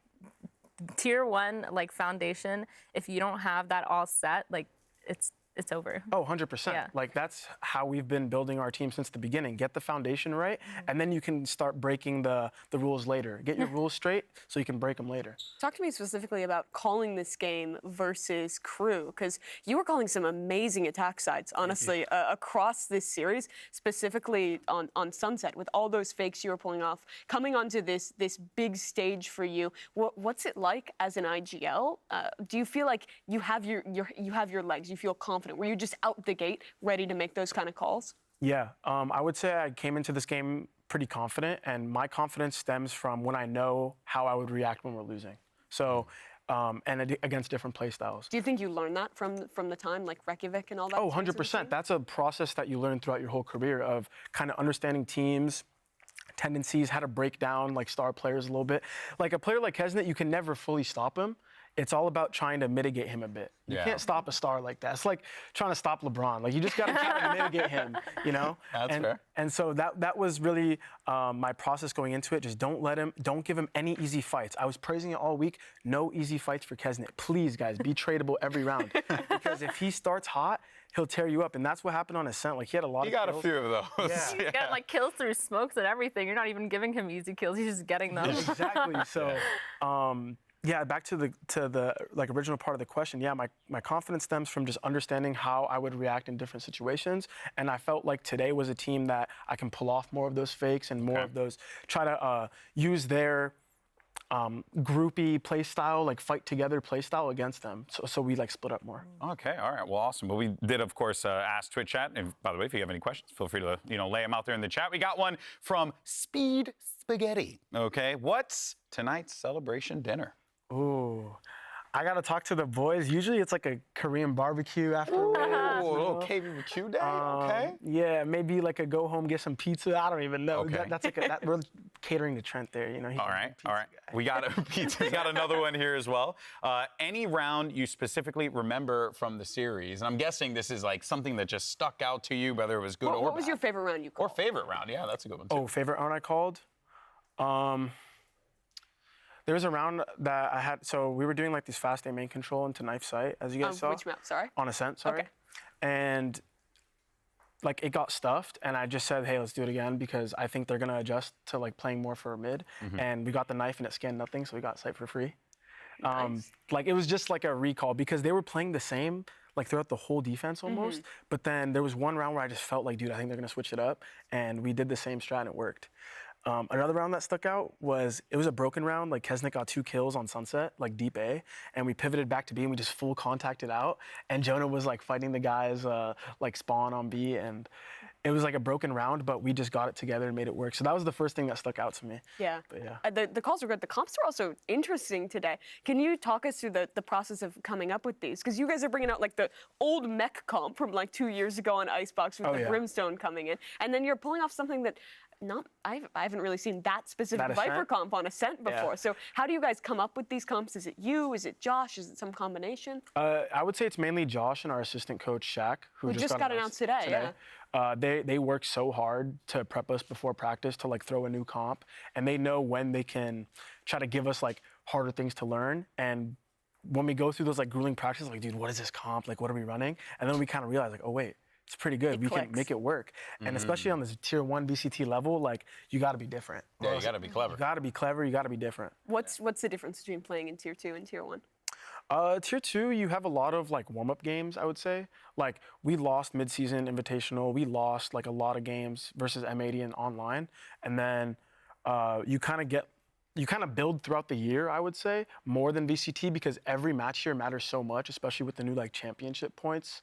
tier 1, like foundation, if you don't have that all set, like it's over. Oh, 100%. Like that's how we've been building our team since the beginning. Get the foundation right, and then you can start breaking the rules later. Get your rules straight so you can break them later. Talk to me specifically about calling this game versus Crew, because you were calling some amazing attack sides, honestly, across this series, specifically on Sunset, with all those fakes you were pulling off, coming onto this big stage for you. What's it like as an IGL? Do you feel like you have your legs? You feel confident? Were you just out the gate ready to make those kind of calls? Yeah, I would say I came into this game pretty confident, and my confidence stems from when I know how I would react when we're losing. So, and against different play styles. Do you think you learned that from the time, like Reykjavik and all that? Oh, 100%. That's a process that you learn throughout your whole career of kind of understanding teams, tendencies, how to break down like star players a little bit. Like a player like Kesnet, you can never fully stop him. It's all about trying to mitigate him a bit. You can't stop a star like that. It's like trying to stop LeBron. Like you just got to try to mitigate him, you know? That's fair. And so that was really my process going into it. Just don't give him any easy fights. I was praising it all week. No easy fights for Kesnet. Please, guys, be tradable every round. Because if he starts hot, he'll tear you up. And that's what happened on Ascent. Like he had a lot of kills. He got a few of those. Yeah. He's got like kills through smokes and everything. You're not even giving him easy kills. He's just getting them. Exactly. So, yeah, back to the like original part of the question. Yeah, my confidence stems from just understanding how I would react in different situations, and I felt like today was a team that I can pull off more of those fakes and more of those. Try to use their groupie play style, like fight together play style against them. So we like split up more. Okay, all right, well, awesome. Well, we did, of course, ask Twitch chat. And by the way, if you have any questions, feel free to lay them out there in the chat. We got one from Speed Spaghetti. Okay, what's tonight's celebration dinner? Ooh, I gotta talk to the boys. Usually it's like a Korean barbecue afterwards. Oh, a little KBBQ day, okay. Yeah, maybe like a go home, get some pizza. I don't even know. Okay. That's like we're catering to Trent there, you know. All right. We got a pizza. We got another one here as well. Any round you specifically remember from the series? And I'm guessing this is like something that just stuck out to you, whether it was good or bad. What was your favorite round you called? Or favorite round, yeah, that's a good one too. Oh, favorite round I called? There was a round that I had, so we were doing like these fast aim main control into knife sight, as you guys saw. Which map, sorry? On Ascent, sorry. Okay. And like it got stuffed, and I just said, hey, let's do it again because I think they're gonna adjust to like playing more for a mid. And we got the knife and it scanned nothing, so we got sight for free. Nice. Like it was just like a recall because they were playing the same like throughout the whole defense almost. But then there was one round where I just felt like, dude, I think they're gonna switch it up, and we did the same strat and it worked. Another round that stuck out was, it was a broken round, like Kesnet got 2 kills on Sunset, like deep A, and we pivoted back to B and we just full contacted out, and Jonah was like fighting the guys like spawn on B, and it was like a broken round, but we just got it together and made it work. So that was the first thing that stuck out to me. Yeah. But yeah. The calls were good. The comps are also interesting today. Can you talk us through the process of coming up with these? Because you guys are bringing out like the old mech comp from like 2 years ago on Icebox with the Brimstone coming in, and then you're pulling off something that I haven't really seen that specific Viper comp on Ascent before. So how do you guys come up with these comps? Is it you? Is it Josh? Is it some combination? I would say it's mainly Josh and our assistant coach Shaq, who just got announced today. They work so hard to prep us before practice to like throw a new comp, and they know when they can try to give us like harder things to learn. And when we go through those like grueling practices, like, dude, what is this comp? Like, what are we running? And then we kind of realize like, oh wait, it's pretty good. We can make it work. And especially on this tier 1 VCT level, like you got to be different. Yeah, you got to be clever. You got to be clever. You got to be different. What's the difference between playing in tier 2 and tier 1? Tier 2, you have a lot of like warm-up games, I would say. Like we lost mid-season invitational. We lost like a lot of games versus M80 and online. And then you kind of build throughout the year, I would say, more than VCT because every match here matters so much, especially with the new like championship points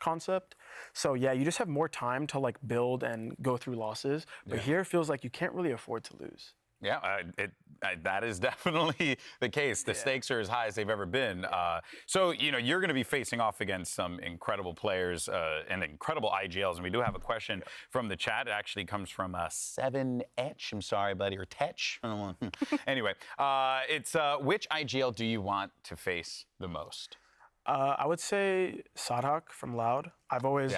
concept. So yeah, you just have more time to like build and go through losses. But here it feels like you can't really afford to lose. Yeah, That is definitely the case. The stakes are as high as they've ever been. So, you're going to be facing off against some incredible players and incredible IGLs. And we do have a question from the chat. It actually comes from 7H. I'm sorry, buddy, or Tetch. I don't want. Anyway, it's which IGL do you want to face the most? I would say Sadhak from Loud. I've always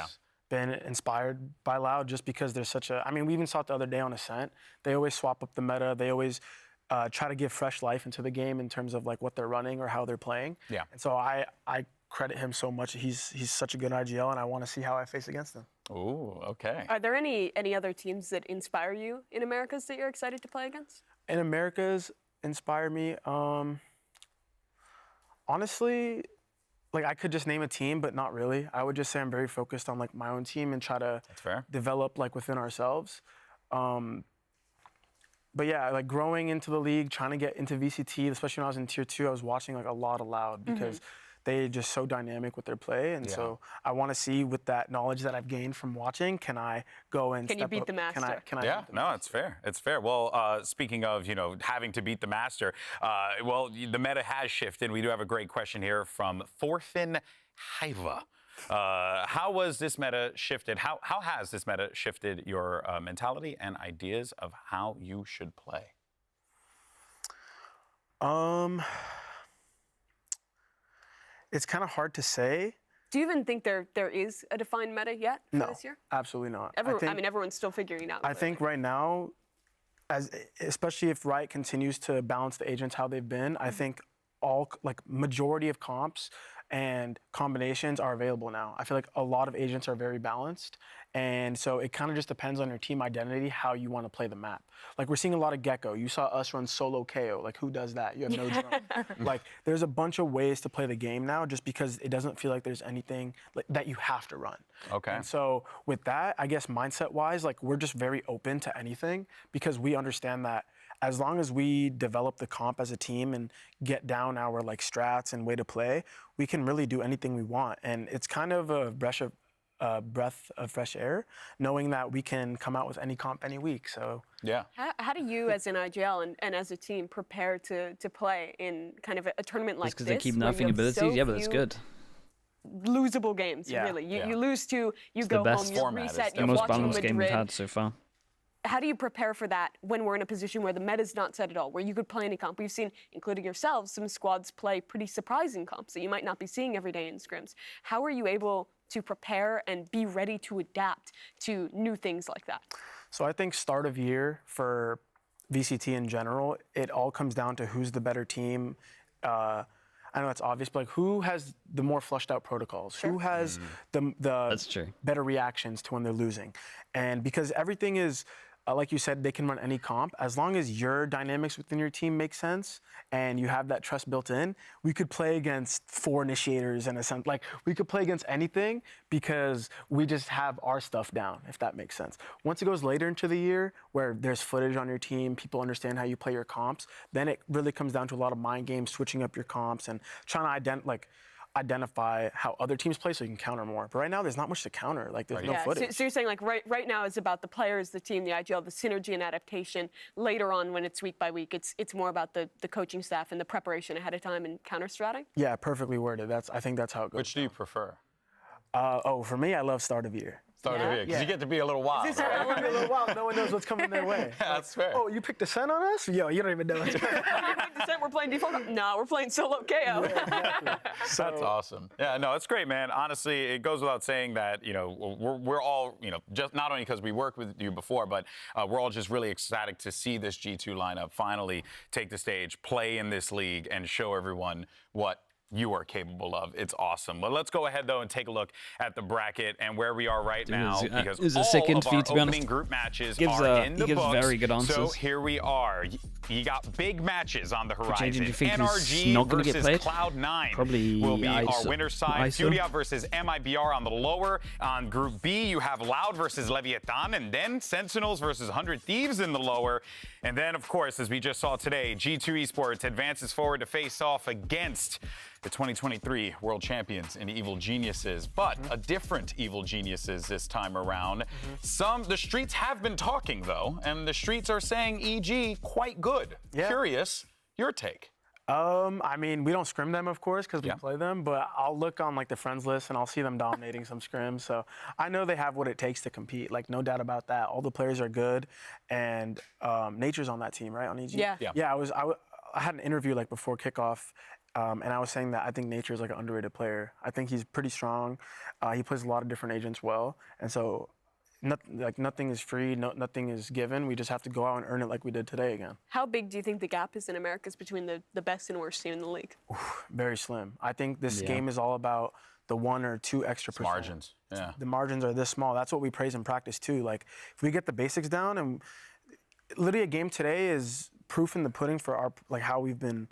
been inspired by Loud just because there's such a. I mean, we even saw it the other day on Ascent. They always swap up the meta. They always try to give fresh life into the game in terms of like what they're running or how they're playing. Yeah. And so I credit him so much. He's such a good IGL, and I want to see how I face against him. Ooh, okay. Are there any other teams that inspire you in Americas that you're excited to play against? In Americas, inspire me. Honestly, like I could just name a team, but not really. I would just say I'm very focused on like my own team and try to develop like within ourselves. But yeah, like growing into the league, trying to get into VCT, especially when I was in Tier 2, I was watching like a lot of Loud because they're just so dynamic with their play. And so I want to see with that knowledge that I've gained from watching, can I go and Can you beat the master? Can I Yeah, no, it's fair. It's fair. Well, speaking of, having to beat the master, the meta has shifted. We do have a great question here from Thorfinn Haiva. How was this meta shifted? How has this meta shifted your mentality and ideas of how you should play? It's kind of hard to say. Do you even think there is a defined meta yet for this year? Absolutely not. Everyone's still figuring it out. I think right now, especially if Riot continues to balance the agents how they've been, I think majority of comps and combinations are available now. I feel like a lot of agents are very balanced. And so it kind of just depends on your team identity, how you want to play the map. Like we're seeing a lot of Gecko. You saw us run solo KO. Like who does that? You have no drone. Like there's a bunch of ways to play the game now just because it doesn't feel like there's anything that you have to run. Okay. And so with that, I guess mindset-wise, like we're just very open to anything because we understand that as long as we develop the comp as a team and get down our like strats and way to play, we can really do anything we want. And it's kind of a breath of fresh air, knowing that we can come out with any comp any week. So yeah. How do you, as an IGL and as a team, prepare to play in kind of a tournament like this? Because they keep nerfing abilities. Yeah, but it's good. Losable games, really. You lose two, you go home, you reset, you're the most watching balanced game we've Madrid. had so far. How do you prepare for that when we're in a position where the meta's not set at all, where you could play any comp? We've seen, including yourselves, some squads play pretty surprising comps that you might not be seeing every day in scrims. How are you able to prepare and be ready to adapt to new things like that? So I think start of year for VCT in general, it all comes down to who's the better team. I know it's obvious, but like who has the more flushed out protocols? Who has the That's true. better reactions to when they're losing? And because everything is, like you said, they can run any comp. As long as your dynamics within your team make sense and you have that trust built in, we could play against 4 initiators in a sense. Like we could play against anything because we just have our stuff down, if that makes sense. Once it goes later into the year where there's footage on your team, people understand how you play your comps, then it really comes down to a lot of mind games, switching up your comps and trying to identify how other teams play so you can counter more. But right now, there's not much to counter. Like, there's no footage. So you're saying, like, right now it's about the players, the team, the IGL, the synergy and adaptation. Later on, when it's week by week, it's more about the coaching staff and the preparation ahead of time and counter-stratting? Yeah, perfectly worded. I think that's how it goes. Which do you prefer? For me, I love start of year. Start of year, because you get to be a little wild. I want to be a little wild. No one knows what's coming their way. That's fair. Oh, you picked Ascent on us? Yo, you don't even know. We're playing default? No, we're playing solo KO. That's awesome. Yeah, no, it's great, man. Honestly, it goes without saying that, we're all, just not only because we worked with you before, but we're all just really ecstatic to see this G2 lineup finally take the stage, play in this league, and show everyone what you are capable of. It's awesome. But let's go ahead, though, and take a look at the bracket and where we are right now, because it was a all sick of interview, our to be honest. opening group matches Gives, are in the he gives books. very good answers. So here we are. You got big matches on the horizon. Do you think who's NRG not gonna get versus played? Cloud9 Probably will be our winner's side. ISO. Furia versus MIBR on the lower. On Group B, you have Loud versus Leviathan, and then Sentinels versus 100 Thieves in the lower. And then, of course, as we just saw today, G2 Esports advances forward to face off against the 2023 world champions in Evil Geniuses, but a different Evil Geniuses this time around. The streets have been talking, though, and the streets are saying EG quite good. Yeah. Curious, your take. I mean, we don't scrim them, of course, because we play them, but I'll look on like the friends list and I'll see them dominating some scrims. So I know they have what it takes to compete. Like, no doubt about that. All the players are good, and Nature's on that team, right? On EG. Yeah. Yeah. I had an interview like before kickoff, and I was saying that I think Nature is like an underrated player. I think he's pretty strong. He plays a lot of different agents well, and so. Nothing is free, nothing is given. We just have to go out and earn it like we did today again. How big do you think the gap is in Americas between the best and worst team in the league? Very slim. I think this game is all about the 1 or 2 extra percent. Margins. Yeah. The margins are this small. That's what we praise in practice too. Like, if we get the basics down, and literally a game today is proof in the pudding for our how we've been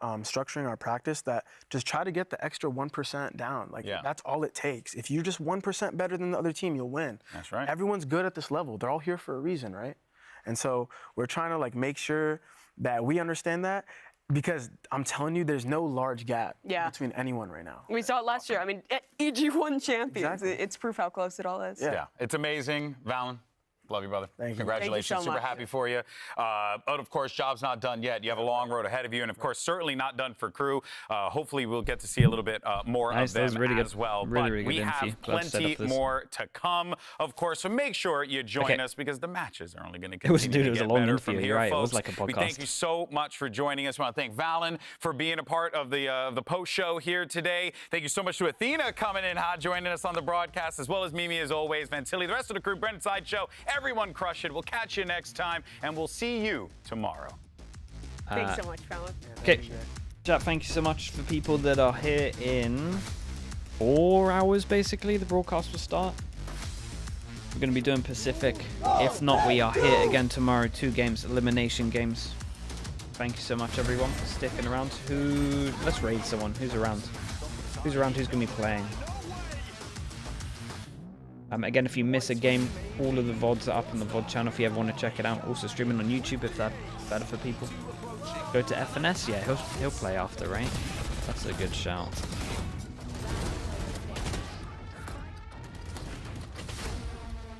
structuring our practice, that just try to get the extra 1% down. Like, that's all it takes. If you're just 1% better than the other team, you'll win. That's right. Everyone's good at this level. They're all here for a reason, right? And so we're trying to like make sure that we understand that, because I'm telling you, there's no large gap between anyone right now. We saw it last year. I mean, EG won champions. Exactly. It's proof how close it all is. Yeah. It's amazing. Valen, love you, brother. Thank you. Congratulations. Thank you so Super much. happy for you. But of course, job's not done yet. You have a long road ahead of you, and of course, certainly not done for crew. Hopefully, we'll get to see a little bit more of them as well. Really, but really we good have interview. Glad to set plenty up this. more to come, of course. So make sure you join us, because the matches are only going to It was continue to a get long better interview. from here, You're right. folks. It was like a podcast. We thank you so much for joining us. I want to thank Valen for being a part of the post show here today. Thank you so much to Athena coming in hot, joining us on the broadcast, as well as Mimi, as always, Vantilli, the rest of the crew, Brendan Sideshow. Everyone crush it. We'll catch you next time, and we'll see you tomorrow. Thanks so much, Fallon. Okay, chat, thank you so much for people that are here in 4 hours, basically, the broadcast will start. We're going to be doing Pacific. If not, we are here again tomorrow. 2 games, elimination games. Thank you so much, everyone, for sticking around. Let's raid someone. Who's around? Who's around? Who's going to be playing? Again, if you miss a game, all of the VODs are up on the VOD channel if you ever want to check it out. Also streaming on YouTube if that's better for people. Go to FNS, yeah, he'll play after, right? That's a good shout.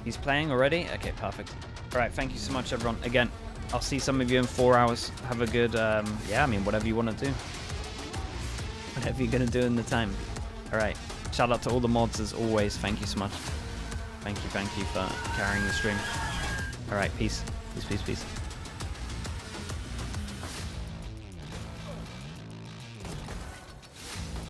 He's playing already? Okay, perfect. All right, thank you so much, everyone. Again, I'll see some of you in 4 hours. Have a good, whatever you want to do. Whatever you're going to do in the time. All right, shout out to all the mods as always. Thank you so much. Thank you for carrying the stream. All right, peace. Peace, peace, peace.